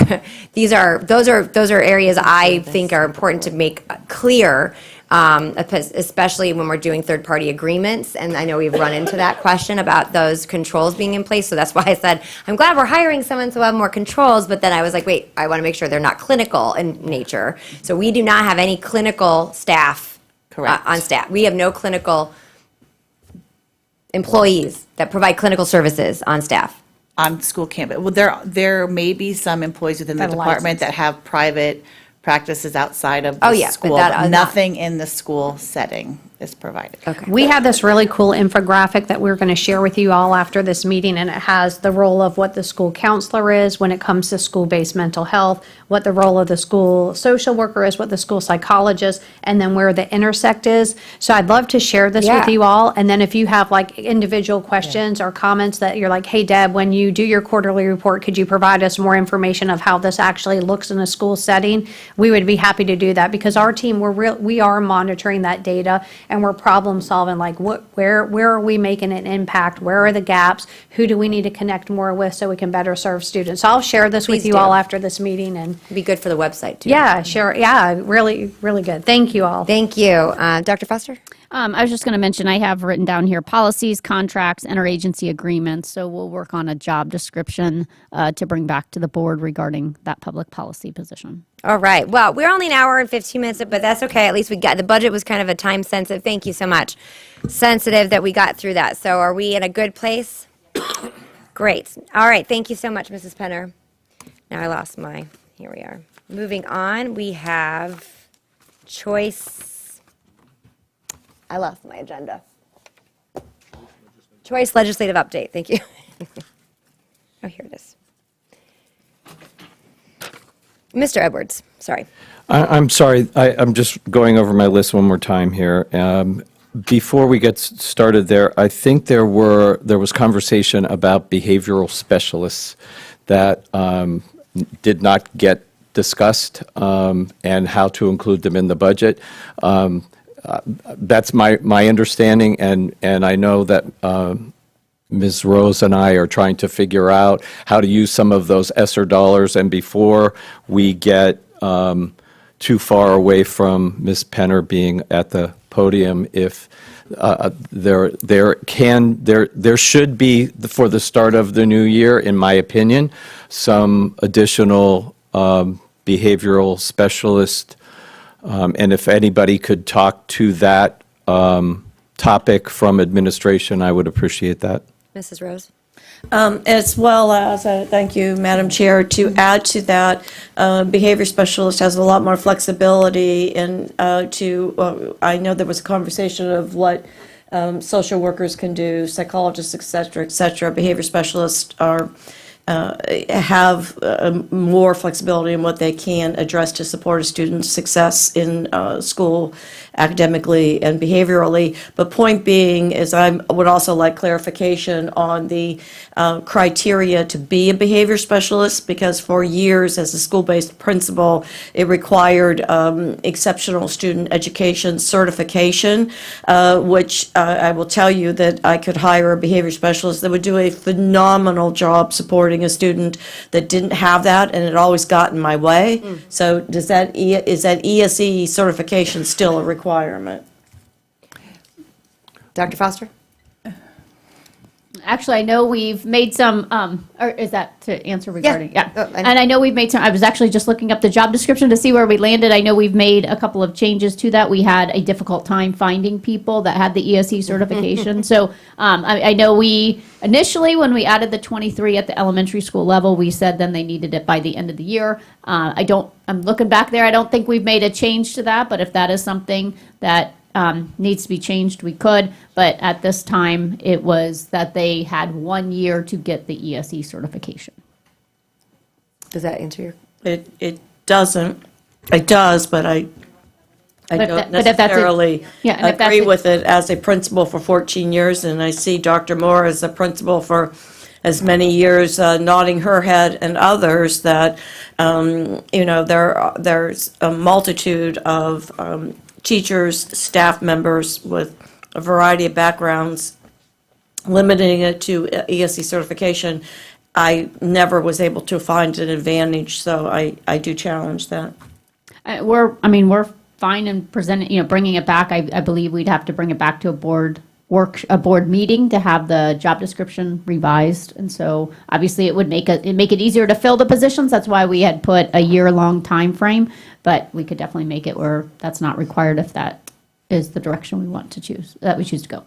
areas I think are important to make clear. especially when we're doing third-party agreements. And I know we've run into that question about those controls being in place. So that's why I said, I'm glad we're hiring someone so we'll have more controls. But then I was like, wait, I want to make sure they're not clinical in nature. So we do not have any clinical staff Correct. on staff. We have no clinical employees that provide clinical services on staff. On school campus. Well, there may be some employees within the That are department that have private practices outside of Oh, the yeah, but school, that but are not- nothing in the school setting is provided. Okay. We have this really cool infographic that we're going to share with you all after this meeting, and it has the role of what the school counselor is when it comes to school-based mental health, what the role of the school social worker is, what the school psychologist, and then where the intersect is. So I'd love to share this with Yeah. you all, and then if you have like individual questions or comments that you're like, hey, Deb, when you do your quarterly report, could you provide us more information of how this actually looks in a school setting? We would be happy to do that, because our team, we are monitoring that data, and we're problem solving, like where are we making an impact? Where are the gaps? Who do we need to connect more with so we can better serve students? So I'll share this with Please you do. all after this meeting, and It'd be good for the website, too. yeah, share, yeah, really, really good. Thank you all. Thank you. Dr. Foster? I was just going to mention, I have written down here policies, contracts, interagency agreements. So we'll work on a job description to bring back to the board regarding that public policy position. All right. Well, we're only an hour and 15 minutes, but that's okay. At least we got, the budget was kind of a time sensitive. Thank you so much. Sensitive that we got through that. So are we in a good place? Great. All right. Thank you so much, Mrs. Penner. Now I lost my, here we are. Moving on, we have choice. I lost my agenda. Choice legislative update. Thank you. Oh, here it is. Mr. Edwards, sorry. I'm sorry, I'm just going over my list one more time here. Before we get started there, I think there was conversation about behavioral specialists that did not get discussed, and how to include them in the budget. That's my understanding, and I know that Ms. Rose and I are trying to figure out how to use some of those ESSER dollars, and before we get too far away from Ms. Penner being at the podium, if there should be, for the start of the new year, in my opinion, some additional behavioral specialist, and if anybody could talk to that topic from administration, I would appreciate that. Mrs. Rose? As well as, thank you, Madam Chair, to add to that, behavior specialist has a lot more flexibility and I know there was a conversation of what social workers can do, psychologists, et cetera. Behavior specialists have more flexibility in what they can address to support a student's success in school, academically and behaviorally. But point being is I would also like clarification on the criteria to be a behavior specialist, because for years as a school-based principal, it required exceptional student education certification, which I will tell you that I could hire a behavior specialist that would do a phenomenal job supporting a student that didn't have that, and it always got in my way. So is that ESE certification still a requirement? Dr. Foster? Actually, I know we've made some, or is that to answer regarding? Yeah. Oh, And I know we've made some, I was actually just looking up the job description to see where we landed. I know we've made a couple of changes to that. We had a difficult time finding people that had the ESE certification. So I know we, initially, when we added the 23 at the elementary school level, we said then they needed it by the end of the year. I'm looking back there, I don't think we've made a change to that, but if that is something that needs to be changed, we could, but at this time, it was that they had 1 year to get the ESE certification. Does that answer your? It doesn't. It does, but I But don't if that's it- necessarily Yeah, and if that's agree it- with it as a principal for 14 years, and I see Dr. Moore as a principal for as many years, nodding her head, and others that, there's a multitude of teachers, staff members with a variety of backgrounds, limiting it to ESE certification. I never was able to find an advantage, so I do challenge that. We're fine in presenting, bringing it back. I believe we'd have to bring it back to a board meeting to have the job description revised. And so obviously it would make it easier to fill the positions. That's why we had put a year-long time frame, but we could definitely make it where that's not required if that is the direction we want to choose, that we choose to go.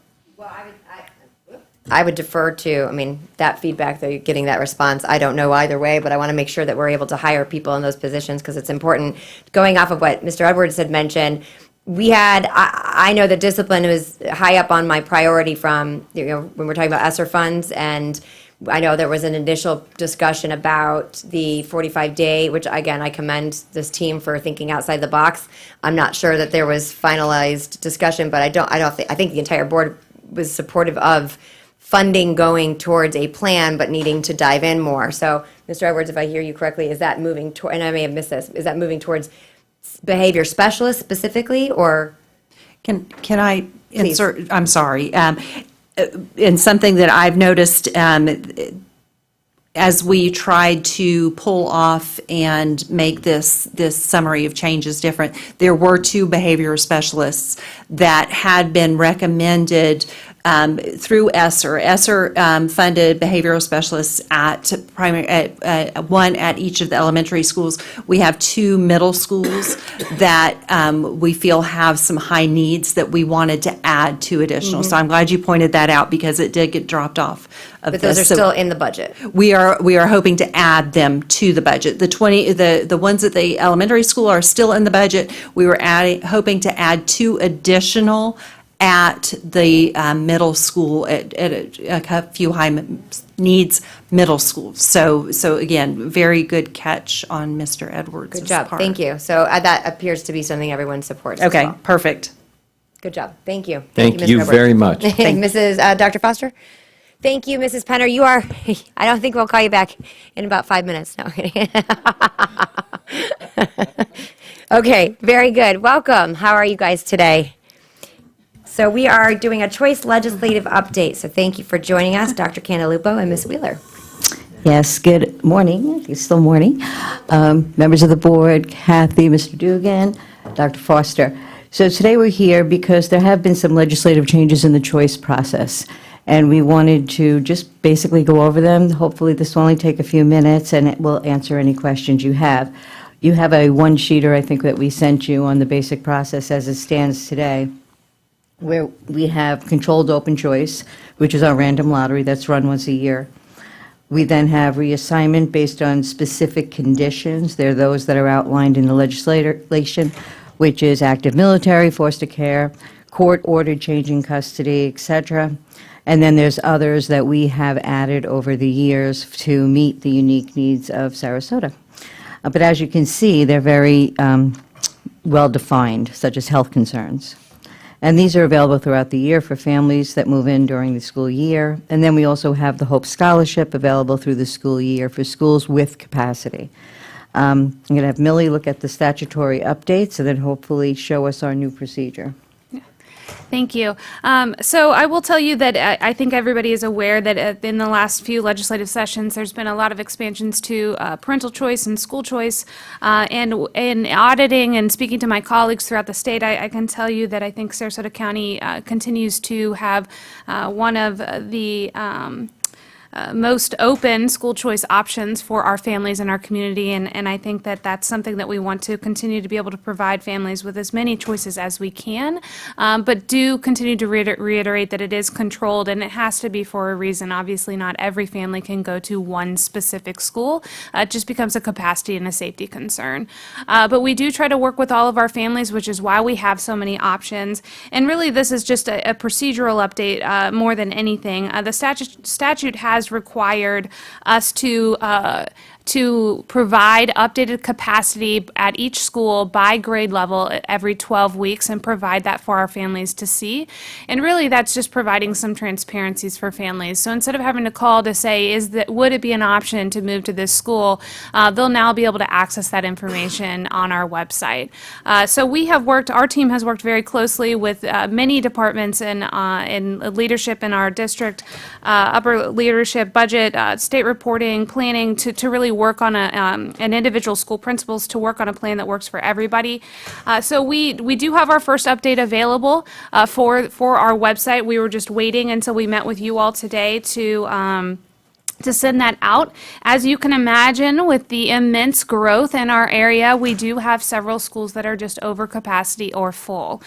I would defer to, that feedback, though, you're getting that response. I don't know either way, but I want to make sure that we're able to hire people in those positions because it's important. Going off of what Mr. Edwards had mentioned, I know that discipline was high up on my priority from, when we're talking about ESSER funds, and I know there was an initial discussion about the 45-day, which again, I commend this team for thinking outside the box. I'm not sure that there was finalized discussion, but I think the entire board was supportive of funding going towards a plan, but needing to dive in more. So, Mr. Edwards, if I hear you correctly, is that moving toward, and I may have missed this, is that moving towards behavior specialists specifically, or? Can I insert, I'm sorry, in something that I've noticed as we tried to pull off and make this summary of changes different, there were 2 behavior specialists that had been recommended through ESSER. ESSER funded behavioral specialists at one at each of the elementary schools. We have 2 middle schools that we feel have some high needs that we wanted to add 2 additional. So I'm glad you pointed that out because it did get dropped off of But this. those are still in the budget. We are hoping to add them to the budget. The ones at the elementary school are still in the budget. We were hoping to add 2 additional at the middle school at a few high needs middle schools. So again, very good catch on Mr. Edwards' Good job, part. thank you. So that appears to be something everyone supports as Okay, well. perfect. Good job, thank you. Thank Mr. you Edwards. very much. Mrs. Dr. Foster? Thank you, Mrs. Penner. You are, I don't think we'll call you back in about 5 minutes. No. Okay, very good. Welcome. How are you guys today? So we are doing a choice legislative update. So thank you for joining us, Dr. Cantalupo and Ms. Wheeler. Yes, good morning. It's still morning. Members of the board, Kathy, Mr. Dugan, Dr. Foster. So today we're here because there have been some legislative changes in the choice process, and we wanted to just basically go over them. Hopefully this will only take a few minutes, and it will answer any questions you have. You have a one-sheeter, I think, that we sent you on the basic process as it stands today, where we have controlled open choice, which is our random lottery that's run once a year. We then have reassignment based on specific conditions. They're those that are outlined in the legislation, which is active military, foster care, court-ordered changing custody, etc. And then there's others that we have added over the years to meet the unique needs of Sarasota. But as you can see, they're very well-defined, such as health concerns. And these are available throughout the year for families that move in during the school year. And then we also have the Hope Scholarship available through the school year for schools with capacity. I'm going to have Millie look at the statutory updates and then hopefully show us our new procedure. Thank you. So I will tell you that I think everybody is aware that in the last few legislative sessions, there's been a lot of expansions to parental choice and school choice. And in auditing and speaking to my colleagues throughout the state, I can tell you that I think Sarasota County continues to have one of the most open school choice options for our families in our community, and I think that that's something that we want to continue to be able to provide families with as many choices as we can, but do continue to reiterate that it is controlled and it has to be for a reason. Obviously, not every family can go to one specific school. It just becomes a capacity and a safety concern. But we do try to work with all of our families, which is why we have so many options. And really, this is just a procedural update more than anything. The statute has required us to provide updated capacity at each school by grade level every 12 weeks and provide that for our families to see. And really, that's just providing some transparencies for families. So instead of having to call to say, would it be an option to move to this school, they'll now be able to access that information on our website. So our team has worked very closely with many departments in leadership in our district, upper leadership, budget, state reporting, planning, to really work on an individual school principals to work on a plan that works for everybody. So we do have our first update available for our website. We were just waiting until we met with you all today to send that out. As you can imagine, with the immense growth in our area, we do have several schools that are just over capacity or full.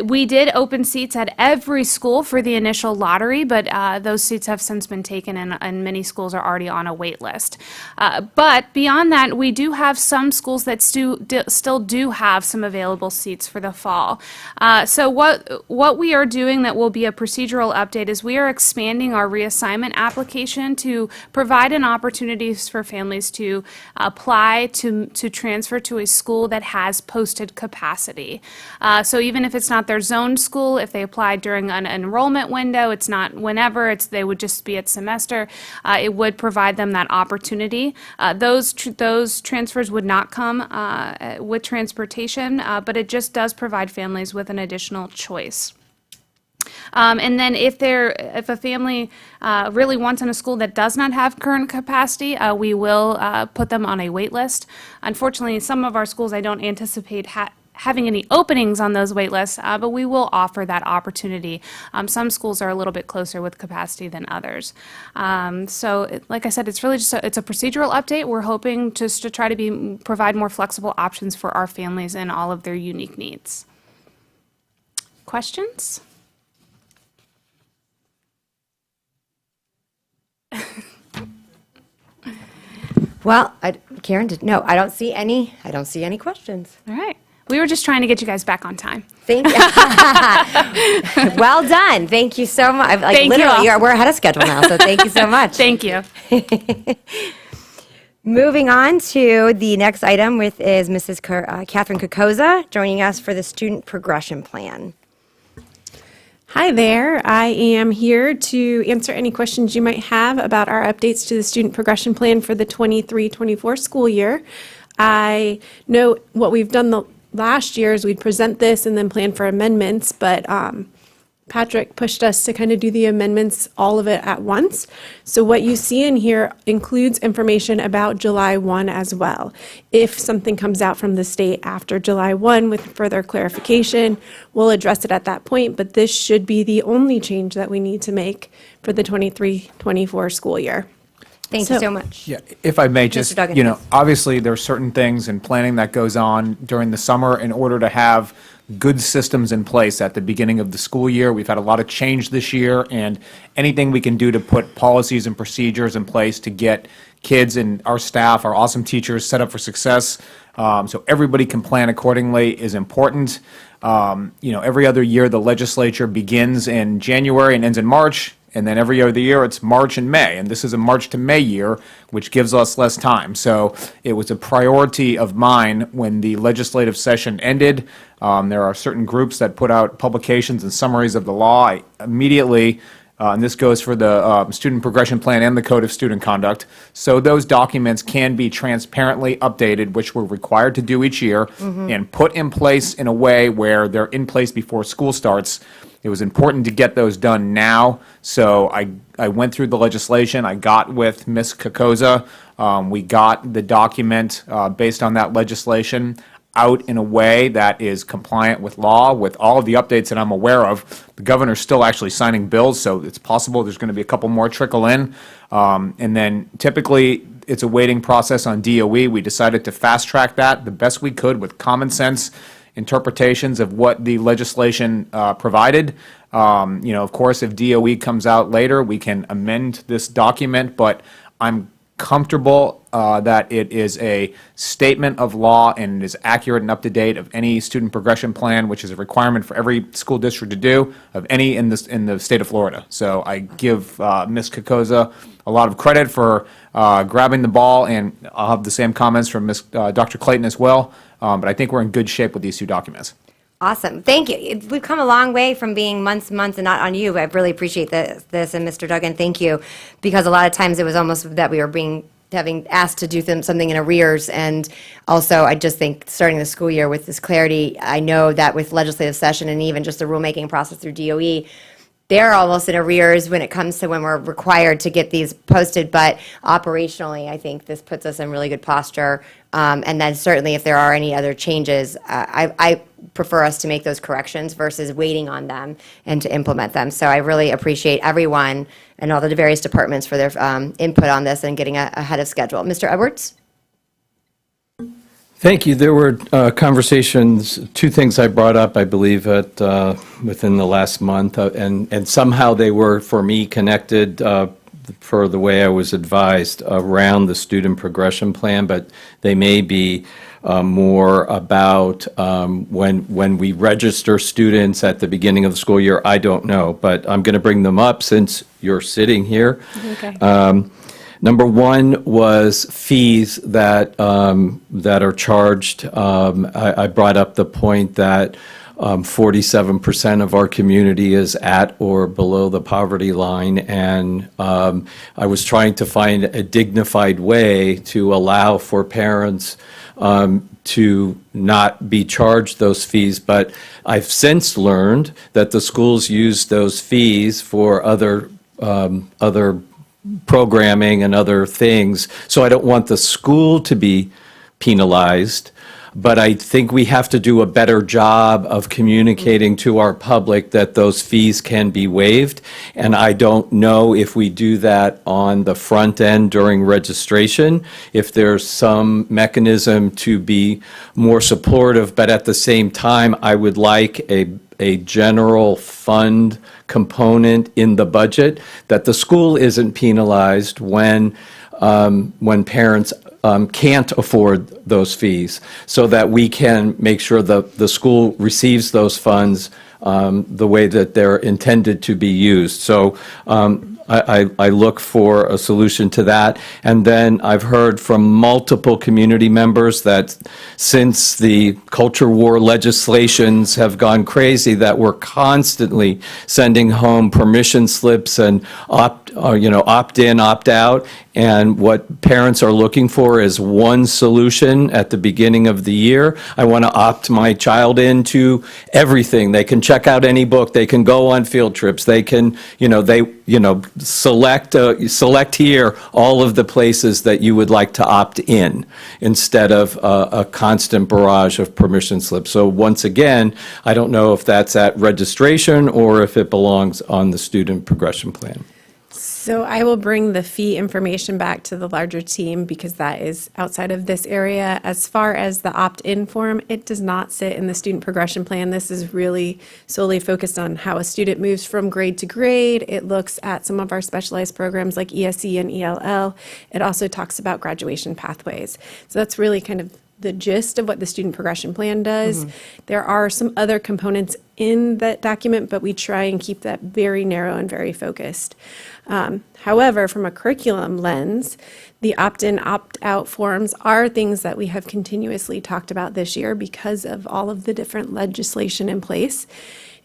We did open seats at every school for the initial lottery, but those seats have since been taken, and many schools are already on a wait list. But beyond that, we do have some schools that still do have some available seats for the fall. So what we are doing that will be a procedural update is we are expanding our reassignment application to provide an opportunity for families to apply to transfer to a school that has posted capacity. So even if it's not their zone school, if they applied during an enrollment window, it's not whenever, they would just be at semester, it would provide them that opportunity. Those transfers would not come with transportation, but it just does provide families with an additional choice. And then if a family really wants in a school that does not have current capacity, we will put them on a wait list. Unfortunately, some of our schools, I don't anticipate having any openings on those wait lists, but we will offer that opportunity. Some schools are a little bit closer with capacity than others. Like I said, it's really just it's a procedural update. We're hoping just to try to provide more flexible options for our families and all of their unique needs. Questions? Well, Karen, no, I don't see any questions. All right. We were just trying to get you guys back on time. Thank you. Well done. Thank you so much. Thank you all. We're ahead of schedule now, so thank you so much. Thank you. Moving on to the next item, is Mrs. Catherine Kokoza joining us for the student progression plan. Hi there. I am here to answer any questions you might have about our updates to the student progression plan for the 23-24 school year. I know what we've done the last year is we'd present this and then plan for amendments, but Patrick pushed us to kind of do the amendments, all of it at once. So what you see in here includes information about July 1 as well. If something comes out from the state after July 1 with further clarification, we'll address it at that point, but this should be the only change that we need to make for the 23-24 school year. Thank you so much. Yeah, if I may just, Duggan, please. obviously there are certain things in planning that goes on during the summer in order to have good systems in place at the beginning of the school year. We've had a lot of change this year, and anything we can do to put policies and procedures in place to get kids and our staff, our awesome teachers, set up for success, so everybody can plan accordingly is important. Every other year the legislature begins in January and ends in March. And then every other year, it's March and May. And this is a March to May year, which gives us less time. So it was a priority of mine when the legislative session ended. There are certain groups that put out publications and summaries of the law. I immediately, and this goes for the student progression plan and the code of student conduct, so those documents can be transparently updated, which we're required to do each year, and put in place in a way where they're in place before school starts. It was important to get those done now, so I went through the legislation. I got with Ms. Kokoza. We got the document based on that legislation out in a way that is compliant with law, with all of the updates that I'm aware of. The governor's still actually signing bills, so it's possible there's going to be a couple more trickle in. And then typically, it's a waiting process on DOE. We decided to fast track that the best we could with common sense interpretations of what the legislation provided. Of course, if DOE comes out later, we can amend this document, but I'm comfortable that it is a statement of law and it is accurate and up to date of any student progression plan, which is a requirement for every school district to do, of any in the state of Florida. So I give Ms. Kokoza a lot of credit for grabbing the ball, and I'll have the same comments from Dr. Clayton as well. But I think we're in good shape with these two documents. Awesome. Thank you. We've come a long way from being months and not on you. I really appreciate this. And Mr. Duggan, thank you. Because a lot of times it was almost that we were having asked to do something in arrears. And also, I just think starting the school year with this clarity, I know that with legislative session and even just the rulemaking process through DOE, they're almost in arrears when it comes to when we're required to get these posted, but operationally, I think this puts us in really good posture. And then certainly if there are any other changes, I prefer us to make those corrections versus waiting on them and to implement them. So I really appreciate everyone and all the various departments for their input on this and getting ahead of schedule. Mr. Edwards? Thank you. There were conversations, two things I brought up, I believe, within the last month, and somehow they were, for me, connected for the way I was advised around the student progression plan, but they may be more about when we register students at the beginning of the school year. I don't know, but I'm going to bring them up since you're sitting here. Okay. Number one was fees that are charged. I brought up the point that 47% of our community is at or below the poverty line, and I was trying to find a dignified way to allow for parents to not be charged those fees, but I've since learned that the schools use those fees for other programming and other things. So I don't want the school to be penalized, but I think we have to do a better job of communicating to our public that those fees can be waived. And I don't know if we do that on the front end during registration, if there's some mechanism to be more supportive, but at the same time, I would like a general fund component in the budget, that the school isn't penalized when parents can't afford those fees, so that we can make sure the school receives those funds the way that they're intended to be used. So I look for a solution to that. And then I've heard from multiple community members that since the culture war legislations have gone crazy, that we're constantly sending home permission slips and opt-in, opt-out. And what parents are looking for is one solution at the beginning of the year. I want to opt my child into everything. They can check out any book. They can go on field trips. They can, select here all of the places that you would like to opt in, instead of a constant barrage of permission slips. So once again, I don't know if that's at registration or if it belongs on the student progression plan. So I will bring the fee information back to the larger team because that is outside of this area. As far as the opt-in form, it does not sit in the student progression plan. This is really solely focused on how a student moves from grade to grade. It looks at some of our specialized programs like ESE and ELL. It also talks about graduation pathways. So that's really kind of the gist of what the student progression plan does. There are some other components in that document, but we try and keep that very narrow and very focused. However, from a curriculum lens, the opt-in, opt-out forms are things that we have continuously talked about this year because of all of the different legislation in place.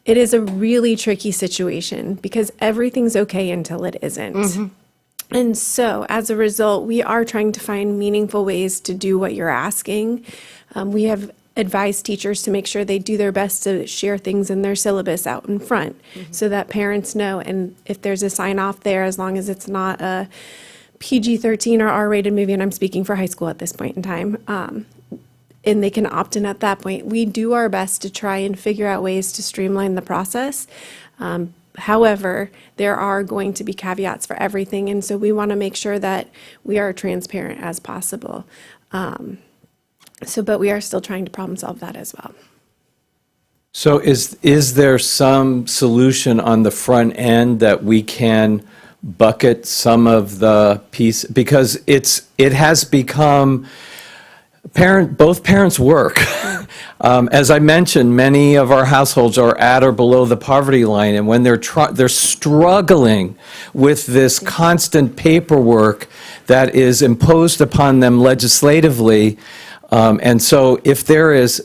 It is a really tricky situation because everything's okay until it isn't. And so, as a result, we are trying to find meaningful ways to do what you're asking. We have advised teachers to make sure they do their best to share things in their syllabus out in front so that parents know. And if there's a sign off there, as long as it's not a PG-13 or R-rated movie, and I'm speaking for high school at this point in time, and they can opt in at that point, we do our best to try and figure out ways to streamline the process. However, there are going to be caveats for everything, and so we want to make sure that we are transparent as possible. But we are still trying to problem solve that as well. So is there some solution on the front end that we can bucket some of the piece? Because it has become both parents work. As I mentioned, many of our households are at or below the poverty line, and when they're struggling with this constant paperwork that is imposed upon them legislatively, and so if there is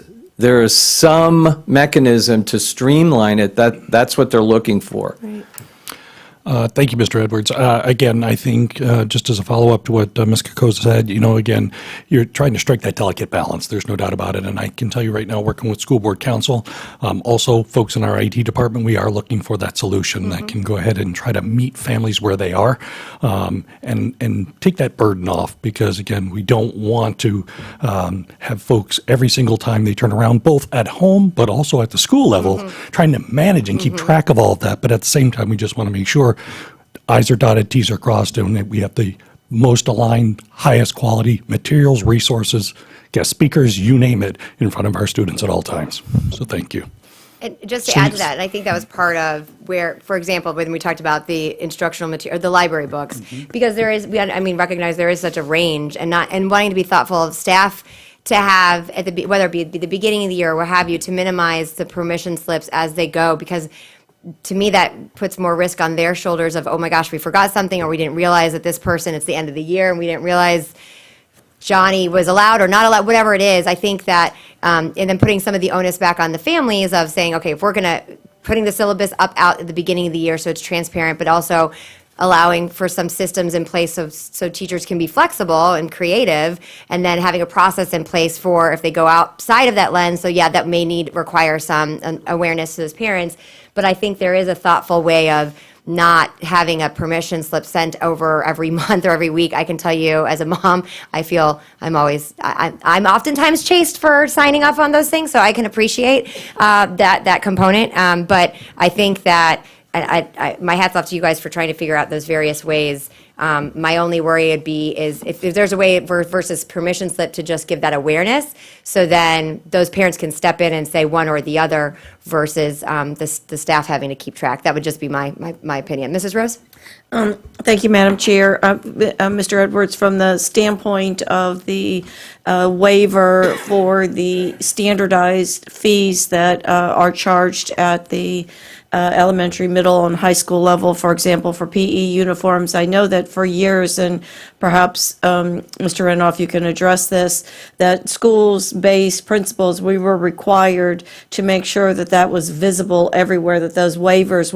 some mechanism to streamline it, that's what they're looking for. Right. Thank you, Mr. Edwards. Again, I think just as a follow-up to what Ms. Kokoza said, again, you're trying to strike that delicate balance. There's no doubt about it. And I can tell you right now, working with School Board Council, also folks in our IT department, we are looking for that solution that can go ahead and try to meet families where they are and take that burden off because, again, we don't want to have folks every single time they turn around, both at home but also at the school level, trying to manage and keep track of all of that. But at the same time, we just want to make sure I's are dotted, T's are crossed, and that we have the most aligned, highest quality materials, resources, guest speakers, you name it, in front of our students at all times. So thank you. And just to add to that, and I think that was part of where, for example, when we talked about the instructional material, the library books, because there is, recognize there is such a range, and wanting to be thoughtful of staff to have whether it be the beginning of the year or what have you, to minimize the permission slips as they go, because to me, that puts more risk on their shoulders of, oh my gosh, we forgot something, or we didn't realize that this person, it's the end of the year, and we didn't realize Johnny was allowed or not allowed, whatever it is. I think that, and then putting some of the onus back on the families of saying, okay, if we're putting the syllabus out at the beginning of the year so it's transparent, but also allowing for some systems in place so teachers can be flexible and creative, and then having a process in place for if they go outside of that lens. So yeah, that may require some awareness to those parents. But I think there is a thoughtful way of not having a permission slip sent over every month or every week. I can tell you as a mom, I feel I'm oftentimes chased for signing off on those things, so I can appreciate that component. But I think that my hat's off to you guys for trying to figure out those various ways. My only worry would be is if there's a way versus permission slip to just give that awareness, so then those parents can step in and say one or the other versus the staff having to keep track. That would just be my opinion. Mrs. Rose? Thank you, Madam Chair. Mr. Edwards, from the standpoint of the waiver for the standardized fees that are charged at the elementary, middle, and high school level, for example, for PE uniforms, I know that for years, and perhaps, Mr. Renoff, you can address this, that schools-based principals, we were required to make sure that that was visible everywhere, that those waivers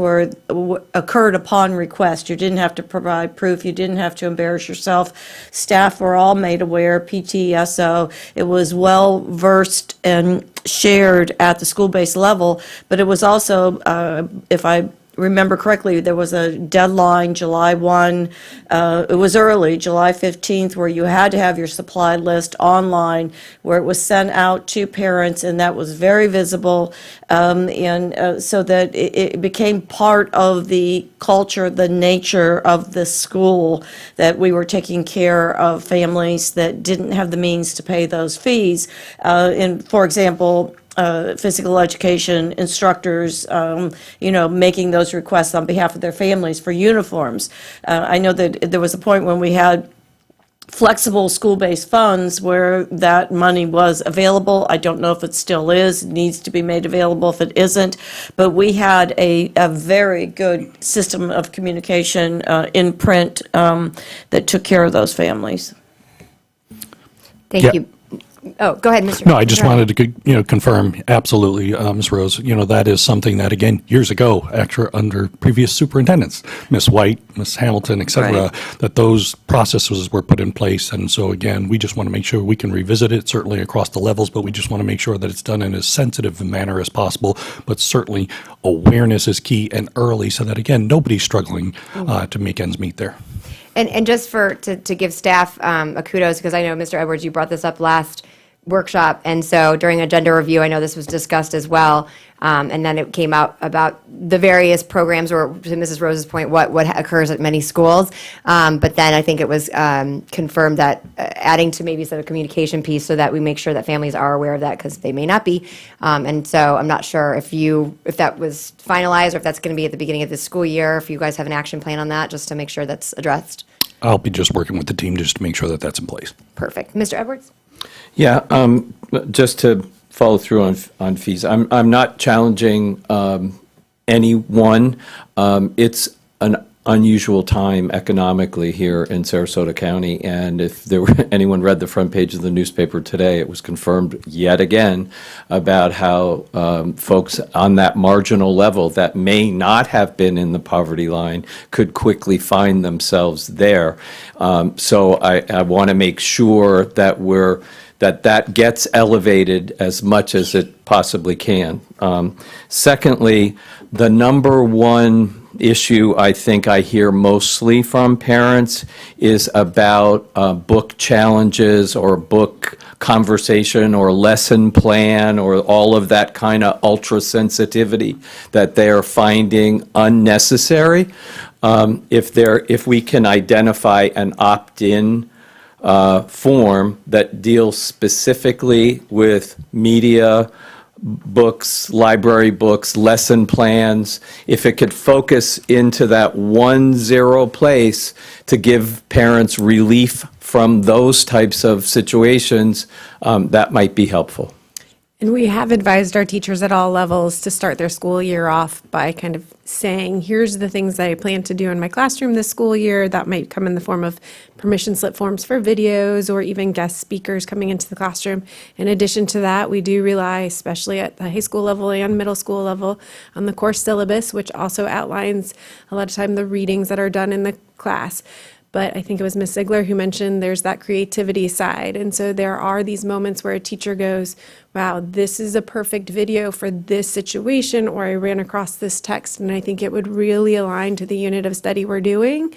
occurred upon request. You didn't have to provide proof. You didn't have to embarrass yourself. Staff were all made aware, PTSO. It was well-versed and shared at the school-based level, but it was also, if I remember correctly, there was a deadline, July 1, it was early, July 15th, where you had to have your supply list online, where it was sent out to parents, and that was very visible, and so that it became part of the culture, the nature of the school, that we were taking care of families that didn't have the means to pay those fees. And for example, physical education instructors, making those requests on behalf of their families for uniforms. I know that there was a point when we had flexible school-based funds where that money was available. I don't know if it still is. It needs to be made available if it isn't. But we had a very good system of communication in print that took care of those families. Thank you. Oh, go ahead, Mr. No, I just wanted to, confirm, absolutely, Ms. Rose, that is something that, again, years ago, actually under previous superintendents, Ms. White, Ms. Hamilton, et cetera, that those processes were put in place. And so, again, we just want to make sure we can revisit it, certainly across the levels, but we just want to make sure that it's done in as sensitive a manner as possible. But certainly, awareness is key and early so that, again, nobody's struggling to make ends meet there. And just to give staff a kudos, because I know, Mr. Edwards, you brought this up last workshop, and so during agenda review, I know this was discussed as well, and then it came out about the various programs, or to Mrs. Rose's point, what occurs at many schools, but then I think it was confirmed that adding to maybe some communication piece so that we make sure that families are aware of that, because they may not be, and so I'm not sure if that was finalized, or if that's going to be at the beginning of this school year, if you guys have an action plan on that, just to make sure that's addressed. I'll be just working with the team just to make sure that that's in place. Perfect. Mr. Edwards? Yeah, just to follow through on fees, I'm not challenging anyone. It's an unusual time economically here in Sarasota County, and if anyone read the front page of the newspaper today, it was confirmed yet again about how folks on that marginal level that may not have been in the poverty line could quickly find themselves there. So I want to make sure that that gets elevated as much as it possibly can. Secondly, the number one issue I think I hear mostly from parents is about book challenges or book conversation or lesson plan or all of that kind of ultra sensitivity that they're finding unnecessary. If we can identify an opt-in form that deals specifically with media, books, library books, lesson plans, if it could focus into that 1-0 place to give parents relief from those types of situations, that might be helpful. And we have advised our teachers at all levels to start their school year off by kind of saying, here's the things that I plan to do in my classroom this school year. That might come in the form of permission slip forms for videos or even guest speakers coming into the classroom. In addition to that, we do rely, especially at the high school level and middle school level, on the course syllabus, which also outlines a lot of time the readings that are done in the class. But I think it was Ms. Ziegler who mentioned there's that creativity side. And so there are these moments where a teacher goes, wow, this is a perfect video for this situation, or I ran across this text and I think it would really align to the unit of study we're doing.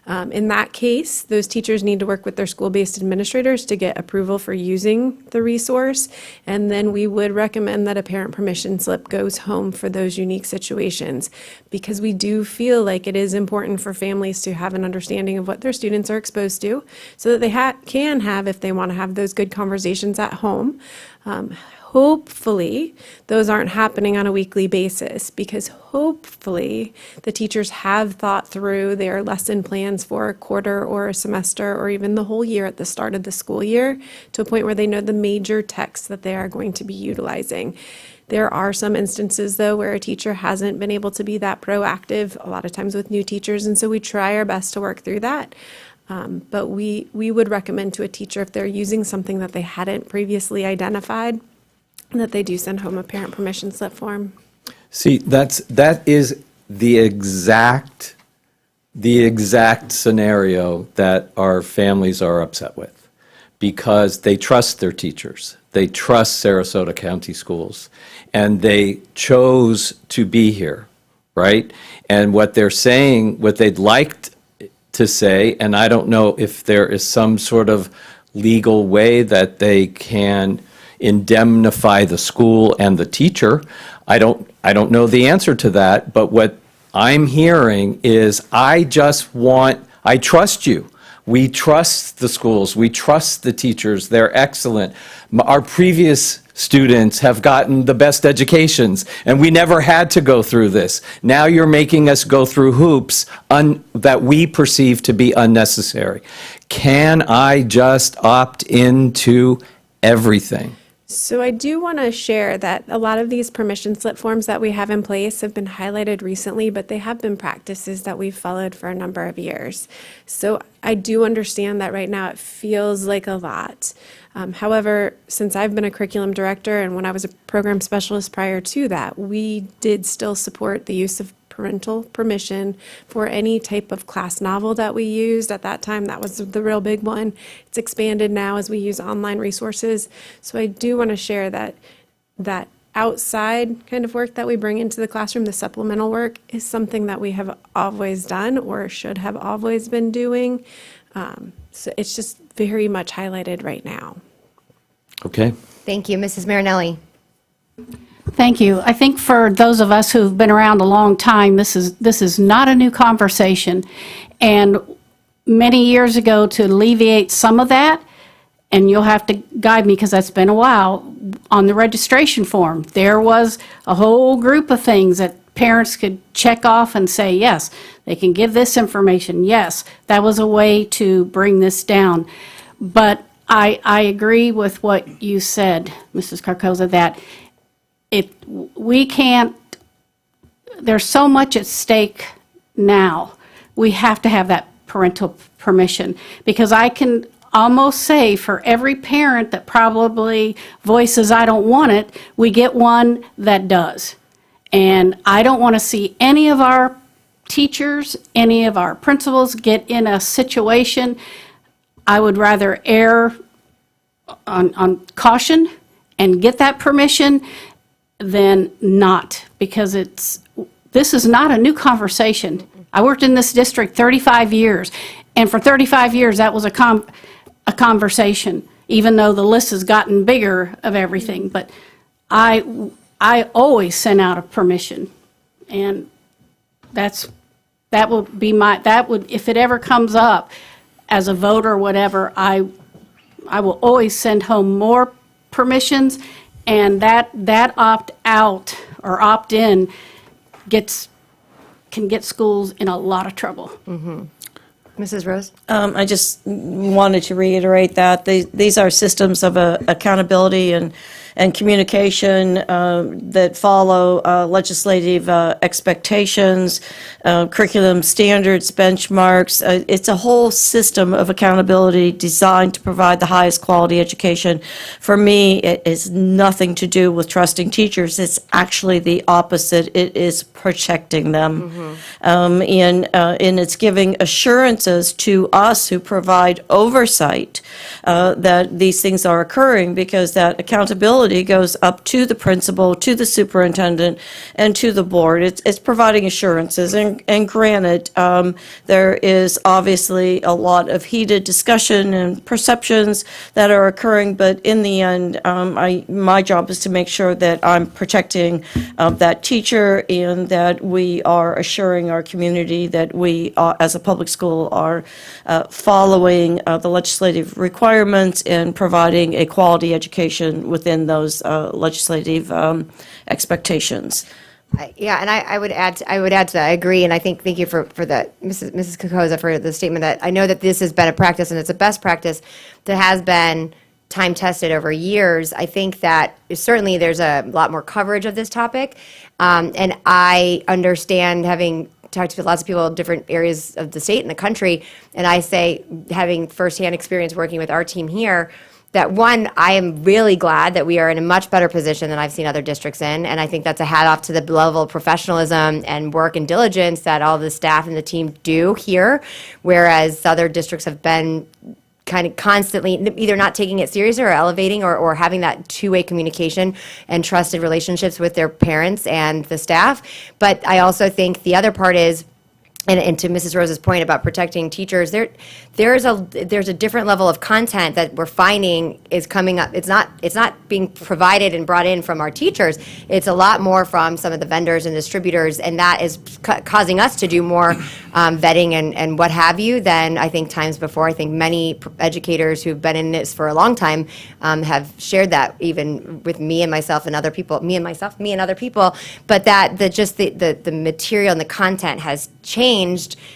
In that case, those teachers need to work with their school-based administrators to get approval for using the resource. And then we would recommend that a parent permission slip goes home for those unique situations, because we do feel like it is important for families to have an understanding of what their students are exposed to so that they can have, if they want to have those good conversations at home. Hopefully, those aren't happening on a weekly basis, because hopefully the teachers have thought through their lesson plans for a quarter or a semester or even the whole year at the start of the school year to a point where they know the major texts that they are going to be utilizing. There are some instances, though, where a teacher hasn't been able to be that proactive, a lot of times with new teachers, and so we try our best to work through that. But we would recommend to a teacher, if they're using something that they hadn't previously identified, that they do send home a parent permission slip form. See, that is the exact scenario that our families are upset with, because they trust their teachers. They trust Sarasota County Schools, and they chose to be here, right? And what they're saying, what they'd like to say, and I don't know if there is some sort of legal way that they can indemnify the school and the teacher. I don't know the answer to that, but what I'm hearing is I trust you. We trust the schools. We trust the teachers. They're excellent. Our previous students have gotten the best educations, and we never had to go through this. Now you're making us go through hoops that we perceive to be unnecessary. Can I just opt into everything? So I do want to share that a lot of these permission slip forms that we have in place have been highlighted recently, but they have been practices that we've followed for a number of years. So I do understand that right now it feels like a lot. However, since I've been a curriculum director and when I was a program specialist prior to that, we did still support the use of parental permission for any type of class novel that we used. At that time, that was the real big one. It's expanded now as we use online resources. So I do want to share that outside kind of work that we bring into the classroom, the supplemental work, is something that we have always done or should have always been doing. So it's just very much highlighted right now. Okay. Thank you. Mrs. Marinelli. Thank you. I think for those of us who've been around a long time, this is not a new conversation. And many years ago, to alleviate some of that, and you'll have to guide me because that's been a while, on the registration form, there was a whole group of things that parents could check off and say, yes, they can give this information. Yes, that was a way to bring this down. But I agree with what you said, Mrs. Carcosa, that we can't, there's so much at stake now we have to have that parental permission. Because I can almost say for every parent that probably voices, I don't want it, we get one that does. And I don't want to see any of our teachers, any of our principals get in a situation. I would rather err on caution and get that permission than not, because this is not a new conversation. I worked in this district 35 years, and for 35 years, that was a conversation, even though the list has gotten bigger of everything. But I always sent out a permission, and that would be if it ever comes up as a vote or whatever, I will always send home more permissions, and that opt-out or opt-in can get schools in a lot of trouble. Mrs. Rose? I just wanted to reiterate that these are systems of accountability and communication that follow legislative expectations, curriculum standards, benchmarks. It's a whole system of accountability designed to provide the highest quality education. For me, it is nothing to do with trusting teachers. It's actually the opposite. It is protecting them. And it's giving assurances to us who provide oversight that these things are occurring, because that accountability goes up to the principal, to the superintendent, and to the board. It's providing assurances. And granted, there is obviously a lot of heated discussion and perceptions that are occurring, but in the end, my job is to make sure that I'm protecting that teacher, and that we are assuring our community that we, as a public school, are following the legislative requirements and providing a quality education within those legislative expectations. Yeah, and I would add to that. I agree, and I thank you for that, Mrs. Kokoza, for the statement that I know that this has been a practice, and it's a best practice that has been time tested over years. I think that certainly there's a lot more coverage of this topic, and I understand, having talked to lots of people in different areas of the state and the country, and I say, having firsthand experience working with our team here, that one, I am really glad that we are in a much better position than I've seen other districts in, and I think that's a hat off to the level of professionalism and work and diligence that all the staff and the team do here, whereas other districts have been kind of constantly either not taking it seriously or elevating or having that two-way communication and trusted relationships with their parents and the staff. But I also think the other part is, and to Mrs. Rose's point about protecting teachers, there's a different level of content that we're finding is coming up. It's not being provided and brought in from our teachers. It's a lot more from some of the vendors and distributors, and that is causing us to do more vetting and what have you than I think times before. I think many educators who've been in this for a long time have shared that, even with me and myself and other people, me and other people. But the material and the content has changed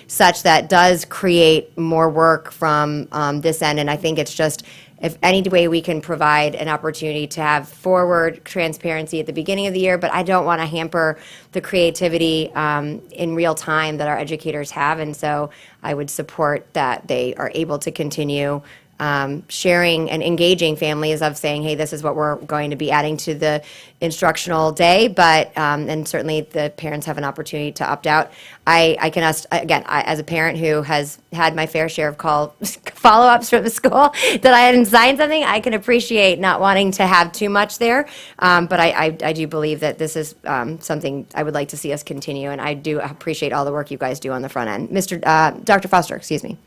such that does create more work from this end. And I think it's just, if any way we can provide an opportunity to have forward transparency at the beginning of the year, but I don't want to hamper the creativity in real time that our educators have. And so I would support that they are able to continue sharing and engaging families of saying, hey, this is what we're going to be adding to the instructional day, but, and certainly the parents have an opportunity to opt out. I can ask, again, as a parent who has had my fair share of follow-ups from the school that I hadn't signed something, I can appreciate not wanting to have too much there, but I do believe that this is something I would like to see us continue, and I do appreciate all the work you guys do on the front end. Dr. Foster, excuse me.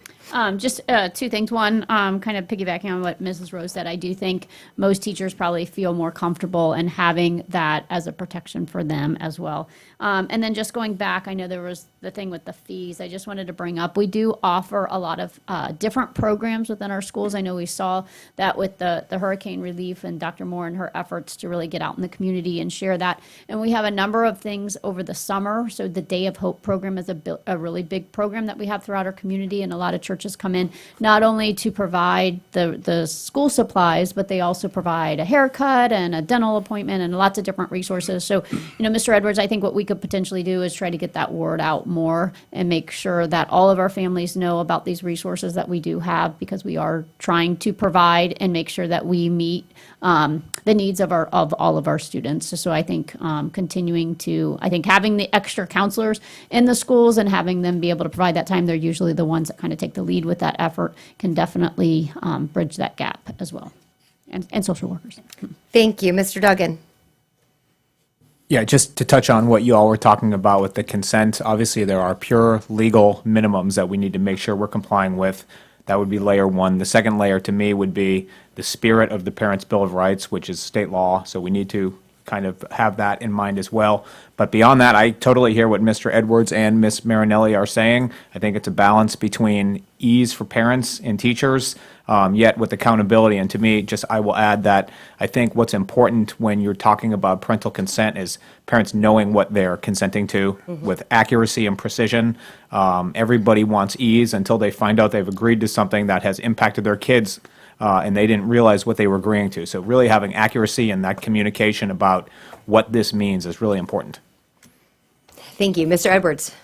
Just two things. One, kind of piggybacking on what Mrs. Rose said, I do think most teachers probably feel more comfortable in having that as a protection for them as well. And then just going back, I know there was the thing with the fees. I just wanted to bring up, we do offer a lot of different programs within our schools. I know we saw that with the hurricane relief and Dr. Moore and her efforts to really get out in the community and share that. And we have a number of things over the summer. So the Day of Hope program is a really big program that we have throughout our community, and a lot of churches churches come in, not only to provide the school supplies, but they also provide a haircut and a dental appointment and lots of different resources. So, Mr. Edwards, I think what we could potentially do is try to get that word out more and make sure that all of our families know about these resources that we do have, because we are trying to provide and make sure that we meet the needs of all of our students. So I think having the extra counselors in the schools and having them be able to provide that time, they're usually the ones that kind of take the lead with that effort, can definitely bridge that gap as well. And social workers. Thank you. Mr. Duggan? Yeah, just to touch on what you all were talking about with the consent, obviously there are pure legal minimums that we need to make sure we're complying with. That would be layer one. The second layer to me would be the spirit of the Parents' Bill of Rights, which is state law, so we need to kind of have that in mind as well. But beyond that, I totally hear what Mr. Edwards and Ms. Marinelli are saying. I think it's a balance between ease for parents and teachers, yet with accountability. And to me, I will add that I think what's important when you're talking about parental consent is parents knowing what they're consenting to with accuracy and precision. Everybody wants ease until they find out they've agreed to something that has impacted their kids and they didn't realize what they were agreeing to. So really having accuracy and that communication about what this means is really important. Thank you. Mr. Edwards?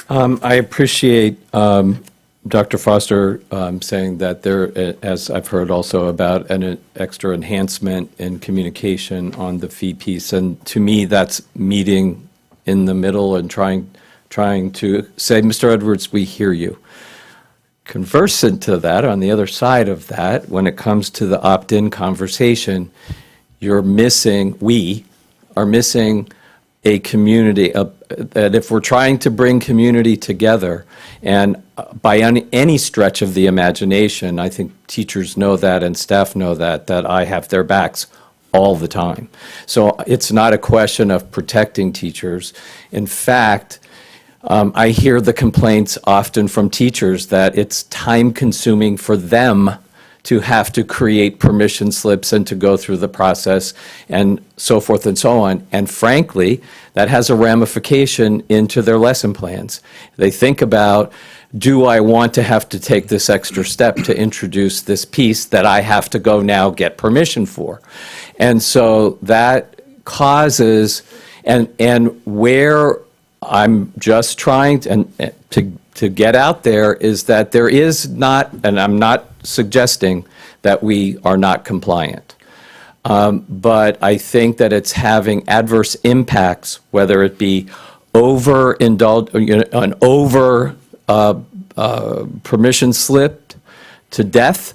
I appreciate Dr. Foster saying that there, as I've heard also, about an extra enhancement in communication on the fee piece. And to me, that's meeting in the middle and trying to say, Mr. Edwards, we hear you. Conversant to that, on the other side of that, when it comes to the opt-in conversation, we are missing a community, that if we're trying to bring community together, and by any stretch of the imagination, I think teachers know that and staff know that I have their backs all the time. So it's not a question of protecting teachers. In fact, I hear the complaints often from teachers that it's time-consuming for them to have to create permission slips and to go through the process and so forth and so on. And frankly, that has a ramification into their lesson plans. They think about, do I want to have to take this extra step to introduce this piece that I have to go now get permission for? And so that causes, and where I'm just trying to get out there is that there is not, and I'm not suggesting that we are not compliant, but I think that it's having adverse impacts, whether it be an over permission slipped to death,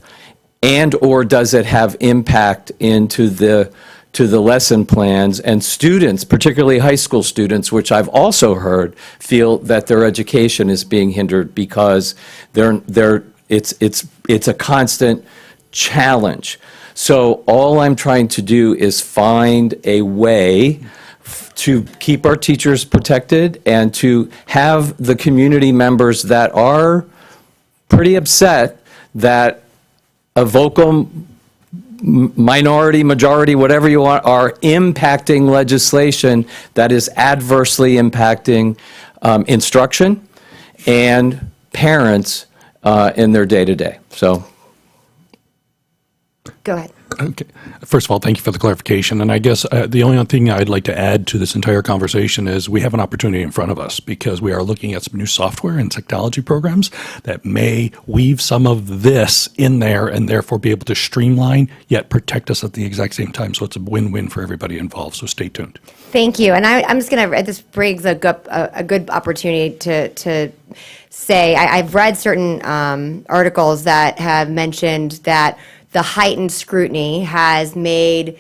and or does it have impact into the lesson plans, and students, particularly high school students, which I've also heard, feel that their education is being hindered because it's a constant challenge. So all I'm trying to do is find a way to keep our teachers protected and to have the community members that are pretty upset that a vocal minority, majority, whatever you want, are impacting legislation that is adversely impacting instruction and parents in their day-to-day. So, go ahead. Okay. First of all, thank you for the clarification. And I guess the only other thing I'd like to add to this entire conversation is we have an opportunity in front of us because we are looking at some new software and technology programs that may weave some of this in there and therefore be able to streamline yet protect us at the exact same time. So it's a win-win for everybody involved. So stay tuned. Thank you. And I'm just going to, this brings a good opportunity to say, I've read certain articles that have mentioned that the heightened scrutiny has made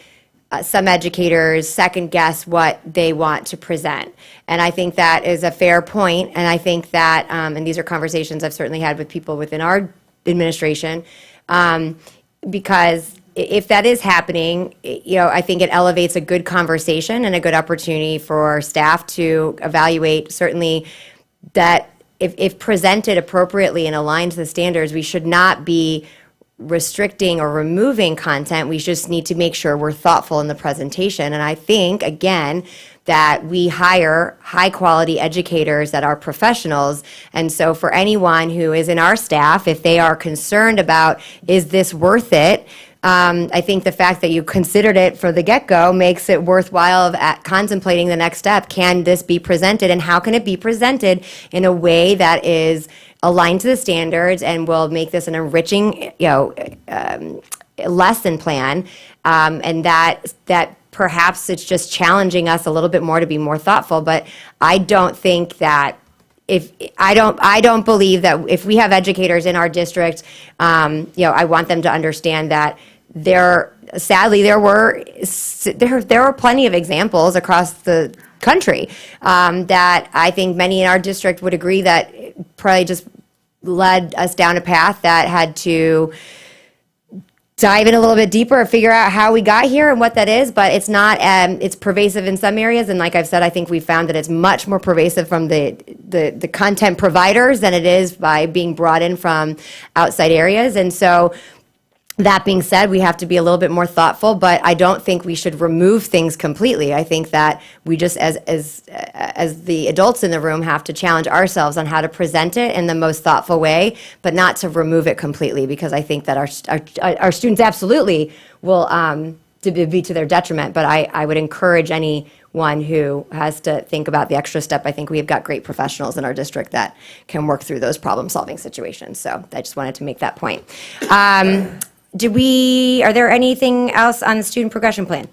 some educators second guess what they want to present. And I think that is a fair point. And I think that, and these are conversations I've certainly had with people within our administration, because if that is happening, I think it elevates a good conversation and a good opportunity for staff to evaluate certainly that if presented appropriately and aligned to the standards, we should not be restricting or removing content. We just need to make sure we're thoughtful in the presentation. And I think, again, that we hire high-quality educators that are professionals. And so for anyone who is in our staff, if they are concerned about, is this worth it? I think the fact that you considered it for the get-go makes it worthwhile of contemplating the next step. Can this be presented, and how can it be presented in a way that is aligned to the standards and will make this an enriching, lesson plan, and that perhaps it's just challenging us a little bit more to be more thoughtful. But I don't think that I don't believe that if we have educators in our district, I want them to understand that sadly there were plenty of examples across the country that I think many in our district would agree that probably just led us down a path that had to dive in a little bit deeper and figure out how we got here and what that is. But it's not, it's pervasive in some areas. And like I've said, I think we found that it's much more pervasive from the content providers than it is by being brought in from outside areas. And so that being said, we have to be a little bit more thoughtful, but I don't think we should remove things completely. I think that we just, as the adults in the room, have to challenge ourselves on how to present it in the most thoughtful way, but not to remove it completely, because I think that our students absolutely will be to their detriment. But I would encourage anyone who has to think about the extra step. I think we've got great professionals in our district that can work through those problem-solving situations. So I just wanted to make that point. Are there anything else on the student progression plan?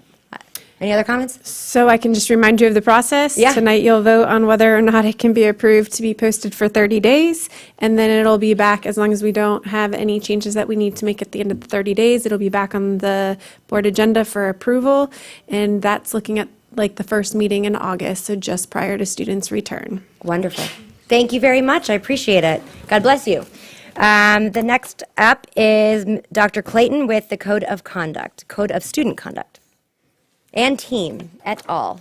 Any other comments? So I can just remind you of the process. Yeah. Tonight you'll vote on whether or not it can be approved to be posted for 30 days, and then it'll be back, as long as we don't have any changes that we need to make at the end of the 30 days, it'll be back on the board agenda for approval, and that's looking at like the first meeting in August, so just prior to students' return. Wonderful. Thank you very much. I appreciate it. God bless you. The next up is Dr. Clayton with the Code of Conduct, Code of Student Conduct, and team et al.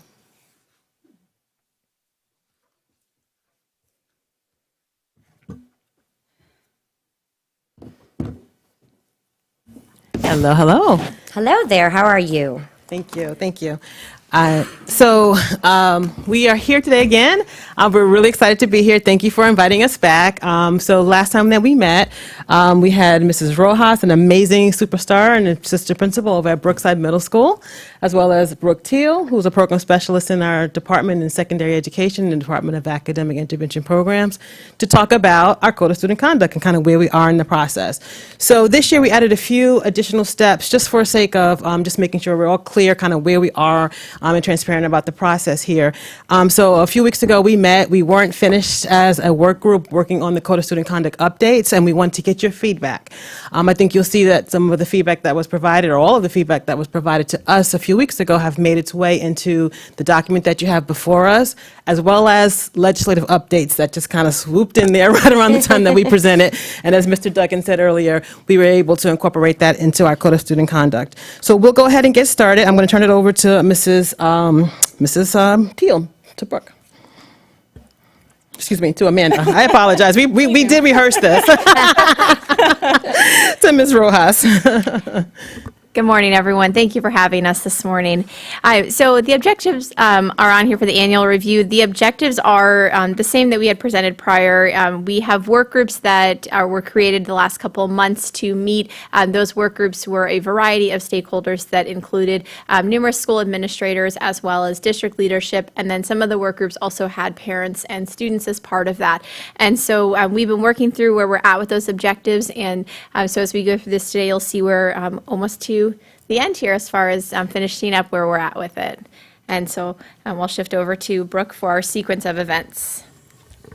Hello, hello. Hello there. How are you? Thank you, thank you. We are here today again. We're really excited to be here. Thank you for inviting us back. So last time that we met, we had Mrs. Rojas, an amazing superstar and assistant principal over at Brookside Middle School, as well as Brooke Teal, who's a program specialist in our department in secondary education and Department of Academic Intervention Programs, to talk about our Code of Student Conduct and kind of where we are in the process. So this year we added a few additional steps just for sake of just making sure we're all clear kind of where we are and transparent about the process here. So a few weeks ago we met. We weren't finished as a work group working on the Code of Student Conduct updates, and we want to get your feedback. I think you'll see that some of the feedback that was provided, or all of the feedback that was provided to us a few weeks ago, have made its way into the document that you have before us, as well as legislative updates that just kind of swooped in there right around the time that we presented. And as Mr. Duggan said earlier, we were able to incorporate that into our Code of Student Conduct. So we'll go ahead and get started. I'm going to turn it over to Mrs. Teal, to Brooke. Excuse me, to Amanda. I apologize. We did rehearse this. To Ms. Rojas. Good morning, everyone. Thank you for having us this morning. So the objectives are on here for the annual review. The objectives are the same that we had presented prior. We have work groups that were created the last couple of months to meet. Those work groups were a variety of stakeholders that included numerous school administrators as well as district leadership, and then some of the work groups also had parents and students as part of that. And so we've been working through where we're at with those objectives, and so as we go through this today, you'll see we're almost to the end here as far as finishing up where we're at with it. And so we'll shift over to Brooke for our sequence of events.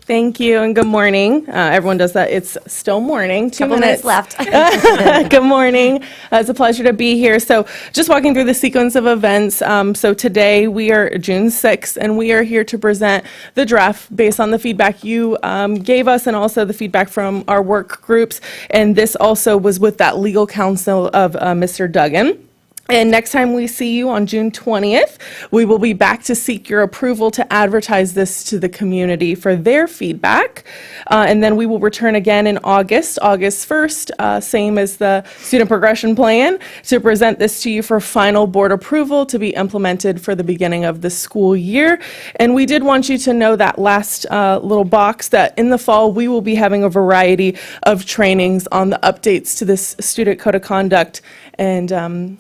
Thank you, and good morning. Everyone does that. It's still morning. 2 minutes left. Good morning. It's a pleasure to be here. So just walking through the sequence of events. So today we are June 6th, and we are here to present the draft based on the feedback you gave us, and also the feedback from our work groups. And this also was with that legal counsel of Mr. Duggan. And next time we see you on June 20th, we will be back to seek your approval to advertise this to the community for their feedback. And then we will return again in August 1st, same as the student progression plan, to present this to you for final board approval to be implemented for the beginning of the school year. And we did want you to know that last little box that in the fall, we will be having a variety of trainings on the updates to this student code of conduct. And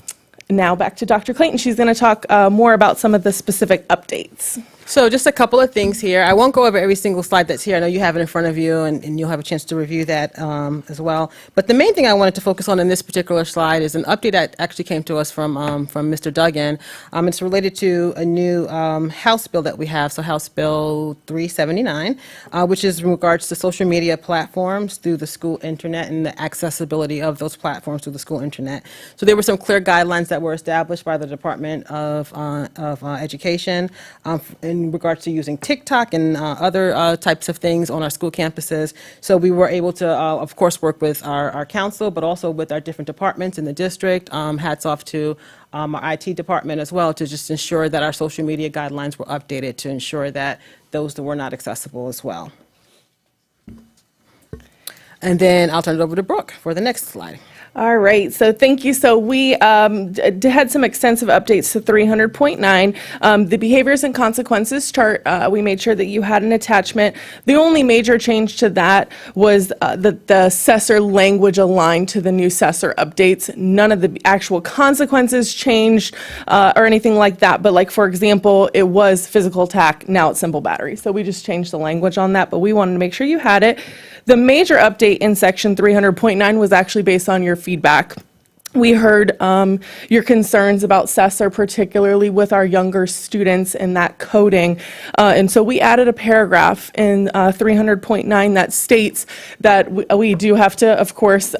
now back to Dr. Clayton. She's going to talk more about some of the specific updates. So just a couple of things here. I won't go over every single slide that's here. I know you have it in front of you, and you'll have a chance to review that as well. But the main thing I wanted to focus on in this particular slide is an update that actually came to us from Mr. Duggan. It's related to a new House bill that we have, so House Bill 379, which is in regards to social media platforms through the school internet and the accessibility of those platforms through the school internet. So there were some clear guidelines that were established by the Department of Education in regards to using TikTok and other types of things on our school campuses. So we were able to, of course, work with our council, but also with our different departments in the district. Hats off to our IT department as well, to just ensure that our social media guidelines were updated to ensure that those that were not accessible as well. And then I'll turn it over to Brooke for the next slide. All right, so thank you. So we had some extensive updates to 300.9. The behaviors and consequences chart, we made sure that you had an attachment. The only major change to that was that the assessor language aligned to the new assessor updates. None of the actual consequences changed or anything like that. But like, for example, it was physical attack, now it's simple battery. So we just changed the language on that, but we wanted to make sure you had it. The major update in section 300.9 was actually based on your feedback. We heard your concerns about Cessor, particularly with our younger students and that coding. And so we added a paragraph in 300.9 that states that we do have to, of course,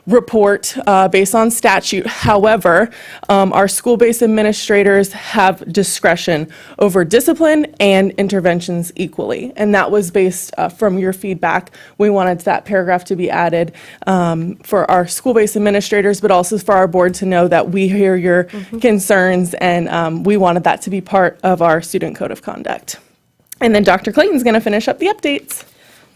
report based on statute. However, our school-based administrators have discretion over discipline and interventions equally. And that was based from your feedback. We wanted that paragraph to be added for our school-based administrators, but also for our board to know that we hear your concerns, and we wanted that to be part of our student code of conduct. And then Dr. Clayton's going to finish up the updates.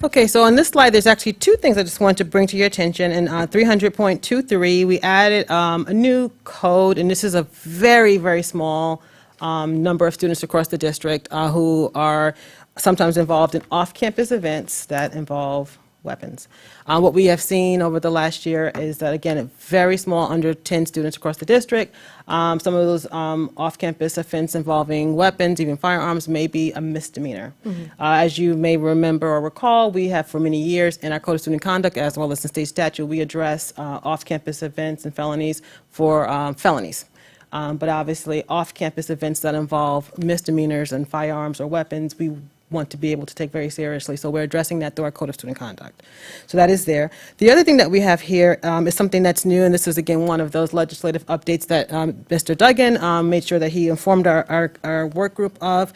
Okay, so on this slide, there's actually two things I just wanted to bring to your attention. In 300.23, we added a new code, and this is a very, very small number of students across the district who are sometimes involved in off-campus events that involve weapons. What we have seen over the last year is that, again, a very small, under 10 students across the district. Some of those off-campus offense involving weapons, even firearms, may be a misdemeanor. As you may remember or recall, we have for many years in our Code of Student Conduct, as well as in state statute, we address off-campus events and felonies for felonies. But obviously, off-campus events that involve misdemeanors and firearms or weapons, we want to be able to take very seriously. So we're addressing that through our Code of Student Conduct. So that is there. The other thing that we have here is something that's new, and this is, again, one of those legislative updates that Mr. Duggan made sure that he informed our work group of,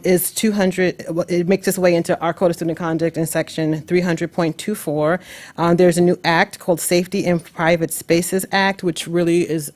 is 200, it makes its way into our Code of Student Conduct in section 300.24. There's a new act called Safety in Private Spaces Act, which really is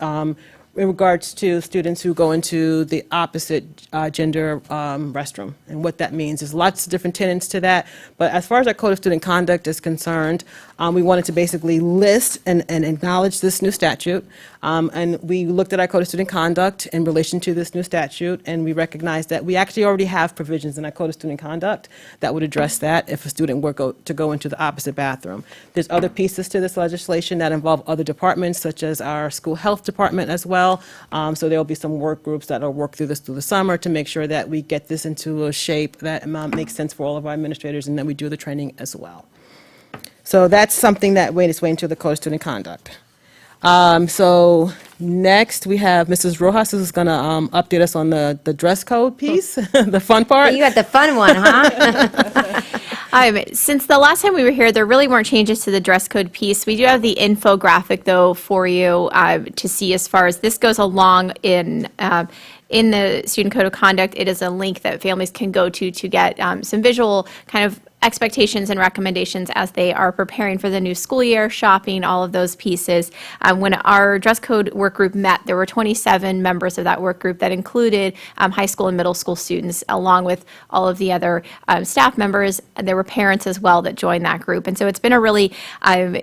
in regards to students who go into the opposite gender restroom. And what that means is lots of different tenets to that. But as far as our Code of Student Conduct is concerned, we wanted to basically list and acknowledge this new statute. And we looked at our Code of Student Conduct in relation to this new statute, and we recognized that we actually already have provisions in our Code of Student Conduct that would address that if a student were to go into the opposite bathroom. There's other pieces to this legislation that involve other departments, such as our school health department as well. So there will be some work groups that will work through this through the summer to make sure that we get this into a shape that makes sense for all of our administrators, and that we do the training as well. So that's something that made its way into the Code of Student Conduct. So next we have Mrs. Rojas, who's going to update us on the dress code piece, the fun part. You got the fun one, huh? Since the last time we were here, there really weren't changes to the dress code piece. We do have the infographic, though, for you to see as far as this goes along in the Student Code of Conduct. It is a link that families can go to get some visual kind of expectations and recommendations as they are preparing for the new school year, shopping, all of those pieces. When our dress code work group met, there were 27 members of that work group that included high school and middle school students, along with all of the other staff members. And there were parents as well that joined that group. And so it's been a really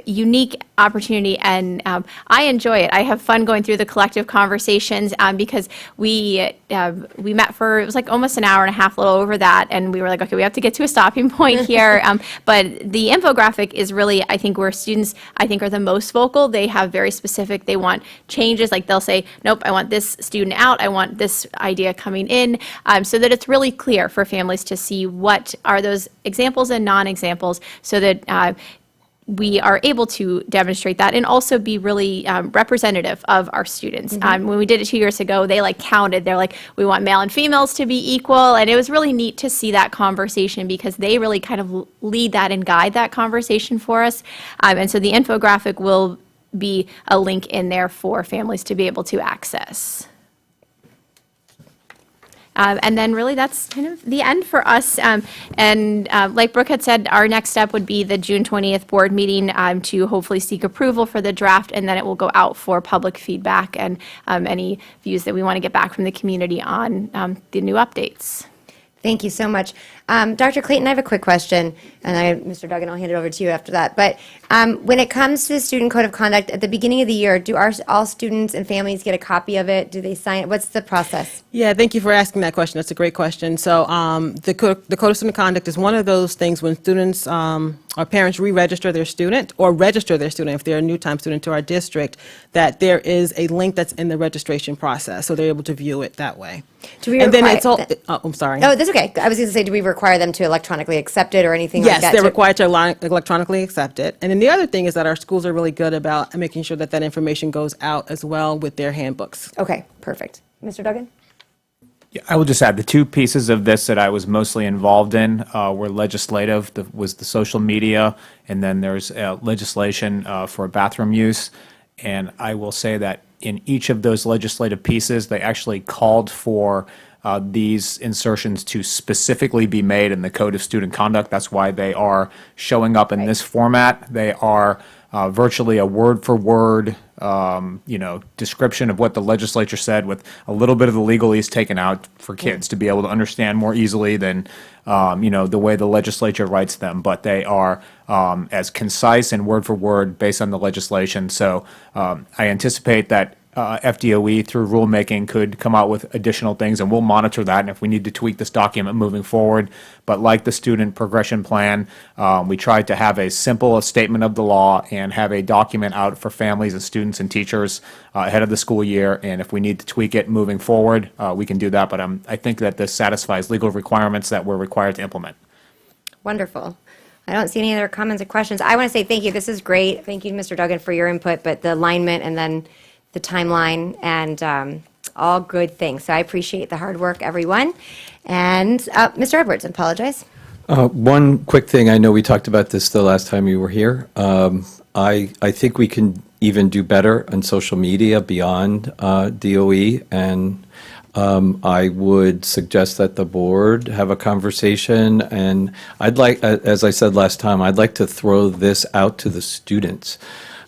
unique opportunity, and I enjoy it. I have fun going through the collective conversations because we met for, it was like almost an hour and a half, a little over that, and we were like, okay, we have to get to a stopping point here. But the infographic is really, I think, where students, I think, are the most vocal. They have very specific, they want changes, like they'll say, nope, I want this student out, I want this idea coming in, so that it's really clear for families to see what are those examples and non-examples, so that we are able to demonstrate that and also be really representative of our students. When we did it 2 years ago, they counted. They're like, we want male and females to be equal. And it was really neat to see that conversation because they really kind of lead that and guide that conversation for us. And so the infographic will be a link in there for families to be able to access. And then really that's kind of the end for us. And like Brooke had said, our next step would be the June 20th board meeting to hopefully seek approval for the draft, and then it will go out for public feedback and any views that we want to get back from the community on the new updates. Thank you so much. Dr. Clayton, I have a quick question, and Mr. Duggan, I'll hand it over to you after that. But when it comes to the student code of conduct, at the beginning of the year, do all students and families get a copy of it? Do they sign it? What's the process? Yeah, thank you for asking that question. That's a great question. So the Code of Student Conduct is one of those things when students or parents re-register their student or register their student if they're a new-time student to our district, that there is a link that's in the registration process, so they're able to view it that way. Do we and then require- it's all, I'm sorry. Oh, that's okay. I was going to say, do we require them to electronically accept it or anything like that? Yes, they're required to electronically accept it. And then the other thing is that our schools are really good about making sure that that information goes out as well with their handbooks. Okay, perfect. Mr. Duggan? Yeah, I will just add the two pieces of this that I was mostly involved in were legislative, was the social media, and then there's legislation for bathroom use. And I will say that in each of those legislative pieces, they actually called for these insertions to specifically be made in the Code of Student Conduct. That's why they are showing up in this format. They are virtually a word-for-word description of what the legislature said, with a little bit of the legalese taken out for kids to be able to understand more easily than the way the legislature writes them. But they are as concise and word for word based on the legislation. So I anticipate that FDOE through rulemaking could come out with additional things, and we'll monitor that, and if we need to tweak this document moving forward. But like the student progression plan, we tried to have a simple statement of the law and have a document out for families and students and teachers ahead of the school year, and if we need to tweak it moving forward, we can do that. But I think that this satisfies legal requirements that we're required to implement. Wonderful. I don't see any other comments or questions. I want to say thank you. This is great. Thank you, Mr. Duggan, for your input, but the alignment and then the timeline and all good things. So I appreciate the hard work, everyone. And Mr. Edwards, I apologize. One quick thing. I know we talked about this the last time you were here. I think we can even do better on social media beyond DOE, and I would suggest that the board have a conversation, and I'd like, as I said last time, I'd like to throw this out to the students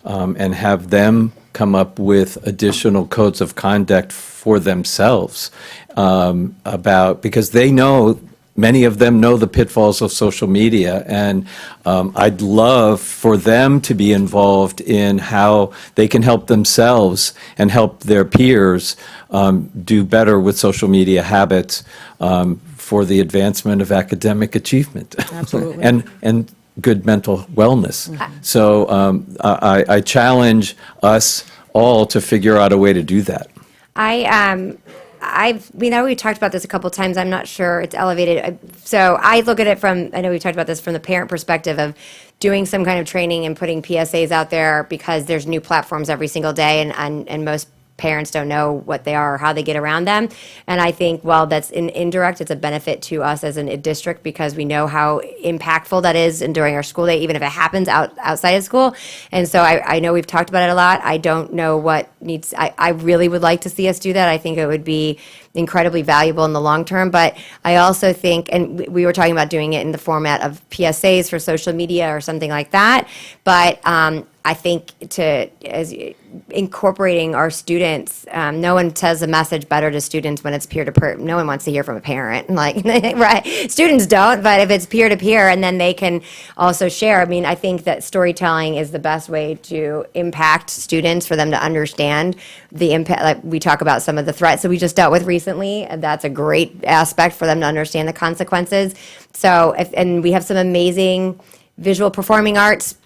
and have them come up with additional codes of conduct for themselves because they know, many of them know the pitfalls of social media, and I'd love for them to be involved in how they can help themselves and help their peers do better with social media habits for the advancement of academic achievement. Absolutely. and good mental wellness. So I challenge us all to figure out a way to do that. We know we talked about this a couple of times. I'm not sure it's elevated. So I look at it from, I know we talked about this from the parent perspective of doing some kind of training and putting PSAs out there because there's new platforms every single day, and most parents don't know what they are or how they get around them. And I think while that's indirect, it's a benefit to us as a district because we know how impactful that is during our school day, even if it happens outside of school. And so I know we've talked about it a lot. I don't know what needs, I really would like to see us do that. I think it would be incredibly valuable in the long term. But I also think, and we were talking about doing it in the format of PSAs for social media or something like that. But I think as incorporating our students, no one tells a message better to students when it's peer-to-peer. No one wants to hear from a parent, like, right? Students don't, but if it's peer-to-peer and then they can also share, I mean, I think that storytelling is the best way to impact students for them to understand the impact. Like we talk about some of the threats that we just dealt with recently, and that's a great aspect for them to understand the consequences. So, and we have some amazing visual performing arts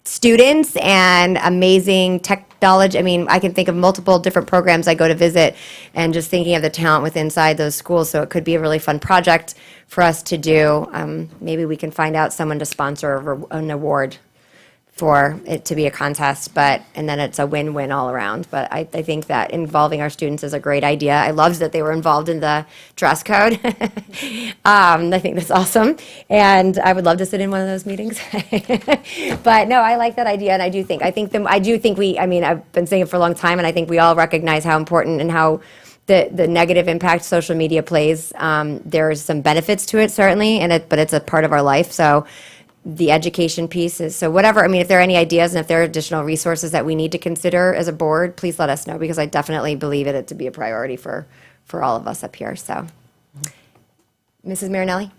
students and amazing technology. I mean, I can think of multiple different programs I go to visit and just thinking of the talent within inside those schools. So it could be a really fun project for us to do. Maybe we can find out someone to sponsor an award for it to be a contest, and then it's a win-win all around. But I think that involving our students is a great idea. I loved that they were involved in the dress code. I think that's awesome, and I would love to sit in one of those meetings. But no, I like that idea, and I do think I mean, I've been saying it for a long time, and I think we all recognize how important and how the negative impact social media plays. There's some benefits to it, certainly, but it's a part of our life, so the education piece is, so whatever, I mean, if there are any ideas and if there are additional resources that we need to consider as a board, please let us know, because I definitely believe it to be a priority for all of us up here, so. Mrs. Marinelli?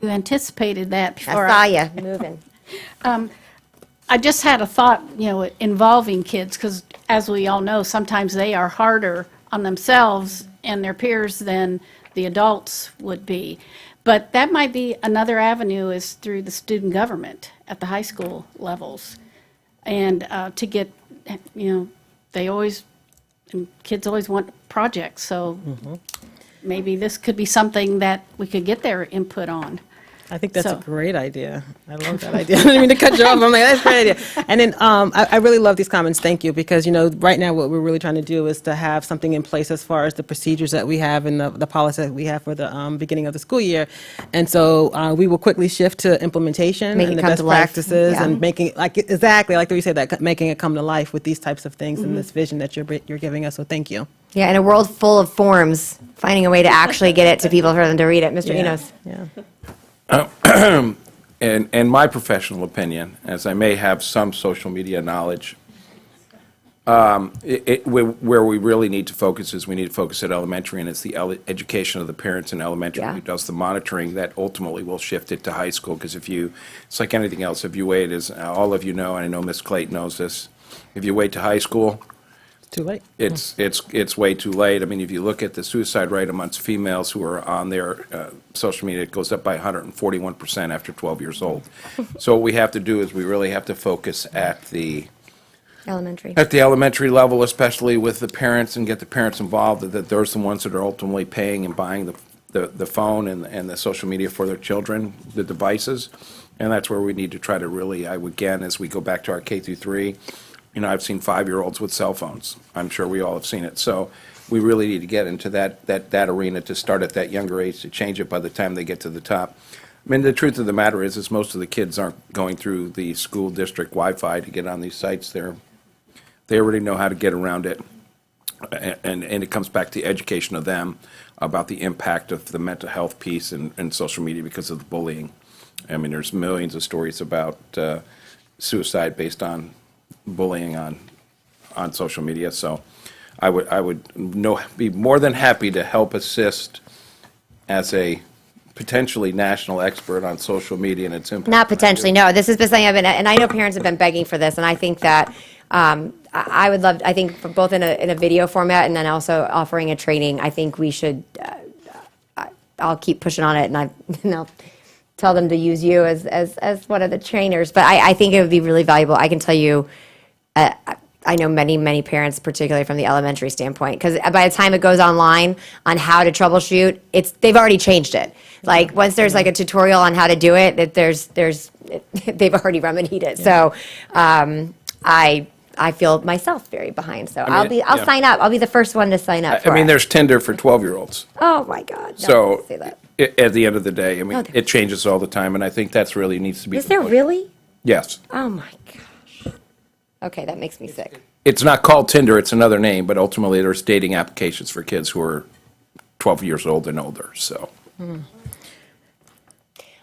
You anticipated that before. I saw you moving. I just had a thought, involving kids, because as we all know, sometimes they are harder on themselves and their peers than the adults would be. But that might be another avenue is through the student government at the high school levels. And to get, kids always want projects, so maybe this could be something that we could get their input on. I think that's a great idea. I love that idea. I didn't mean to cut you off. I'm like, that's a great idea. And then I really love these comments. Thank you. Because, right now what we're really trying to do is to have something in place as far as the procedures that we have and the policy that we have for the beginning of the school year. And so we will quickly shift to implementation and the best practices and making, exactly like you said, that making it come to life with these types of things and this vision that you're giving us. So thank you. Yeah, in a world full of forms, finding a way to actually get it to people for them to read it. Mr. Enos. Yeah. In my professional opinion, as I may have some social media knowledge, where we really need to focus is we need to focus at elementary, and it's the education of the parents in elementary who does the monitoring that ultimately will shift it to high school. Because it's like anything else, if you wait, as all of you know, and I know Ms. Clayton knows this, if you wait to high school, too late. It's way too late. I mean, if you look at the suicide rate amongst females who are on their social media, it goes up by 141% after 12 years old. So what we have to do is we really have to focus at the elementary level, especially with the parents, and get the parents involved, that they're the ones that are ultimately paying and buying the phone and the social media for their children, the devices. And that's where we need to try to really, as we go back to our K through 3, I've seen 5-year-olds with cell phones. I'm sure we all have seen it. So we really need to get into that arena to start at that younger age to change it by the time they get to the top. I mean, the truth of the matter is most of the kids aren't going through the school district Wi-Fi to get on these sites. They already know how to get around it. And it comes back to education of them about the impact of the mental health piece and social media because of the bullying. I mean, there's millions of stories about suicide based on bullying on social media. So I would be more than happy to help assist as a potentially national expert on social media and its impact. Not potentially, no. This has been something and I know parents have been begging for this, and I think that I would love, I think for both in a video format and then also offering a training, I think we should, I'll keep pushing on it, and I'll tell them to use you as one of the trainers. But I think it would be really valuable. I can tell you, I know many parents, particularly from the elementary standpoint, because by the time it goes online on how to troubleshoot, they've already changed it. Like once there's like a tutorial on how to do it, they've already remedied it. So I I feel myself very behind. So mean, I'll yeah. sign up. I'll be the first one to sign up. I for mean, it. there's Tinder for 12-year-olds. Oh my God. No, So don't say that. at the end of the day, I mean, there it changes all the time, and I think that's really needs to be. Is there really? Yes. Oh my gosh. Okay, that makes me sick. It's not called Tinder, it's another name, but ultimately there's dating applications for kids who are 12 years old and older, so.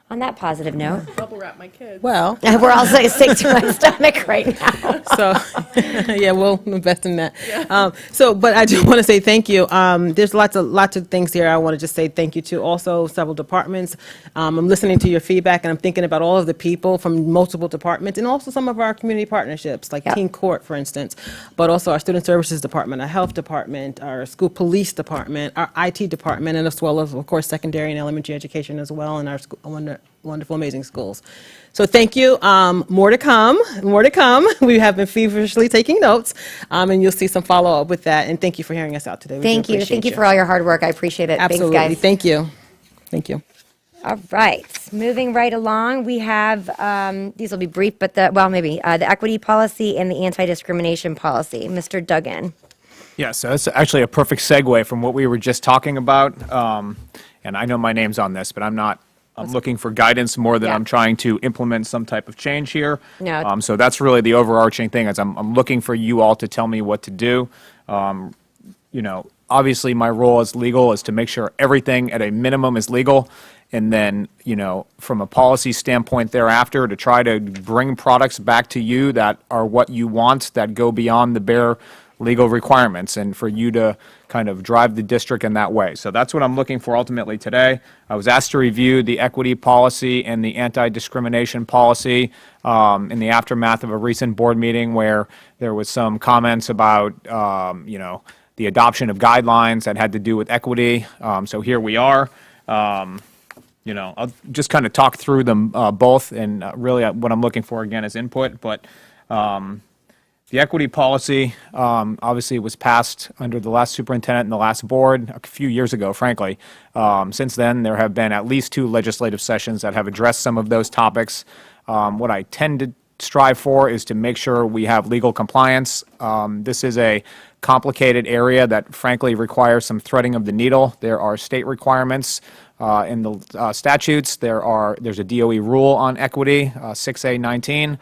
On that positive note, Bubble wrap my kids. Well, we're all sick to my stomach right now. so, yeah, we'll invest in that. But I do want to say thank you. There's lots of things here I want to just say thank you to. Also, several departments. I'm listening to your feedback, and I'm thinking about all of the people from multiple departments, and also some of our community partnerships, like Teen Court, for instance, but also our Student Services Department, our Health Department, our School Police Department, our IT Department, and as well as, of course, secondary and elementary education as well, and our wonderful, amazing schools. So thank you. More to come. More to come. We have been feverishly taking notes, and you'll see some follow-up with that. And thank you for hearing us out today. We do Thank you. appreciate Thank you for all your hard work. I appreciate it. Absolutely. Thanks, guys. Thank you. Thank you. All right, moving right along, we have, these will be brief, but the equity policy and the anti-discrimination policy. Mr. Duggan. Yeah, so that's actually a perfect segue from what we were just talking about. And I know my name's on this, but I'm looking for guidance more than I'm trying to implement some type of change here. No. So that's really the overarching thing is I'm looking for you all to tell me what to do. Obviously my role as legal is to make sure everything at a minimum is legal. And then, from a policy standpoint thereafter, to try to bring products back to you that are what you want, that go beyond the bare legal requirements, and for you to kind of drive the district in that way. So that's what I'm looking for ultimately today. I was asked to review the equity policy and the anti-discrimination policy in the aftermath of a recent board meeting where there was some comments about, the adoption of guidelines that had to do with equity. So here we are. I'll just kind of talk through them both, and really what I'm looking for again is input. But the equity policy obviously was passed under the last superintendent and the last board a few years ago, frankly. Since then, there have been at least 2 legislative sessions that have addressed some of those topics. What I tend to strive for is to make sure we have legal compliance. This is a complicated area that frankly requires some threading of the needle. There are state requirements in the statutes. There's a DOE rule on equity, 6A19.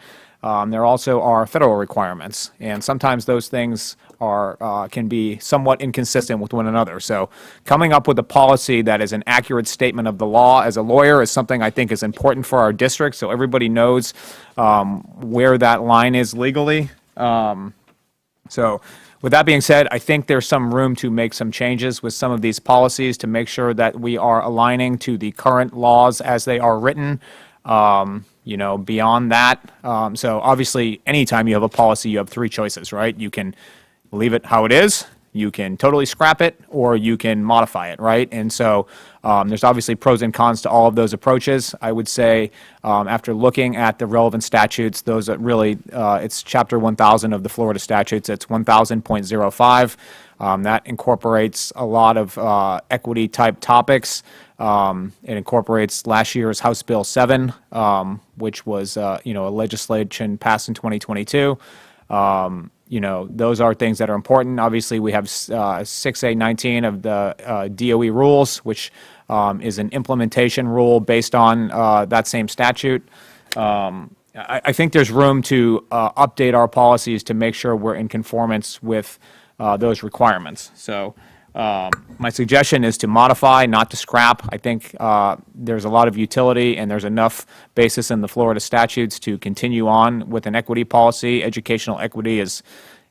There also are federal requirements, and sometimes those things can be somewhat inconsistent with one another. So coming up with a policy that is an accurate statement of the law as a lawyer is something I think is important for our district, so everybody knows where that line is legally. So with that being said, I think there's some room to make some changes with some of these policies to make sure that we are aligning to the current laws as they are written. Beyond that, so obviously, anytime you have a policy, you have 3 choices, right? You can leave it how it is, you can totally scrap it, or you can modify it, right? And so there's obviously pros and cons to all of those approaches. I would say after looking at the relevant statutes, those are really, it's Chapter 1000 of the Florida statutes, it's 1000.05. That incorporates a lot of equity-type topics. It incorporates last year's House Bill 7, which was, a legislation passed in 2022. Those are things that are important. Obviously, we have 6A19 of the DOE rules, which is an implementation rule based on that same statute. I think there's room to update our policies to make sure we're in conformance with those requirements. So my suggestion is to modify, not to scrap. I think there's a lot of utility and there's enough basis in the Florida statutes to continue on with an equity policy. Educational equity is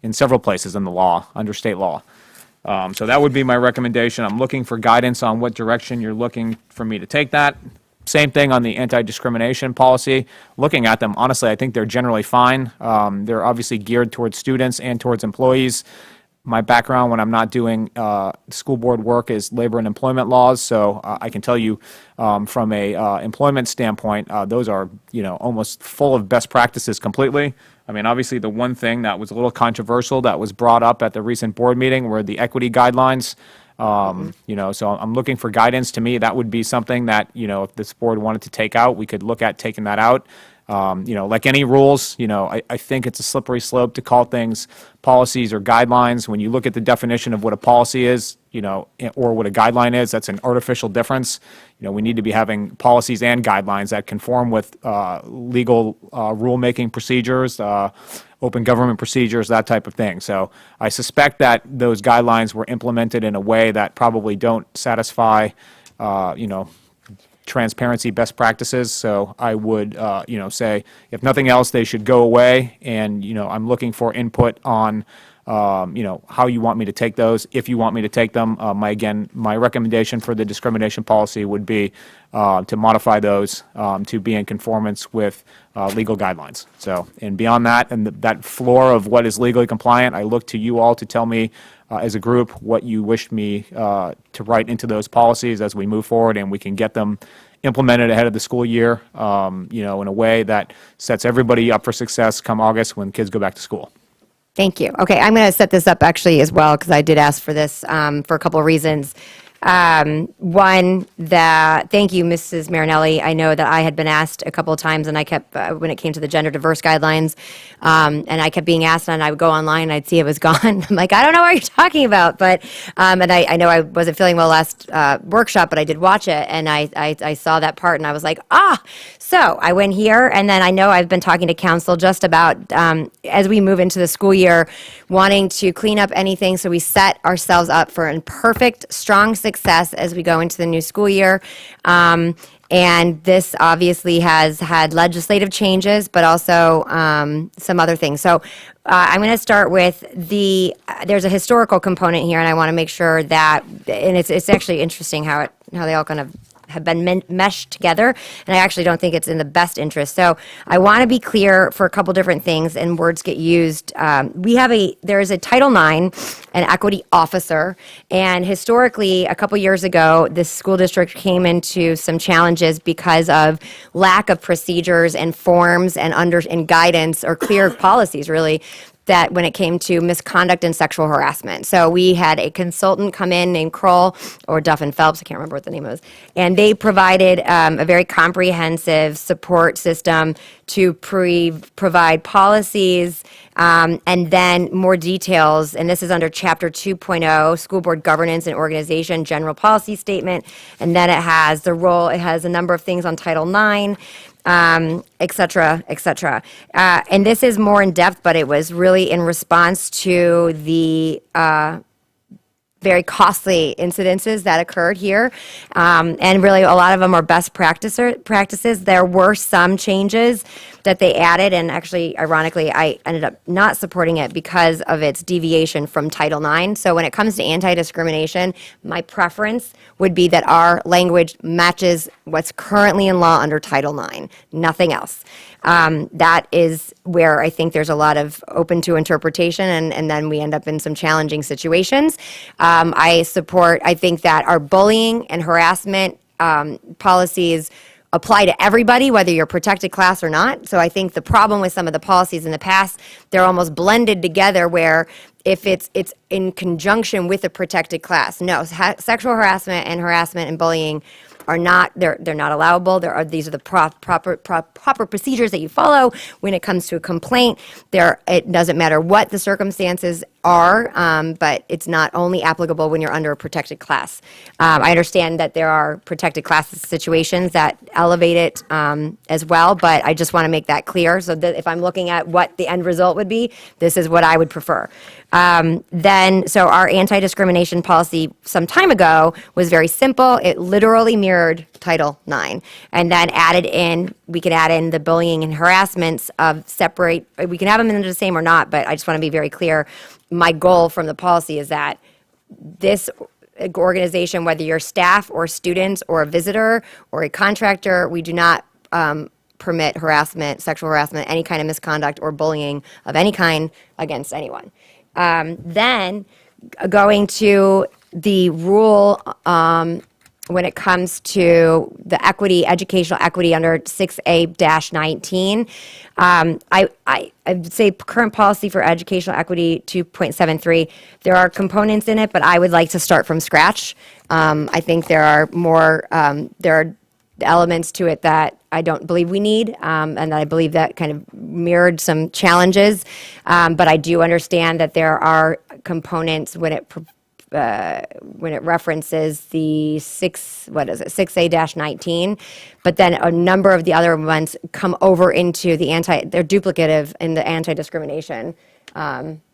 in several places in the law, under state law. So that would be my recommendation. I'm looking for guidance on what direction you're looking for me to take that. Same thing on the anti-discrimination policy. Looking at them, honestly, I think they're generally fine. They're obviously geared towards students and towards employees. My background when I'm not doing school board work is labor and employment laws, so I can tell you from a employment standpoint, those are almost full of best practices completely. I mean, obviously the one thing that was a little controversial that was brought up at the recent board meeting were the equity guidelines. So I'm looking for guidance. To me, that would be something that if this board wanted to take out, we could look at taking that out. Like any rules, I think it's a slippery slope to call things policies or guidelines. When you look at the definition of what a policy is, or what a guideline is, that's an artificial difference. We need to be having policies and guidelines that conform with legal rulemaking procedures, open government procedures, that type of thing. So I suspect that those guidelines were implemented in a way that probably don't satisfy, transparency best practices. So I would, say, if nothing else, they should go away. And, I'm looking for input on, how you want me to take those, if you want me to take them. My recommendation for the discrimination policy would be to modify those to be in conformance with legal guidelines. So, and beyond that, and that floor of what is legally compliant, I look to you all to tell me as a group what you wish me to write into those policies as we move forward, and we can get them implemented ahead of the school year, in a way that sets everybody up for success come August when kids go back to school. Thank you. Okay, I'm going to set this up actually as well because I did ask for this for a couple of reasons. One, thank you, Mrs. Marinelli. I know that I had been asked a couple of times, and I kept, when it came to the gender diverse guidelines, and I kept being asked, and I would go online, and I'd see it was gone. I'm like, I don't know what you're talking about, but, and I know I wasn't feeling well last workshop, but I did watch it, and I saw that part, and I was like, so I went here, and then I know I've been talking to council just about, as we move into the school year, wanting to clean up anything so we set ourselves up for a perfect, strong success as we go into the new school year. And this obviously has had legislative changes, but also some other things. So I'm going to start with there's a historical component here, and I want to make sure that, and it's actually interesting how they all kind of have been meshed together, and I actually don't think it's in the best interest. So I want to be clear for a couple different things, and words get used. There is a Title IX, an equity officer, and historically, a couple years ago, this school district came into some challenges because of lack of procedures and forms and guidance or clear policies, really, that when it came to misconduct and sexual harassment. So we had a consultant come in named Kroll, or Duff and Phelps, I can't remember what the name was, and they provided a very comprehensive support system to provide policies and then more details, and this is under Chapter 2.0, School Board Governance and Organization, General Policy Statement, and then it has it has a number of things on Title IX, et cetera, et cetera. And this is more in depth, but it was really in response to the very costly incidences that occurred here. And really, a lot of them are best practices. There were some changes that they added, and actually, ironically, I ended up not supporting it because of its deviation from Title IX. So when it comes to anti-discrimination, my preference would be that our language matches what's currently in law under Title IX, nothing else. That is where I think there's a lot of open to interpretation, and then we end up in some challenging situations. I think that our bullying and harassment policies apply to everybody, whether you're a protected class or not. So I think the problem with some of the policies in the past, they're almost blended together where if it's in conjunction with a protected class. No, sexual harassment and bullying are not, they're not allowable. These are the proper procedures that you follow when it comes to a complaint. It doesn't matter what the circumstances are, but it's not only applicable when you're under a protected class. I understand that there are protected class situations that elevate it as well, but I just want to make that clear so that if I'm looking at what the end result would be, this is what I would prefer. So our anti-discrimination policy some time ago was very simple. It literally mirrored Title IX, and then we could add in the bullying and harassments of separate. We can have them in the same or not, but I just want to be very clear. My goal from the policy is that this organization, whether you're staff or students or a visitor or a contractor, we do not permit harassment, sexual harassment, any kind of misconduct or bullying of any kind against anyone. Then going to the rule when it comes to the educational equity under 6A-19, I would say current policy for educational equity 2.73, there are components in it, but I would like to start from scratch. I think there are elements to it that I don't believe we need, and I believe that kind of mirrored some challenges. But I do understand that there are components when it references the 6A-19, but then a number of the other ones come over into they're duplicative in the anti-discrimination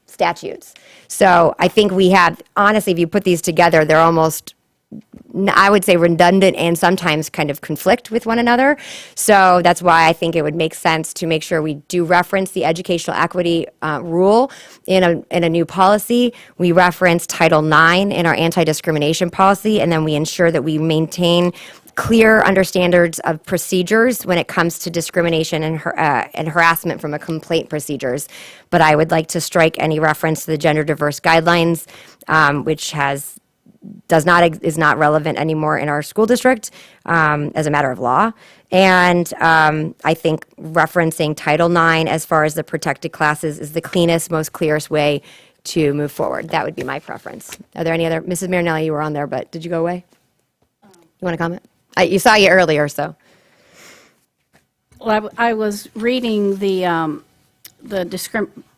statutes. So I think we have, honestly, if you put these together, they're almost, I would say, redundant and sometimes kind of conflict with one another. So that's why I think it would make sense to make sure we do reference the educational equity rule in a new policy. We reference Title IX in our anti-discrimination policy, and then we ensure that we maintain clear understandings of procedures when it comes to discrimination and harassment from a complaint procedures. But I would like to strike any reference to the gender diverse guidelines, which is not relevant anymore in our school district as a matter of law. And I think referencing Title IX as far as the protected classes is the cleanest, most clearest way to move forward. That would be my preference. Are there any other? Mrs. Marinelli, you were on there, but did you go away? You want to comment? You saw you earlier, so. Well, I was reading the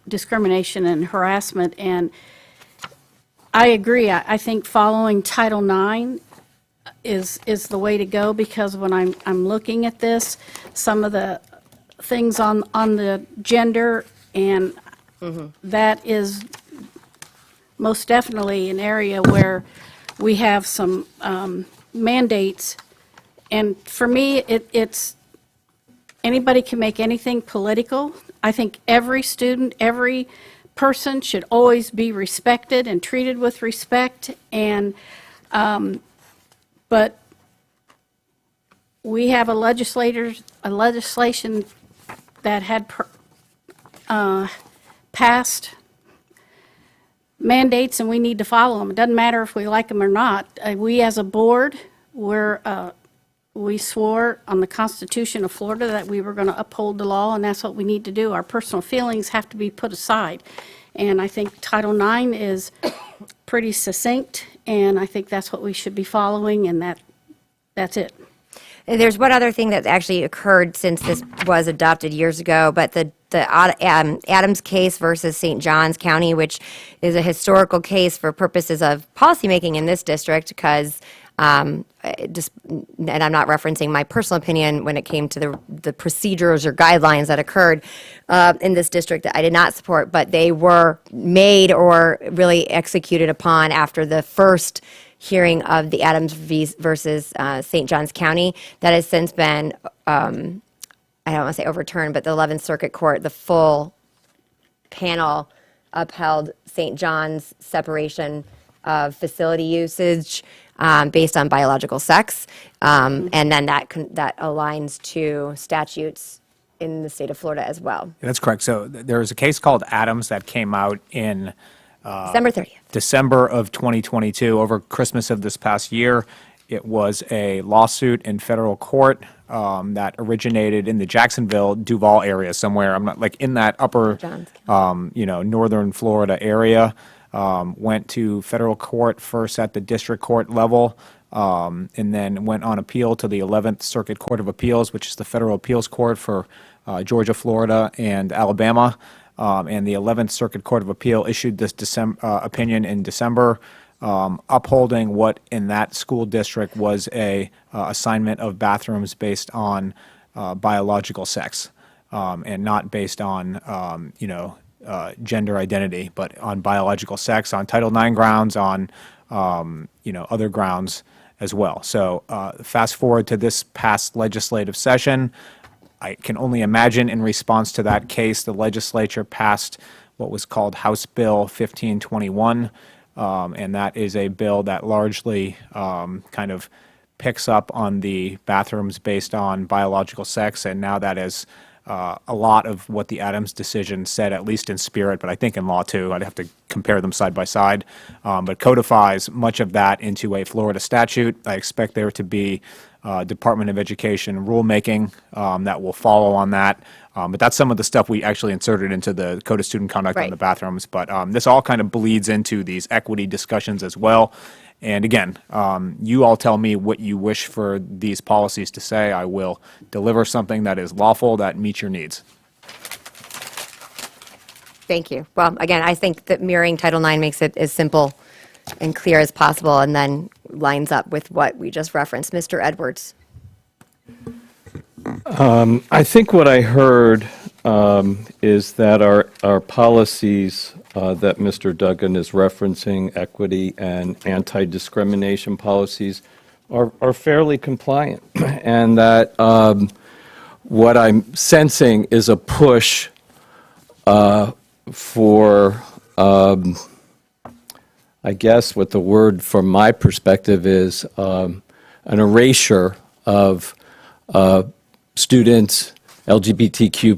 discrimination and harassment, and I agree. I think following Title IX is the way to go, because when I'm looking at this, some of the things on the gender, and that is most definitely an area where we have some mandates. And for me, it's anybody can make anything political. I think every student, every person should always be respected and treated with respect. And but we have a legislation that had passed mandates, and we need to follow them. It doesn't matter if we like them or not. We as a board, we swore on the Constitution of Florida that we were going to uphold the law, and that's what we need to do. Our personal feelings have to be put aside. And I think Title IX is pretty succinct, and I think that's what we should be following, and that's it. There's one other thing that actually occurred since this was adopted years ago, but the Adams case versus St. Johns County, which is a historical case for purposes of policymaking in this district, because and I'm not referencing my personal opinion when it came to the procedures or guidelines that occurred in this district that I did not support, but they were made or really executed upon after the first hearing of the Adams versus St. Johns County. That has since been, I don't want to say overturned, but the 11th Circuit Court, the full panel upheld St. John's separation of facility usage based on biological sex, and then that aligns to statutes in the state of Florida as well. That's correct. So there was a case called Adams that came out in December 30th. December of 2022, over Christmas of this past year. It was a lawsuit in federal court that originated in the Jacksonville, Duval area somewhere. I'm not like in that upper, northern Florida area. Went to federal court first at the district court level, and then went on appeal to the 11th Circuit Court of Appeals, which is the federal appeals court for Georgia, Florida, and Alabama. And the 11th Circuit Court of Appeal issued this opinion in December, upholding what in that school district was a assignment of bathrooms based on biological sex, and not based on gender identity, but on biological sex, on Title IX grounds, on other grounds as well. So fast forward to this past legislative session, I can only imagine in response to that case, the legislature passed what was called House Bill 1521, and that is a bill that largely kind of picks up on the bathrooms based on biological sex, and now that is a lot of what the Adams decision said, at least in spirit, but I think in law too. I'd have to compare them side by side, but codifies much of that into a Florida statute. I expect there to be Department of Education rulemaking that will follow on that. But that's some of the stuff we actually inserted into the Code of Student Conduct on the bathrooms. But this all kind of bleeds into these equity discussions as well. And again, you all tell me what you wish for these policies to say. I will deliver something that is lawful, that meets your needs. Thank you. Well, again, I think that mirroring Title IX makes it as simple and clear as possible, and then lines up with what we just referenced. Mr. Edwards. I think what I heard is that our policies that Mr. Duggan is referencing, equity and anti-discrimination policies, are fairly compliant, and that what I'm sensing is a push for, I guess what the word from my perspective is, an erasure of students, LGBTQ+,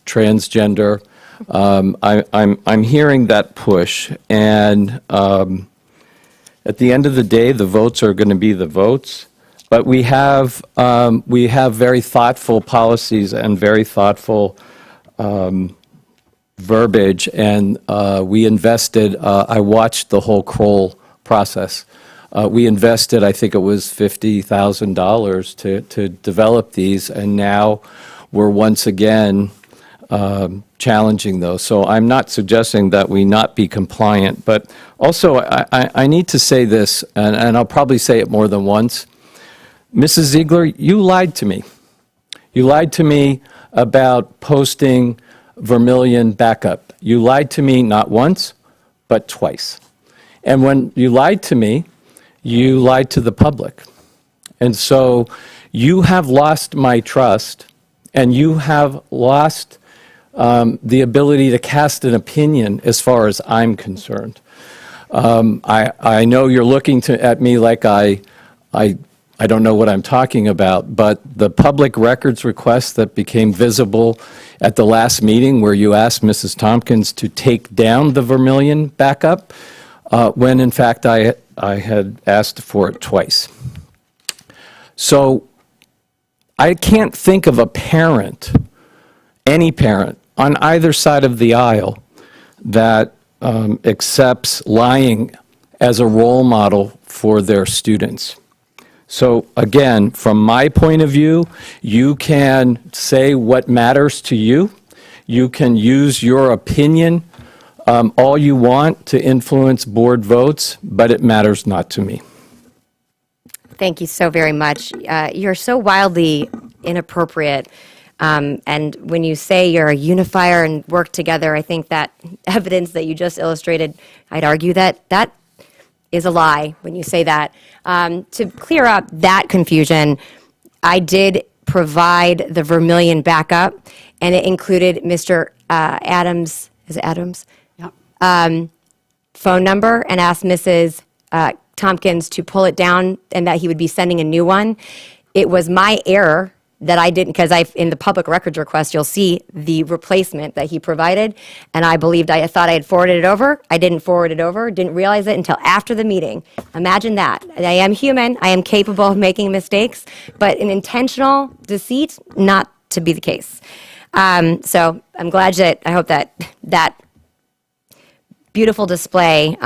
transgender. I'm hearing that push, and at the end of the day, the votes are going to be the votes. But we have very thoughtful policies and very thoughtful verbiage, and we invested. I watched the whole Kroll process. We invested, I think it was $50,000 to develop these, and now we're once again challenging those. So I'm not suggesting that we not be compliant, but also I need to say this, and I'll probably say it more than once. Mrs. Ziegler, you lied to me. You lied to me about posting Vermillion backup. You lied to me not once, but twice. And when you lied to me, you lied to the public. And so you have lost my trust, and you have lost the ability to cast an opinion as far as I'm concerned. I know you're looking at me like I don't know what I'm talking about, but the public records request that became visible at the last meeting where you asked Mrs. Tompkins to take down the Vermillion backup, when in fact I had asked for it twice. So I can't think of a parent, any parent, on either side of the aisle that accepts lying as a role model for their students. So again, from my point of view, you can say what matters to you. You can use your opinion all you want to influence board votes, but it matters not to me. Thank you so very much. You're so wildly inappropriate. And when you say you're a unifier and work together, I think that evidence that you just illustrated, I'd argue that that is a lie when you say that. To clear up that confusion, I did provide the Vermillion backup, and it included Mr. Adams, is it Adams? Yep. Phone number, and asked Mrs. Tompkins to pull it down and that he would be sending a new one. It was my error that I didn't, because in the public records request, you'll see the replacement that he provided, and I thought I had forwarded it over. I didn't forward it over, didn't realize it until after the meeting. Imagine that. I am human, I am capable of making mistakes, but an intentional deceit, not to be the case. So I'm glad I hope that beautiful display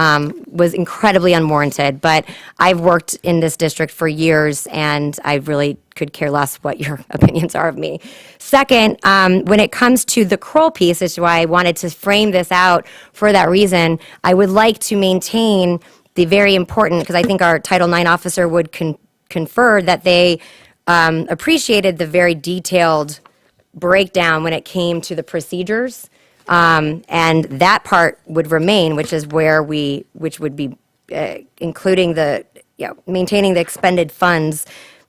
was incredibly unwarranted, but I've worked in this district for years, and I really could care less what your opinions are of me. Second, when it comes to the Kroll piece, which is why I wanted to frame this out for that reason, I would like to maintain the very important, because I think our Title IX officer would confer that they appreciated the very detailed breakdown when it came to the procedures. And that part would remain, which would be including maintaining the expended funds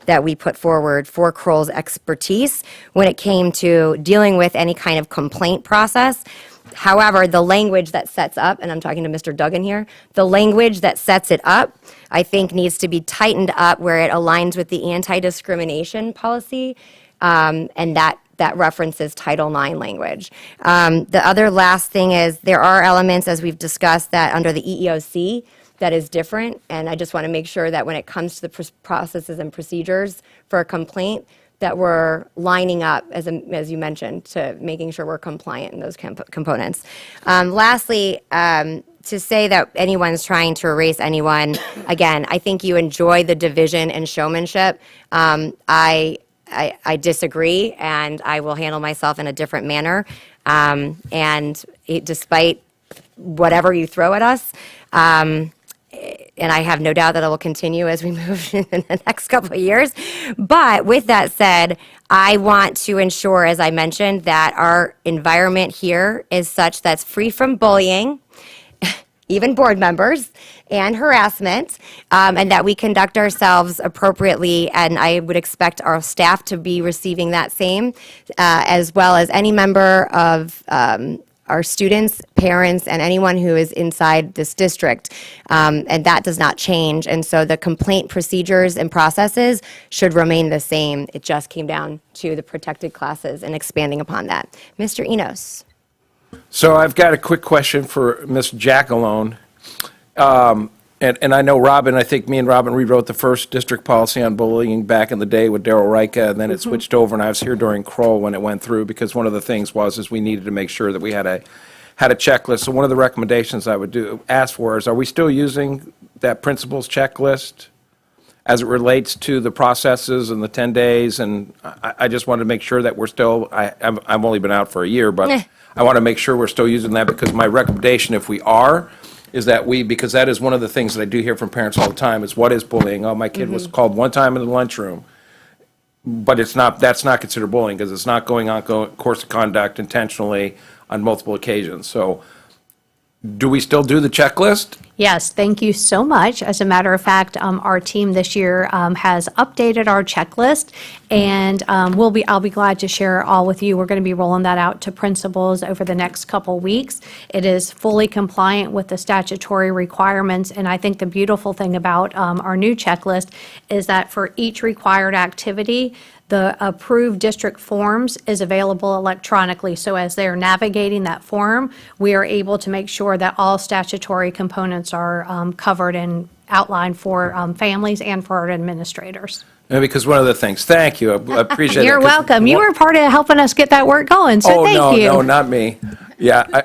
that we put forward for Kroll's expertise when it came to dealing with any kind of complaint process. However, the language that sets up, and I'm talking to Mr. Duggan here, the language that sets it up, I think needs to be tightened up where it aligns with the anti-discrimination policy, and that references Title IX language. The other last thing is there are elements, as we've discussed, that under the EEOC that is different, and I just want to make sure that when it comes to the processes and procedures for a complaint, that we're lining up, as you mentioned, to making sure we're compliant in those components. Lastly, to say that anyone's trying to erase anyone, again, I think you enjoy the division and showmanship. I disagree, and I will handle myself in a different manner. Despite whatever you throw at us, and I have no doubt that it will continue as we move in the next couple of years. But with that said, I want to ensure, as I mentioned, that our environment here is such that's free from bullying, even board members, and harassment, and that we conduct ourselves appropriately. And I would expect our staff to be receiving that same, as well as any member of our students, parents, and anyone who is inside this district. And that does not change. And so the complaint procedures and processes should remain the same. It just came down to the protected classes and expanding upon that. Mr. Enos. So I've got a quick question for Ms. Jackalone. And I know Robin, I think me and Robin rewrote the first district policy on bullying back in the day with Darryl Rika, and then it switched over, and I was here during Kroll when it went through, because one of the things is we needed to make sure that we had a checklist. So one of the recommendations I would ask for is, are we still using that principal's checklist as it relates to the processes and the 10 days? And I just wanted to make sure that we're still, I've only been out for a year, but I want to make sure we're still using that, because my recommendation, if we are, is that because that is one of the things that I do hear from parents all the time, is what is bullying? Oh, my kid was called one time in the lunchroom. But that's not considered bullying, because it's not going on course of conduct intentionally on multiple occasions. So do we still do the checklist? Yes, thank you so much. As a matter of fact, our team this year has updated our checklist, and I'll be glad to share it all with you. We're going to be rolling that out to principals over the next couple weeks. It is fully compliant with the statutory requirements, and I think the beautiful thing about our new checklist is that for each required activity, the approved district forms is available electronically. So as they're navigating that form, we are able to make sure that all statutory components are covered and outlined for families and for our administrators. Because one of the things, thank you, I appreciate it. You're welcome. You were part of helping us get that work going, so thank you. Oh, no, not me. Yeah,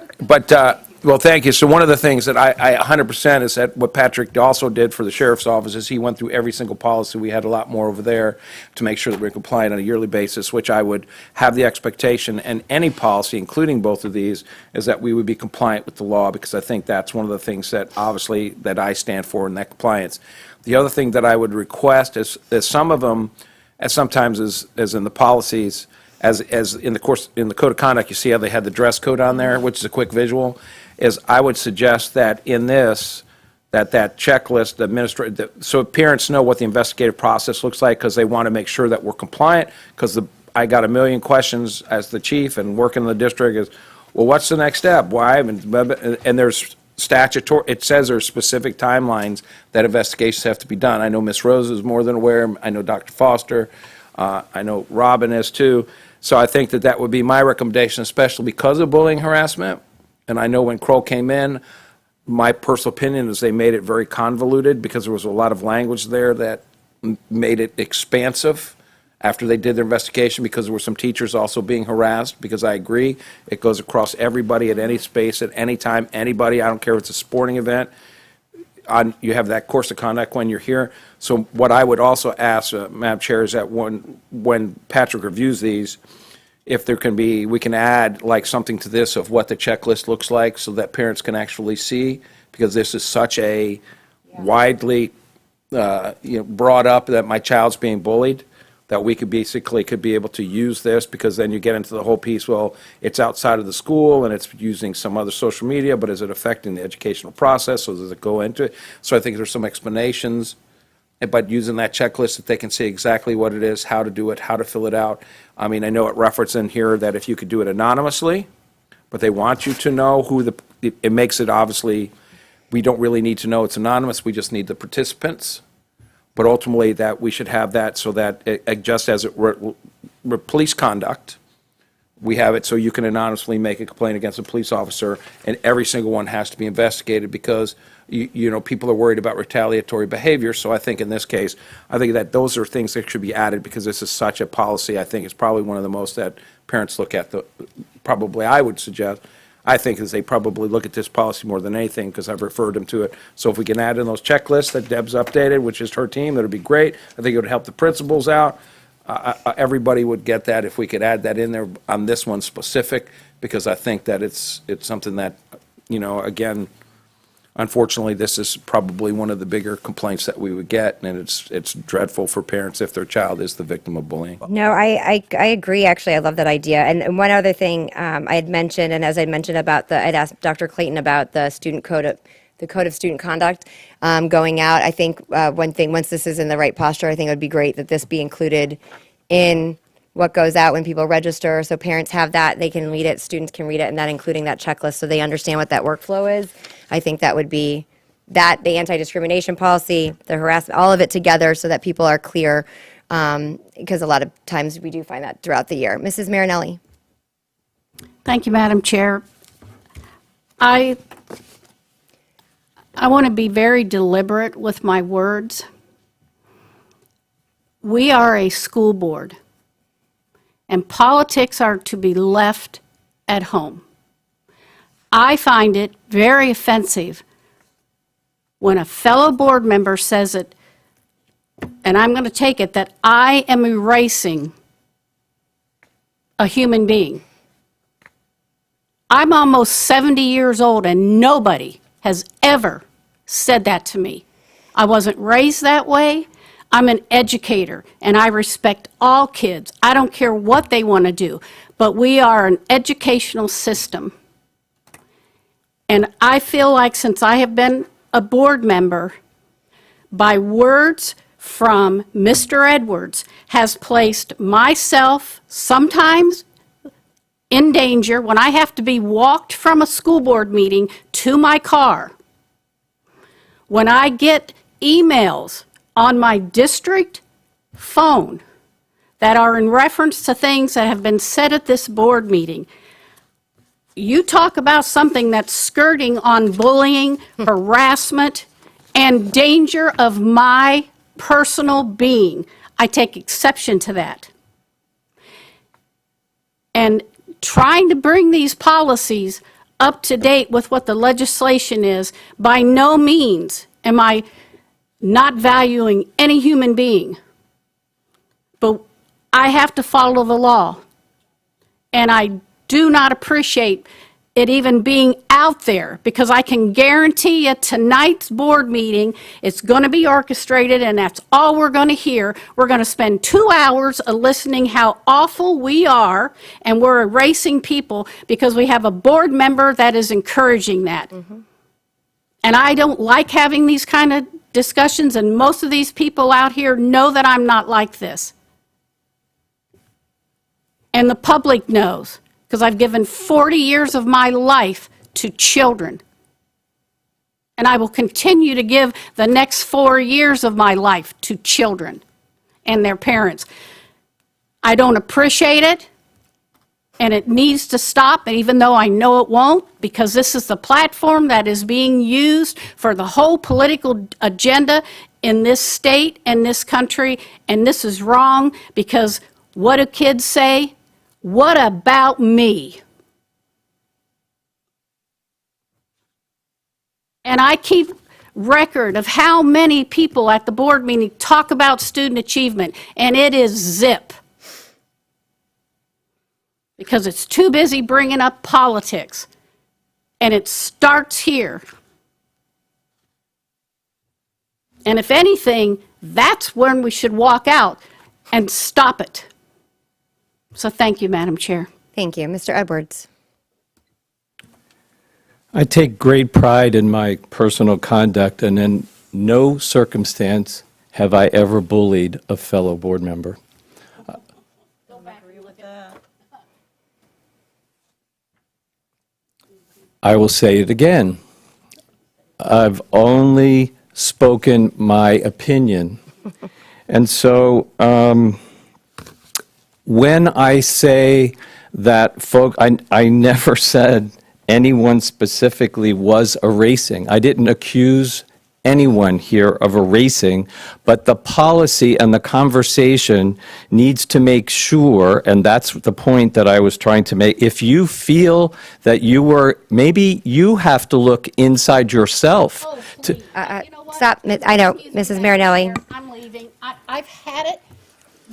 well, thank you. So one of the things that I 100% is that what Patrick also did for the sheriff's office is he went through every single policy. We had a lot more over there to make sure that we're compliant on a yearly basis, which I would have the expectation, and any policy, including both of these, is that we would be compliant with the law, because I think that's one of the things that obviously that I stand for in that compliance. The other thing that I would request is some of them, as sometimes as in the policies, as in the code of conduct, you see how they had the dress code on there, which is a quick visual, is I would suggest that in this, that checklist, so parents know what the investigative process looks like, because they want to make sure that we're compliant, because I got a million questions as the chief and working in the district is, well, what's the next step? Why? And there's statutory, it says there's specific timelines that investigations have to be done. I know Ms. Rose is more than aware. I know Dr. Foster. I know Robin is too. So I think that would be my recommendation, especially because of bullying harassment. And I know when Kroll came in, my personal opinion is they made it very convoluted, because there was a lot of language there that made it expansive after they did their investigation, because there were some teachers also being harassed, because I agree, it goes across everybody at any space, at any time, anybody, I don't care if it's a sporting event, you have that course of conduct when you're here. So what I would also ask, Madam Chair, is that when Patrick reviews these, if there can be, we can add like something to this of what the checklist looks like, so that parents can actually see, because this is such a widely brought up that my child's being bullied, that we could be able to use this, because then you get into the whole piece, well, it's outside of the school and it's using some other social media, but is it affecting the educational process? So does it go into it? So I think there's some explanations, but using that checklist that they can see exactly what it is, how to do it, how to fill it out. I mean, I know it referenced in here that if you could do it anonymously, but they want you to know it makes it obviously, we don't really need to know it's anonymous, we just need the participants. But ultimately, that we should have that so that, just as police conduct, we have it so you can anonymously make a complaint against a police officer, and every single one has to be investigated, because people are worried about retaliatory behavior. So I think in this case, I think that those are things that should be added, because this is such a policy. I think it's probably one of the most that parents look at. Probably I would suggest. I think, is they probably look at this policy more than anything, because I've referred them to it. So if we can add in those checklists that Deb's updated, which is her team, that'd be great. I think it would help the principals out. Everybody would get that if we could add that in there on this one specific, because I think that it's something that, again, unfortunately, this is probably one of the bigger complaints that we would get, and it's dreadful for parents if their child is the victim of bullying. No, I agree, actually. I love that idea. And one other thing I had mentioned, and as I mentioned about I'd asked Dr. Clayton about the Code of Student Conduct going out. I think one thing, once this is in the right posture, I think it would be great that this be included in what goes out when people register, so parents have that, they can read it, students can read it, and that including that checklist so they understand what that workflow is. I think that would be the anti-discrimination policy, the harassment, all of it together so that people are clear, because a lot of times we do find that throughout the year. Mrs. Marinelli. Thank you, Madam Chair. I want to be very deliberate with my words. We are a school board, and politics are to be left at home. I find it very offensive when a fellow board member says it, and I'm going to take it, that I am erasing a human being. I'm almost 70 years old, and nobody has ever said that to me. I wasn't raised that way. I'm an educator, and I respect all kids. I don't care what they want to do, but we are an educational system. And I feel like since I have been a board member, by words from Mr. Edwards has placed myself sometimes in danger when I have to be walked from a school board meeting to my car. When I get emails on my district phone that are in reference to things that have been said at this board meeting, you talk about something that's skirting on bullying, harassment, and danger of my personal being. I take exception to that. And trying to bring these policies up to date with what the legislation is, by no means am I not valuing any human being. But I have to follow the law. And I do not appreciate it even being out there, because I can guarantee you tonight's board meeting, it's going to be orchestrated, and that's all we're going to hear. We're going to spend 2 hours listening how awful we are, and we're erasing people because we have a board member that is encouraging that. Mm-hmm. And I don't like having these kind of discussions, and most of these people out here know that I'm not like this. And the public knows, because I've given 40 years of my life to children. And I will continue to give the next 4 years of my life to children and their parents. I don't appreciate it, and it needs to stop, even though I know it won't, because this is the platform that is being used for the whole political agenda in this state and this country, and this is wrong, because what do kids say? What about me? And I keep record of how many people at the board meeting talk about student achievement, and it is zip. Because it's too busy bringing up politics. And it starts here. And if anything, that's when we should walk out and stop it. So thank you, Madam Chair. Thank you. Mr. Edwards. I take great pride in my personal conduct, and in no circumstance have I ever bullied a fellow board member. I will say it again. I've only spoken my opinion. And so when I say that I never said anyone specifically was erasing. I didn't accuse anyone here of erasing, but the policy and the conversation needs to make sure, and that's the point that I was trying to make, if you feel that maybe you have to look inside yourself. Stop, I know, Mrs. Marinelli. I'm leaving. I've had it.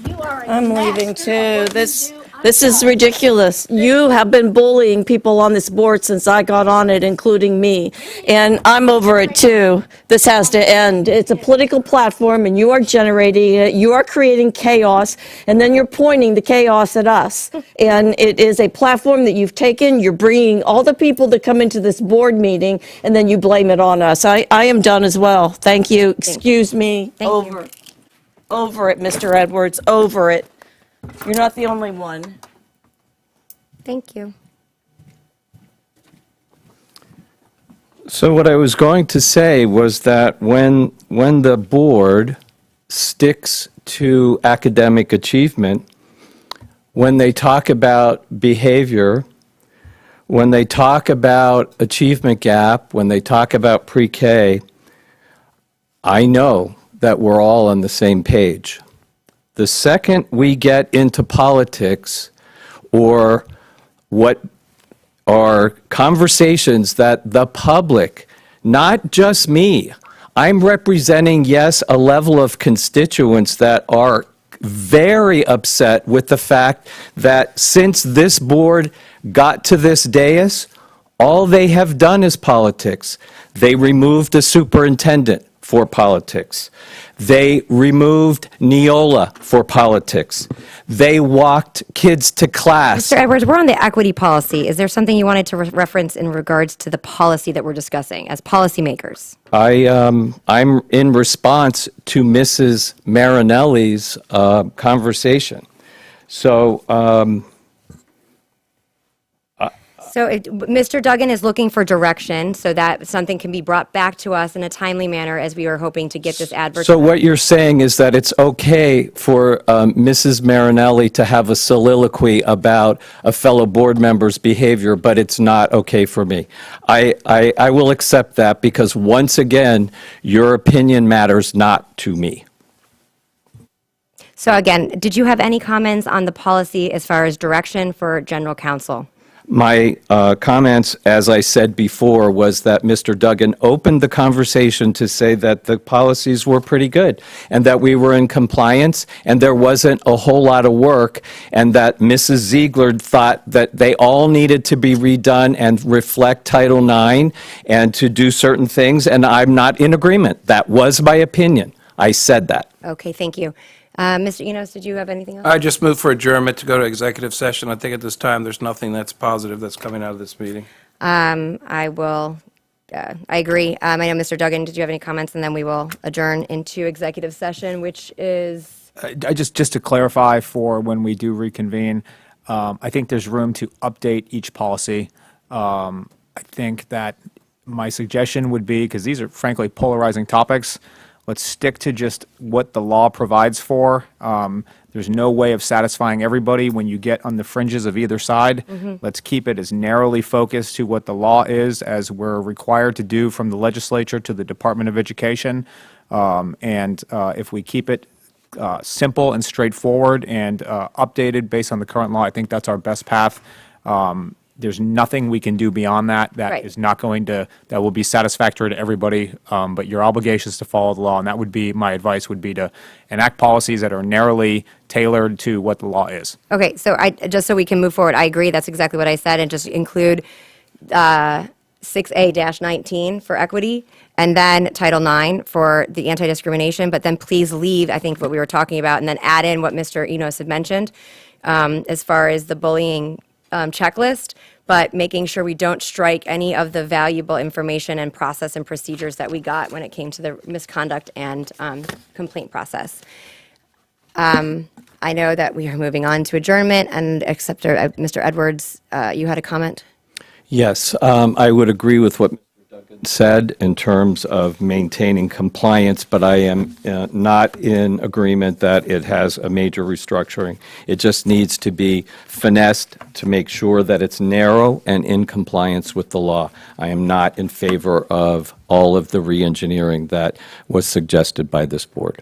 You are a I'm mess. leaving You know what too. you This do? I'm is done. ridiculous. You have been bullying people on this board since I got on it, including me. And I'm over it too. This has to end. It's a political platform and you are generating it. You are creating chaos and then you're pointing the chaos at us. And it is a platform that you've taken. You're bringing all the people that come into this board meeting and then you blame it on us. I am done as well. Thank you. Excuse me. Thank you. Over. Over it, Mr. Edwards, over it. You're not the only one. Thank you. So what I was going to say was that when the board sticks to academic achievement, when they talk about behavior, when they talk about achievement gap, when they talk about pre-K, I know that we're all on the same page. The second we get into politics or what are conversations that the public, not just me, I'm representing, yes, a level of constituents that are very upset with the fact that since this board got to this dais, all they have done is politics. They removed a superintendent for politics. They removed Neola for politics. They walked kids to class. Mr. Edwards, we're on the equity policy. Is there something you wanted to reference in regards to the policy that we're discussing as policymakers? I'm in response to Mrs. Marinelli's conversation. So, So Mr. Duggan is looking for direction so that something can be brought back to us in a timely manner as we are hoping to get this advert. so what you're saying is that it's okay for Mrs. Marinelli to have a soliloquy about a fellow board member's behavior, but it's not okay for me. I will accept that because once again, your opinion matters not to me. So again, did you have any comments on the policy as far as direction for general counsel? My comments, as I said before, was that Mr. Duggan opened the conversation to say that the policies were pretty good and that we were in compliance and there wasn't a whole lot of work and that Mrs. Ziegler thought that they all needed to be redone and reflect Title IX and to do certain things, and I'm not in agreement. That was my opinion. I said that. Okay, thank you. Mr. Enos, did you have anything else? I just moved for adjournment to go to executive session. I think at this time, there's nothing that's positive that's coming out of this meeting. I will, I agree. I know, Mr. Duggan, did you have any comments? And then we will adjourn into executive session, which is, Just to clarify for when we do reconvene, I think there's room to update each policy. I think that my suggestion would be, because these are frankly polarizing topics, let's stick to just what the law provides for. There's no way of satisfying everybody when you get on the fringes of either side. Let's keep it as narrowly focused to what the law is as we're required to do from the legislature to the Department of Education. If we keep it simple and straightforward and updated based on the current law, I think that's our best path. There's nothing we can do beyond that Right. is not going to, that will be satisfactory to everybody, but your obligation is to follow the law, and that would be, my advice would be to enact policies that are narrowly tailored to what the law is. okay, so just so we can move forward, I agree, that's exactly what I said, and just include 6A-19 for equity, and then Title IX for the anti-discrimination, but then please leave, I think, what we were talking about, and then add in what Mr. Enos had mentioned as far as the bullying checklist, but making sure we don't strike any of the valuable information and process and procedures that we got when it came to the misconduct and complaint process. I know that we are moving on to adjournment, and except Mr. Edwards, you had a comment? Yes, I would agree with what Mr. Duggan said in terms of maintaining compliance, but I am not in agreement that it has a major restructuring. It just needs to be finessed to make sure that it's narrow and in compliance with the law. I am not in favor of all of the re-engineering that was suggested by this board.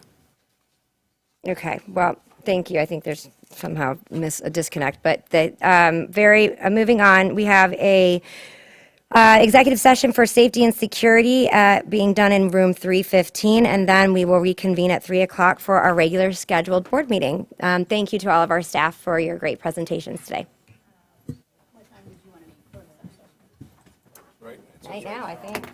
Okay, well, thank you. I think there's somehow a disconnect, but moving on, we have a executive session for safety and security being done in room 315, and then we will reconvene at 3 o'clock for our regular scheduled board meeting. Thank you to all of our staff for your great presentations today. Right now, I think.